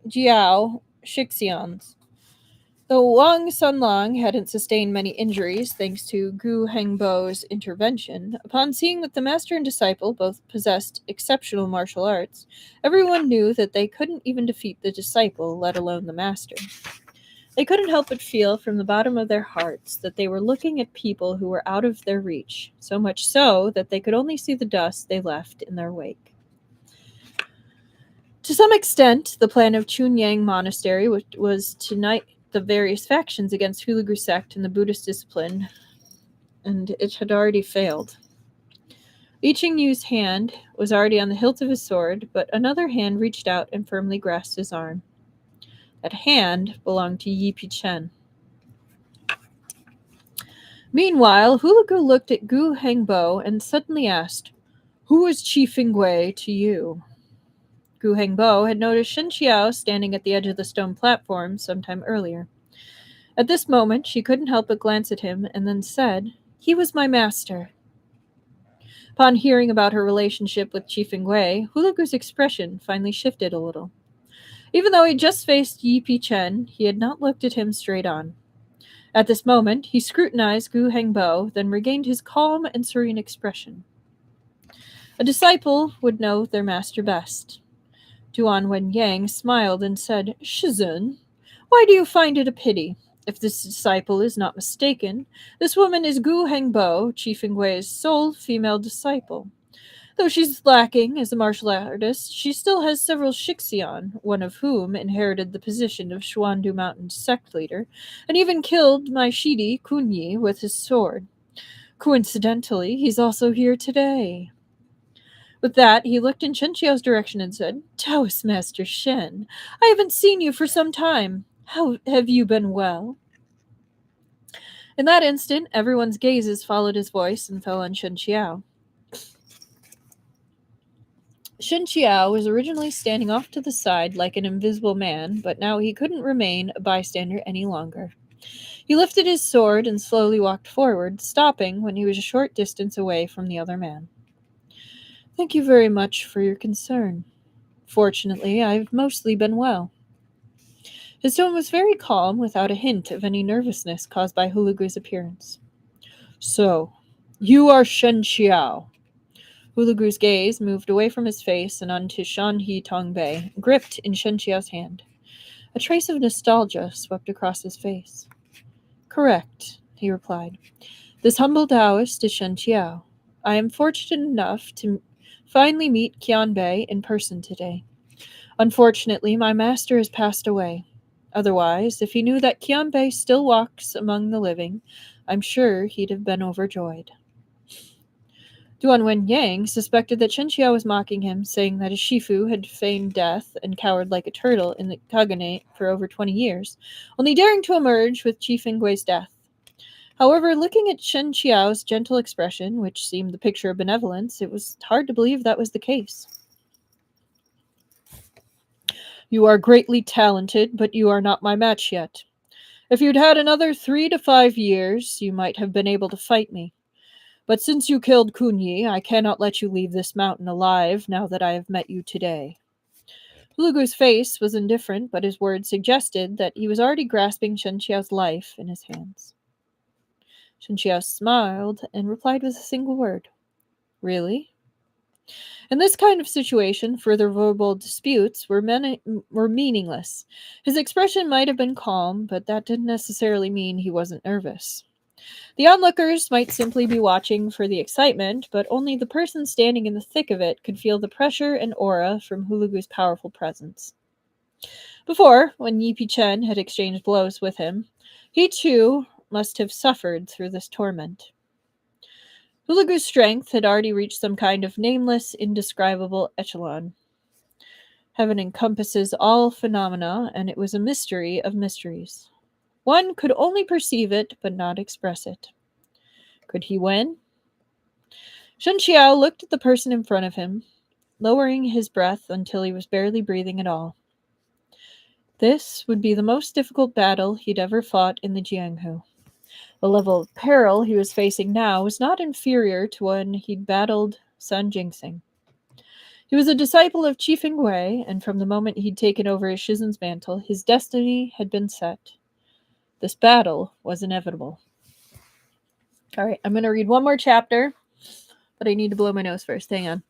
Jiao Shixian's. Though Wang Sunlong hadn't sustained many injuries thanks to Gu Hengbo's intervention, upon seeing that the master and disciple both possessed exceptional martial arts, everyone knew that they couldn't even defeat the disciple, let alone the master. They couldn't help but feel from the bottom of their hearts that they were looking at people who were out of their reach, so much so that they could only see the dust they left in their wake. To some extent, the plan of Chunyang Monastery was to unite the various factions against Hulagu Sect and the Buddhist discipline, and it had already failed. Yi Qingyu's hand was already on the hilt of his sword, but another hand reached out and firmly grasped his arm. That hand belonged to Yi Pichen. Meanwhile, Hulagu looked at Gu Hengbo and suddenly asked, "Who is Qi Fingwei to you?" Gu Hengbo had noticed Shen Qiao standing at the edge of the stone platform some time earlier. At this moment, she couldn't help but glance at him and then said, "He was my master." Upon hearing about her relationship with Qi Fingwei, Hulagu's expression finally shifted a little. Even though he just faced Yi Pichen, he had not looked at him straight on. At this moment, he scrutinized Gu Hengbo, then regained his calm and serene expression. A disciple would know their master best. Duan Wenyang smiled and said, "Shizun, why do you find it a pity? If this disciple is not mistaken, this woman is Gu Hengbo, Qi Fingwei's sole female disciple. Though she's lacking as a martial artist, she still has several Shixian, one of whom inherited the position of Xuandu Mountain's sect leader, and even killed my Shidi, Kunyi, with his sword. Coincidentally, he's also here today." With that, he looked in Shen Qiao's direction and said, "Taoist Master Shen, I haven't seen you for some time. How have you been well?" In that instant, everyone's gazes followed his voice and fell on Shen Qiao. Shen Qiao was originally standing off to the side like an invisible man, but now he couldn't remain a bystander any longer. He lifted his sword and slowly walked forward, stopping when he was a short distance away from the other man. "Thank you very much for your concern. Fortunately, I've mostly been well." His tone was very calm, without a hint of any nervousness caused by Hulagu's appearance. "So, you are Shen Qiao." Hulagu's gaze moved away from his face and onto Shanhe Tongbei, gripped in Shen Qiao's hand. A trace of nostalgia swept across his face. "Correct," he replied. "This humble Taoist is Shen Qiao. I am fortunate enough to finally meet Qianbei in person today. Unfortunately, my master has passed away. Otherwise, if he knew that Qianbei still walks among the living, I'm sure he'd have been overjoyed." Duan Wenyang suspected that Shen Qiao was mocking him, saying that his Shifu had feigned death and cowered like a turtle in the Khaganate for over 20 years, only daring to emerge with Qi Fingwei's death. However, looking at Shen Qiao's gentle expression, which seemed the picture of benevolence, it was hard to believe that was the case. "You are greatly talented, but you are not my match yet. If you'd had another 3 to 5 years, you might have been able to fight me. But since you killed Kunyi, I cannot let you leave this mountain alive now that I have met you today." Hulagu's face was indifferent, but his words suggested that he was already grasping Shen Qiao's life in his hands. Shen Qiao smiled and replied with a single word. "Really?" In this kind of situation, further verbal disputes were meaningless. His expression might have been calm, but that didn't necessarily mean he wasn't nervous. The onlookers might simply be watching for the excitement, but only the person standing in the thick of it could feel the pressure and aura from Hulagu's powerful presence. Before, when Yi Pichen had exchanged blows with him, he too must have suffered through this torment. Hulagu's strength had already reached some kind of nameless, indescribable echelon. Heaven encompasses all phenomena, and it was a mystery of mysteries. One could only perceive it, but not express it. Could he win? Shen Qiao looked at the person in front of him, lowering his breath until he was barely breathing at all. This would be the most difficult battle he'd ever fought in the Jianghu. The level of peril he was facing now was not inferior to when he'd battled Sun Jingxing. He was a disciple of Qi Fingwei, and from the moment he'd taken over his Shizen's mantle, his destiny had been set. This battle was inevitable. All right, I'm going to read one more chapter, but I need to blow my nose first. Hang on.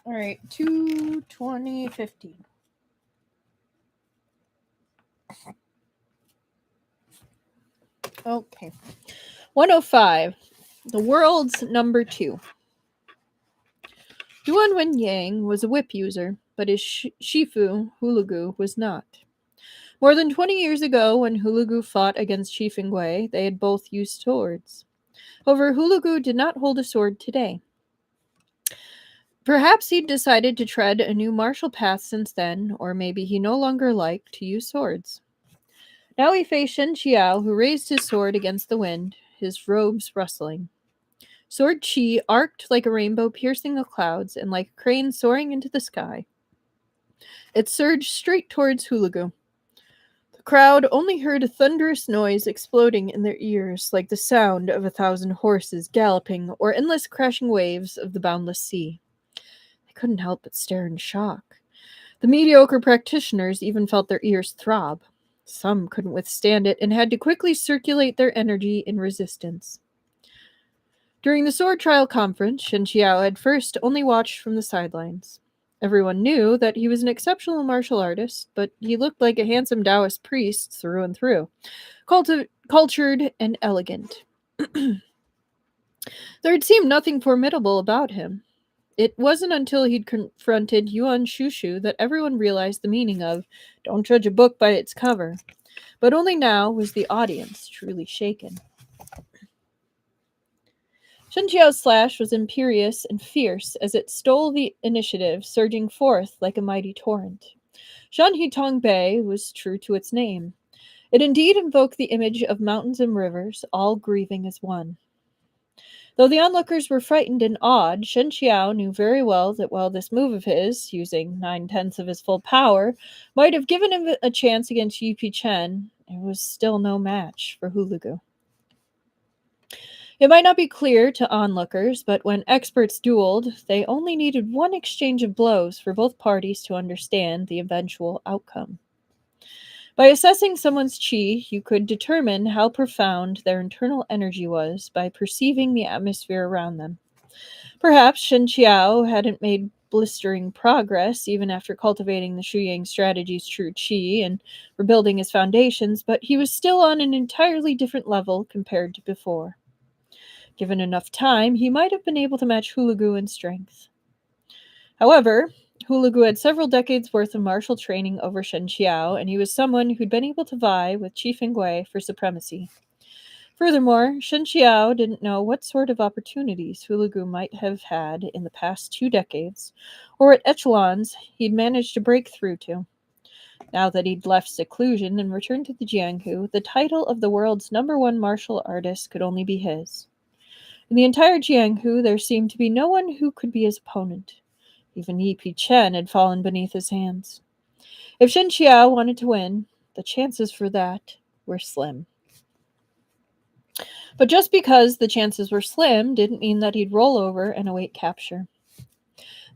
All right, 2/20/15. Okay. 105. The world's number 2. Yuan Wenyang was a whip user, but his Shifu, Hulagu, was not. More than 20 years ago, when Hulagu fought against Shifengui, they had both used swords. However, Hulagu did not hold a sword today. Perhaps he'd decided to tread a new martial path since then, or maybe he no longer liked to use swords. Now he faced Shen Qiao, who raised his sword against the wind, his robes rustling. Sword Qi arced like a rainbow piercing the clouds, and like a crane soaring into the sky. It surged straight towards Hulagu. The crowd only heard a thunderous noise exploding in their ears, like the sound of 1,000 horses galloping or endless crashing waves of the boundless sea. They couldn't help but stare in shock. The mediocre practitioners even felt their ears throb. Some couldn't withstand it and had to quickly circulate their energy in resistance. During the Sword Trial Conference, Shen Qiao had first only watched from the sidelines. Everyone knew that he was an exceptional martial artist, but he looked like a handsome Taoist priest through and through, cultured and elegant. There had seemed nothing formidable about him. It wasn't until he'd confronted Yuan Shushu that everyone realized the meaning of "don't judge a book by its cover." But only now was the audience truly shaken. Shen Qiao's slash was imperious and fierce as it stole the initiative, surging forth like a mighty torrent. Shanhitong Bay was true to its name. It indeed invoked the image of mountains and rivers, all grieving as one. Though the onlookers were frightened and awed, Shen Qiao knew very well that while this move of his, using 9/10 of his full power, might have given him a chance against Yipi Chen, it was still no match for Hulagu. It might not be clear to onlookers, but when experts dueled, they only needed one exchange of blows for both parties to understand the eventual outcome. By assessing someone's qi, you could determine how profound their internal energy was by perceiving the atmosphere around them. Perhaps Shen Qiao hadn't made blistering progress even after cultivating the Shuyang strategy's true qi and rebuilding his foundations, but he was still on an entirely different level compared to before. Given enough time, he might have been able to match Hulagu in strength. However, Hulagu had several decades' worth of martial training over Shen Qiao, and he was someone who'd been able to vie with Qi Fengui for supremacy. Furthermore, Shen Qiao didn't know what sort of opportunities Hulagu might have had in the past 2 decades, or what echelons he'd managed to break through to. Now that he'd left seclusion and returned to the Jianghu, the title of the world's #1 martial artist could only be his. In the entire Jianghu, there seemed to be no one who could be his opponent. Even Yipi Chen had fallen beneath his hands. If Shen Qiao wanted to win, the chances for that were slim. But just because the chances were slim didn't mean that he'd roll over and await capture.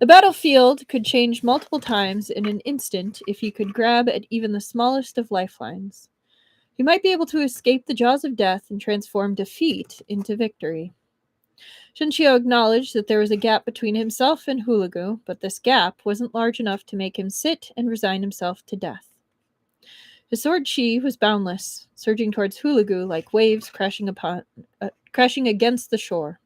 The battlefield could change multiple times in an instant if he could grab at even the smallest of lifelines. He might be able to escape the jaws of death and transform defeat into victory. Shen Qiao acknowledged that there was a gap between himself and Hulagu, but this gap wasn't large enough to make him sit and resign himself to death. His sword qi was boundless, surging towards Hulagu like waves crashing against the shore.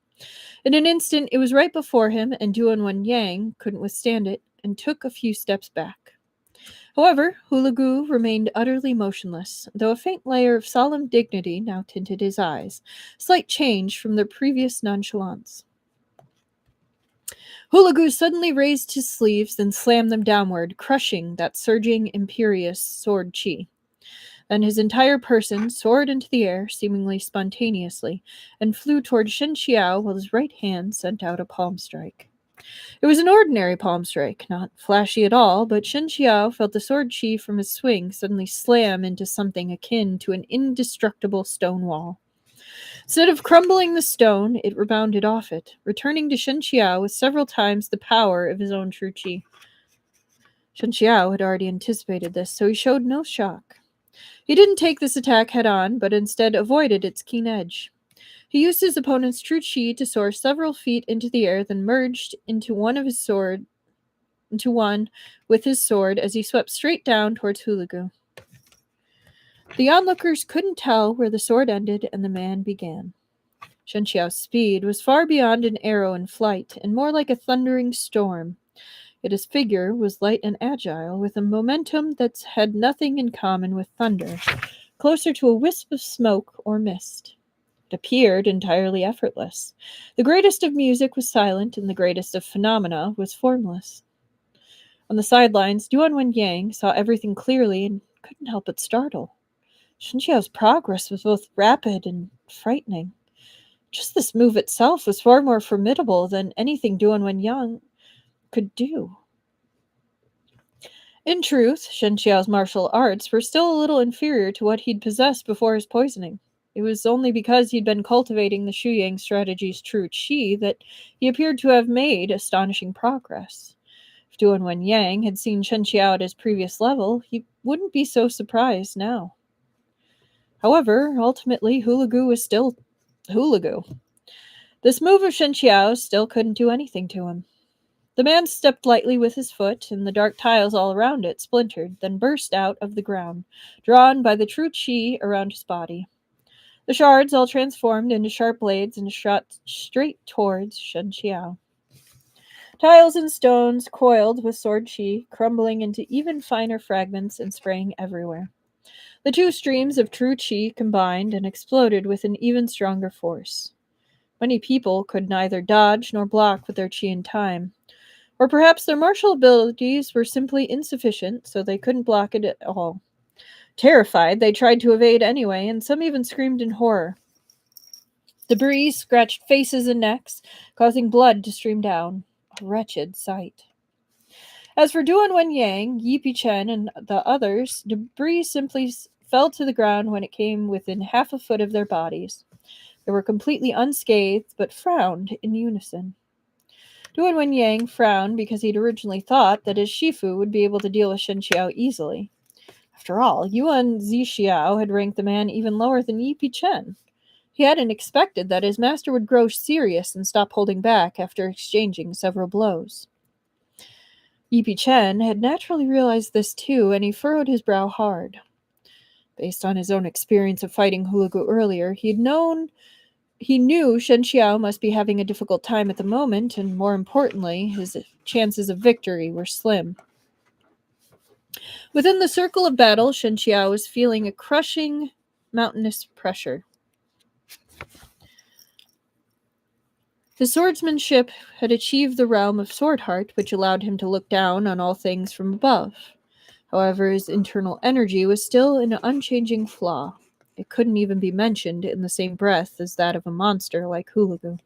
In an instant, it was right before him, and Duan Wenyang couldn't withstand it and took a few steps back. However, Hulagu remained utterly motionless, though a faint layer of solemn dignity now tinted his eyes, slight change from their previous nonchalance. Hulagu suddenly raised his sleeves and slammed them downward, crushing that surging, imperious sword chi. Then his entire person soared into the air, seemingly spontaneously, and flew toward Shen Qiao while his right hand sent out a palm strike. It was an ordinary palm strike, not flashy at all, but Shen Qiao felt the sword chi from his swing suddenly slam into something akin to an indestructible stone wall. Instead of crumbling the stone, it rebounded off it, returning to Shen Qiao with several times the power of his own true chi. Shen Qiao had already anticipated this, so he showed no shock. He didn't take this attack head on, but instead avoided its keen edge. He used his opponent's true chi to soar several feet into the air, then merged into one with his sword as he swept straight down towards Hulagu. The onlookers couldn't tell where the sword ended and the man began. Shen Qiao's speed was far beyond an arrow in flight, and more like a thundering storm. Yet his figure was light and agile, with a momentum that had nothing in common with thunder, closer to a wisp of smoke or mist. It appeared entirely effortless. The greatest of music was silent, and the greatest of phenomena was formless. On the sidelines, Duan Wenyang saw everything clearly and couldn't help but startle. Shen Qiao's progress was both rapid and frightening. Just this move itself was far more formidable than anything Duan Wenyang could do. In truth, Shen Qiao's martial arts were still a little inferior to what he'd possessed before his poisoning. It was only because he'd been cultivating the Shuyang strategy's true chi that he appeared to have made astonishing progress. If Duan Wenyang had seen Shen Qiao at his previous level, he wouldn't be so surprised now. However, ultimately, Hulagu was still Hulagu. This move of Shen Qiao's still couldn't do anything to him. The man stepped lightly with his foot, and the dark tiles all around it splintered, then burst out of the ground, drawn by the true chi around his body. The shards all transformed into sharp blades and shot straight towards Shen Qiao. Tiles and stones coiled with sword chi, crumbling into even finer fragments and spraying everywhere. The two streams of true chi combined and exploded with an even stronger force. Many people could neither dodge nor block with their chi in time. Or perhaps their martial abilities were simply insufficient, so they couldn't block it at all. Terrified, they tried to evade anyway, and some even screamed in horror. Debris scratched faces and necks, causing blood to stream down. A wretched sight. As for Duan Wenyang, Yi Pichen, and the others, debris simply fell to the ground when it came within half a foot of their bodies. They were completely unscathed, but frowned in unison. Duan Wenyang frowned because he'd originally thought that his Shifu would be able to deal with Shen Qiao easily. After all, Yuan Zixiao had ranked the man even lower than Yi Pichen. He hadn't expected that his master would grow serious and stop holding back after exchanging several blows. Yi Pichen had naturally realized this too, and he furrowed his brow hard. Based on his own experience of fighting Hulagu earlier, he knew Shen Qiao must be having a difficult time at the moment, and more importantly, his chances of victory were slim. Within the circle of battle, Shen Qiao was feeling a crushing, mountainous pressure. His swordsmanship had achieved the realm of sword heart, which allowed him to look down on all things from above. However, his internal energy was still an unchanging flaw. It couldn't even be mentioned in the same breath as that of a monster like Hulagu.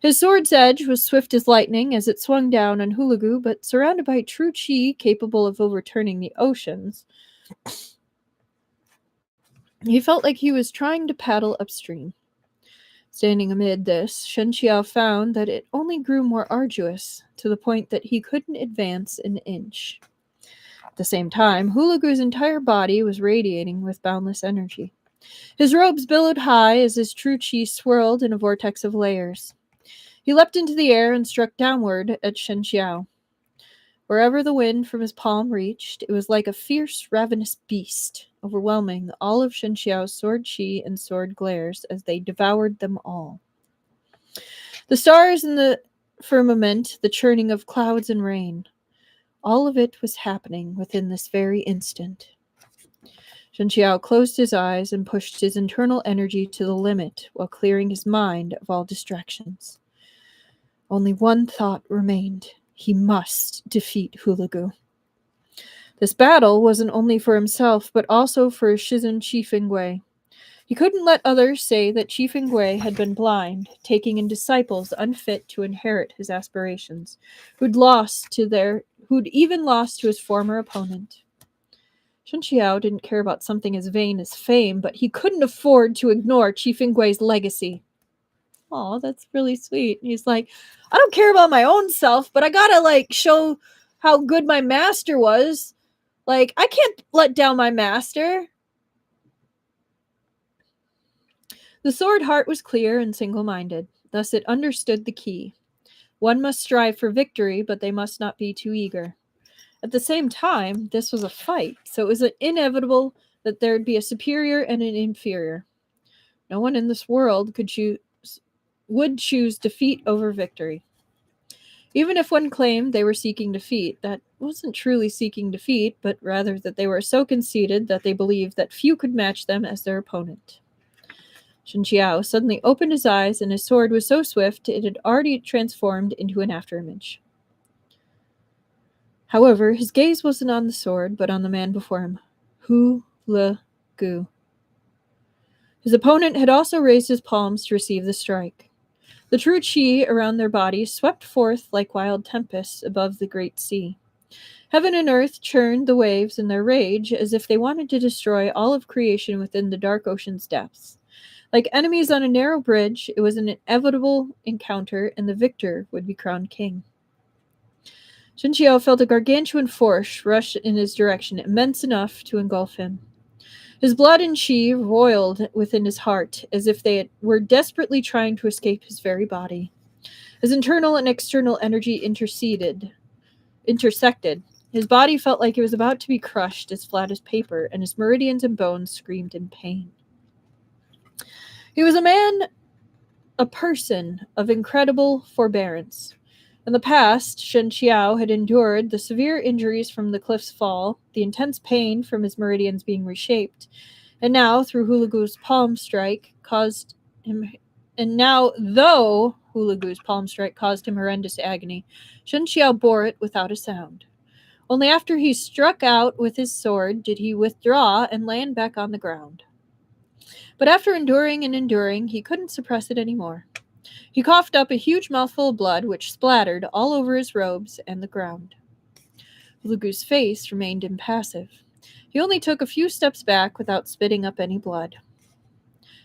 His sword's edge was swift as lightning as it swung down on Hulagu, but surrounded by true chi capable of overturning the oceans, he felt like he was trying to paddle upstream. Standing amid this, Shen Qiao found that it only grew more arduous, to the point that he couldn't advance an inch. At the same time, Hulagu's entire body was radiating with boundless energy. His robes billowed high as his true chi swirled in a vortex of layers. He leapt into the air and struck downward at Shen Qiao. Wherever the wind from his palm reached, it was like a fierce, ravenous beast, overwhelming all of Shen Qiao's sword chi and sword glares as they devoured them all. The stars in the firmament, the churning of clouds and rain, all of it was happening within this very instant. Shen Qiao closed his eyes and pushed his internal energy to the limit while clearing his mind of all distractions. Only one thought remained. He must defeat Hulagu. This battle wasn't only for himself, but also for Shizun Qifengui. He couldn't let others say that Qifengui had been blind, taking in disciples unfit to inherit his aspirations, who'd even lost to his former opponent. Shen Qiao didn't care about something as vain as fame, but he couldn't afford to ignore Qifenggui's legacy. Oh, that's really sweet. He's like, I don't care about my own self, but I gotta show how good my master was. I can't let down my master. The sword heart was clear and single-minded, thus it understood the key. One must strive for victory, but they must not be too eager. At the same time, this was a fight, so it was inevitable that there'd be a superior and an inferior. No one in this world would choose defeat over victory. Even if one claimed they were seeking defeat, that wasn't truly seeking defeat, but rather that they were so conceited that they believed that few could match them as their opponent. Shen Qiao suddenly opened his eyes, and his sword was so swift it had already transformed into an afterimage. However, his gaze wasn't on the sword, but on the man before him, Hulagu. His opponent had also raised his palms to receive the strike. The true qi around their bodies swept forth like wild tempests above the great sea. Heaven and earth churned the waves in their rage as if they wanted to destroy all of creation within the dark ocean's depths. Like enemies on a narrow bridge, it was an inevitable encounter, and the victor would be crowned king. Shen Qiao felt a gargantuan force rush in his direction, immense enough to engulf him. His blood and qi roiled within his heart, as if they were desperately trying to escape his very body. His internal and external energy intersected. His body felt like it was about to be crushed as flat as paper, and his meridians and bones screamed in pain. He was a person of incredible forbearance. In the past, Shen Qiao had endured the severe injuries from the cliff's fall, the intense pain from his meridians being reshaped, and now, through Hulagu's palm strike, though Hulagu's palm strike caused him horrendous agony, Shen Qiao bore it without a sound. Only after he struck out with his sword did he withdraw and land back on the ground. But after enduring and enduring, he couldn't suppress it anymore. He coughed up a huge mouthful of blood, which splattered all over his robes and the ground. Hulagu's face remained impassive. He only took a few steps back without spitting up any blood.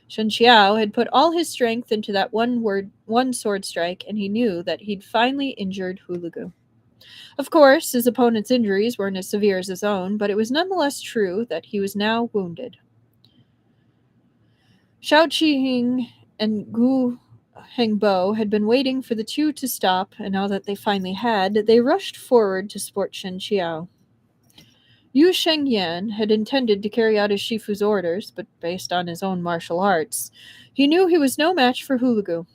Shen Qiao had put all his strength into that one sword strike, and he knew that he'd finally injured Hulagu. Of course, his opponent's injuries weren't as severe as his own, but it was nonetheless true that he was now wounded. Shao Qihing and Gu Hengbo had been waiting for the two to stop, and now that they finally had, they rushed forward to support Shen Qiao. Yu Shengyan had intended to carry out his Shifu's orders, but based on his own martial arts, he knew he was no match for Hulagu.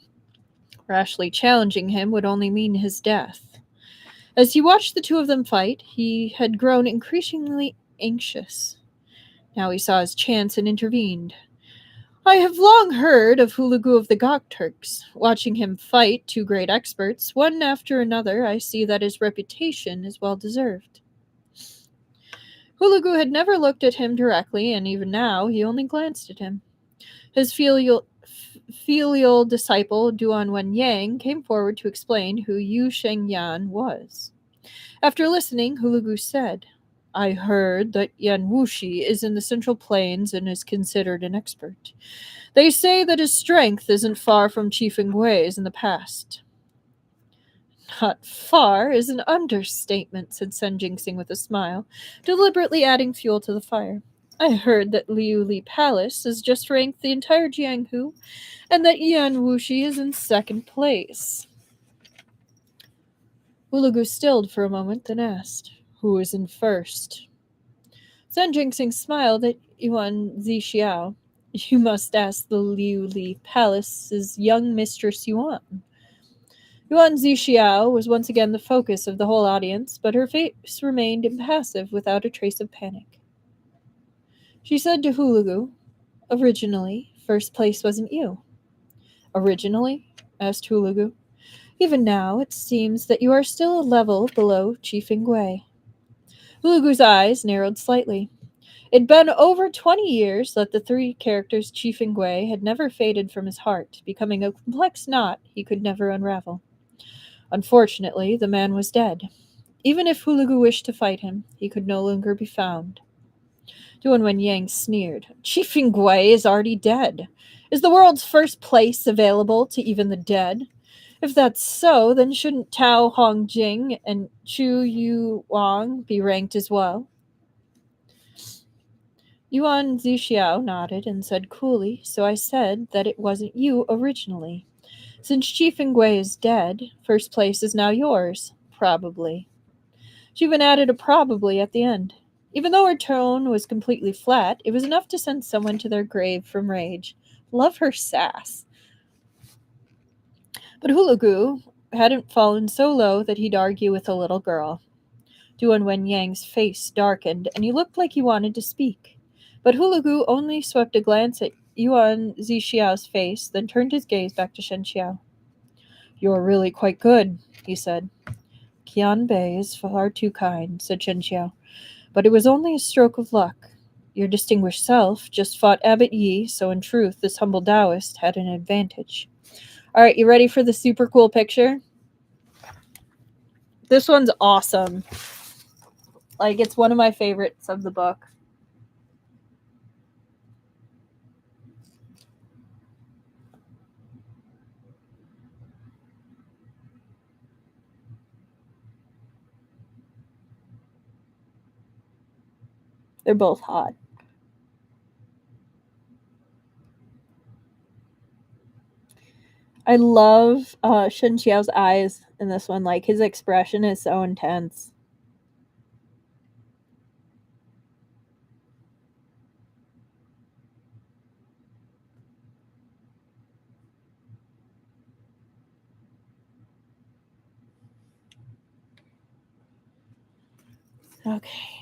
Rashly challenging him would only mean his death. As he watched the two of them fight, he had grown increasingly anxious. Now he saw his chance and intervened. I have long heard of Hulagu of the Gokturks. Watching him fight two great experts, one after another, I see that his reputation is well deserved. Hulagu had never looked at him directly, and even now he only glanced at him. His filial disciple, Duan Wenyang, came forward to explain who Yu Shengyan was. After listening, Hulagu said, I heard that Yan Wuxi is in the Central Plains and is considered an expert. They say that his strength isn't far from Qifenggui's in the past. Not far is an understatement, said Sen Jingxing with a smile, deliberately adding fuel to the fire. I heard that Liu Li Palace has just ranked the entire Jianghu, and that Yan Wuxi is in second place. Hulagu stilled for a moment, then asked, Who is in first? Sen Jingxing smiled at Yuan Zixiao. You must ask the Liu Li Palace's young mistress Yuan. Yuan Zixiao was once again the focus of the whole audience, but her face remained impassive without a trace of panic. She said to Hulagu, Originally, first place wasn't you. Originally? Asked Hulagu. Even now, it seems that you are still a level below Chief Ingwei. Hulugu's eyes narrowed slightly. It'd been over 20 years that the three characters Chief Ingwei had never faded from his heart, becoming a complex knot he could never unravel. Unfortunately, the man was dead. Even if Hulugu wished to fight him, he could no longer be found. Duan Wenyang sneered. Chief Ingwei is already dead. Is the world's first place available to even the dead? If that's so, then shouldn't Tao Hongjing and Chu Yu Wang be ranked as well? Yuan Zixiao nodded and said coolly, so I said that it wasn't you originally. Since Chief Ingwei is dead, first place is now yours. Probably. She even added a probably at the end. Even though her tone was completely flat, it was enough to send someone to their grave from rage. Love her sass. But Hulugu hadn't fallen so low that he'd argue with a little girl. Duan Wenyang's face darkened, and he looked like he wanted to speak. But Hulugu only swept a glance at Yuan Zixiao's face, then turned his gaze back to Shen Qiao. You're really quite good, he said. Qian Bei is far too kind, said Shen Qiao. But it was only a stroke of luck. Your distinguished self just fought Abbot Yi, so in truth, this humble Taoist had an advantage. All right, you ready for the super cool picture? This one's awesome. Like, it's one of my favorites of the book. They're both hot. I love Shen Qiao's eyes in this one. Like, his expression is so intense. Okay.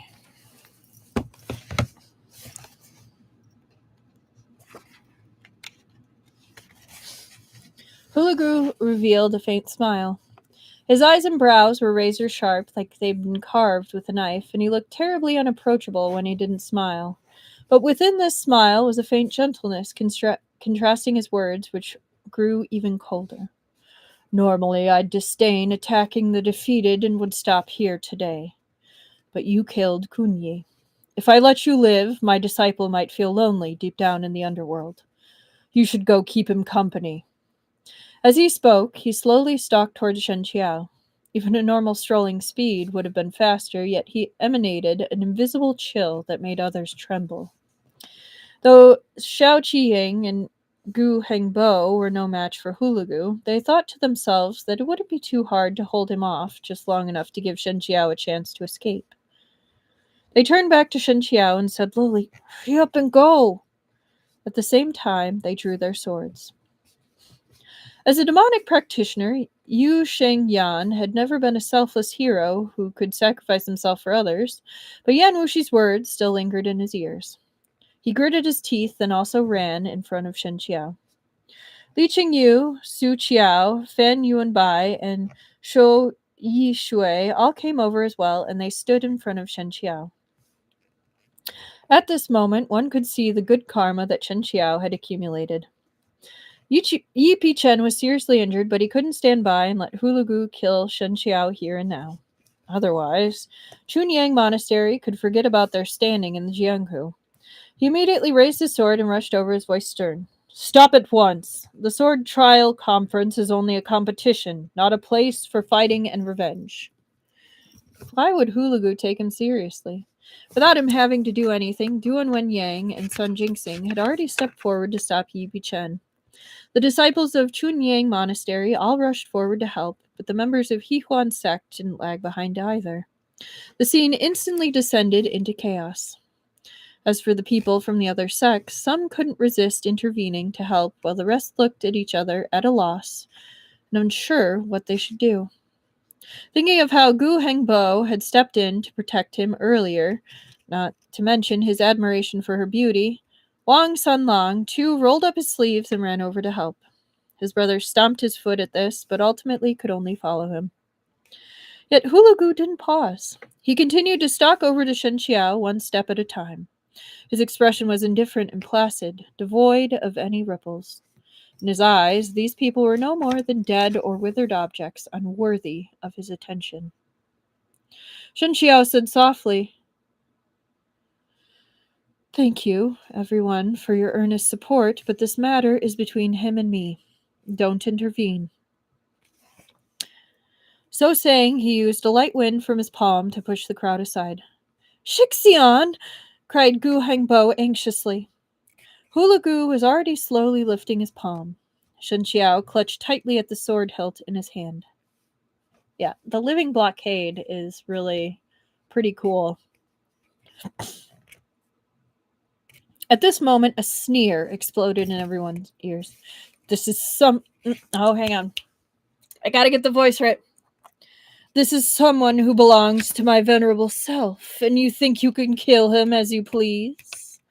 Hulugu revealed a faint smile. His eyes and brows were razor sharp, like they'd been carved with a knife, and he looked terribly unapproachable when he didn't smile. But within this smile was a faint gentleness, contrasting his words, which grew even colder. Normally, I'd disdain attacking the defeated and would stop here today. But you killed Kunyi. If I let you live, my disciple might feel lonely deep down in the underworld. You should go keep him company. As he spoke, he slowly stalked towards Shen Qiao. Even a normal strolling speed would have been faster, yet he emanated an invisible chill that made others tremble. Though Xiao Qiying and Gu Hengbo were no match for Hulugu, they thought to themselves that it wouldn't be too hard to hold him off just long enough to give Shen Qiao a chance to escape. They turned back to Shen Qiao and said, Lily, hurry up and go! At the same time, they drew their swords. As a demonic practitioner, Yu Shengyan had never been a selfless hero who could sacrifice himself for others, but Yan Wushi's words still lingered in his ears. He gritted his teeth and also ran in front of Shen Qiao. Li Qingyu, Su Qiao, Fan Yuanbai, and Shou Yishui all came over as well, and they stood in front of Shen Qiao. At this moment, one could see the good karma that Shen Qiao had accumulated. Yi Pichen was seriously injured, but he couldn't stand by and let Hulugu kill Shen Qiao here and now. Otherwise, Chunyang Monastery could forget about their standing in the Jianghu. He immediately raised his sword and rushed over, his voice stern. Stop at once! The Sword Trial Conference is only a competition, not a place for fighting and revenge. Why would Hulugu take him seriously? Without him having to do anything, Duan Wenyang and Sun Jingxing had already stepped forward to stop Yi Pichen. The disciples of Chunyang Monastery all rushed forward to help, but the members of Jiuhua Sect didn't lag behind either. The scene instantly descended into chaos. As for the people from the other sects, some couldn't resist intervening to help, while the rest looked at each other at a loss and unsure what they should do. Thinking of how Gu Hengbo had stepped in to protect him earlier, not to mention his admiration for her beauty, Wang Sunlang too rolled up his sleeves and ran over to help. His brother stomped his foot at this, but ultimately could only follow him. Yet Hulagu didn't pause. He continued to stalk over to Shen Qiao one step at a time. His expression was indifferent and placid, devoid of any ripples. In his eyes, these people were no more than dead or withered objects, unworthy of his attention. Shen Qiao said softly, "Thank you, everyone, for your earnest support, but this matter is between him and me. Don't intervene." So saying, he used a light wind from his palm to push the crowd aside. "Shixian!" cried Gu Hengbo anxiously. Hulagu was already slowly lifting his palm. Shen Qiao clutched tightly at the sword hilt in his hand. Yeah, the living blockade is really pretty cool. At this moment, a sneer exploded in everyone's ears. This is some... Oh, hang on. I gotta get the voice right. "This is someone who belongs to my venerable self, and you think you can kill him as you please?"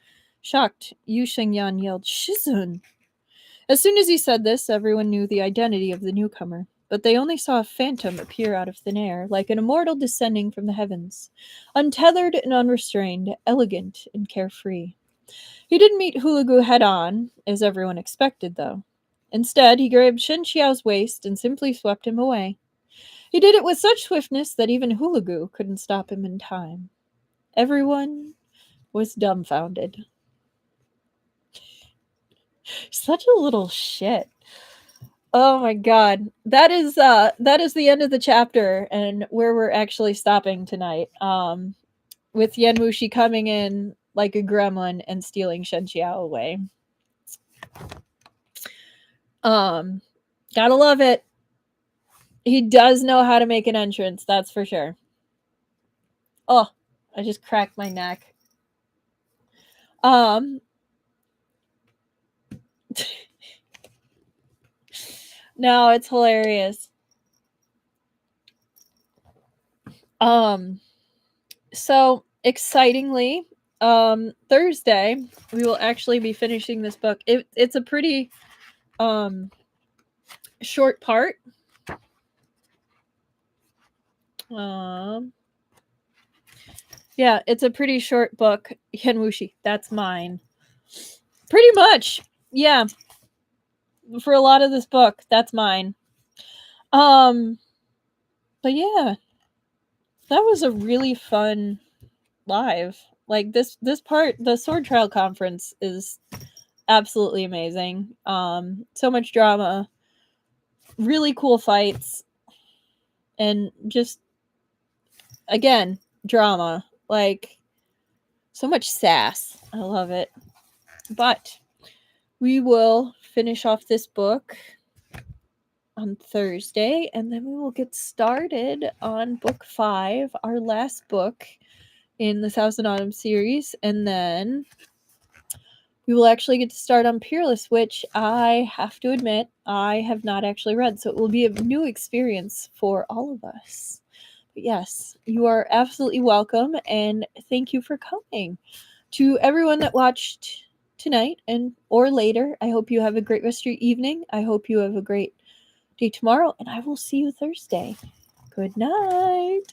Shocked, Yu Shengyan yelled, "Shizun!" As soon as he said this, everyone knew the identity of the newcomer, but they only saw a phantom appear out of thin air, like an immortal descending from the heavens, untethered and unrestrained, elegant and carefree. He didn't meet Hulagu head-on, as everyone expected, though. Instead, he grabbed Shen Qiao's waist and simply swept him away. He did it with such swiftness that even Hulagu couldn't stop him in time. Everyone was dumbfounded. Such a little shit. Oh my god. That is the end of the chapter and where we're actually stopping tonight. With Yan Wuxi coming in like a gremlin and stealing Shen Qiao away. Gotta love it. He does know how to make an entrance, that's for sure. Oh, I just cracked my neck. No, it's hilarious. So excitingly, Thursday we will actually be finishing this book. It's a pretty short part. Yeah, it's a pretty short book. Yan Wuxi, that's mine. Pretty much, yeah. For a lot of this book, that's mine. But yeah, that was a really fun live. Like this part, the Sword Trial Conference is absolutely amazing. So much drama, really cool fights, and just again, drama. Like so much sass. I love it. But we will finish off this book on Thursday, and then we will get started on book 5, our last book in the Thousand Autumn series, and then we will actually get to start on Peerless, which I have to admit I have not actually read, so it will be a new experience for all of us. But yes, you are absolutely welcome, and thank you for coming. To everyone that watched tonight and or later, I hope you have a great rest of your evening. I hope you have a great day tomorrow, and I will see you Thursday. Good night.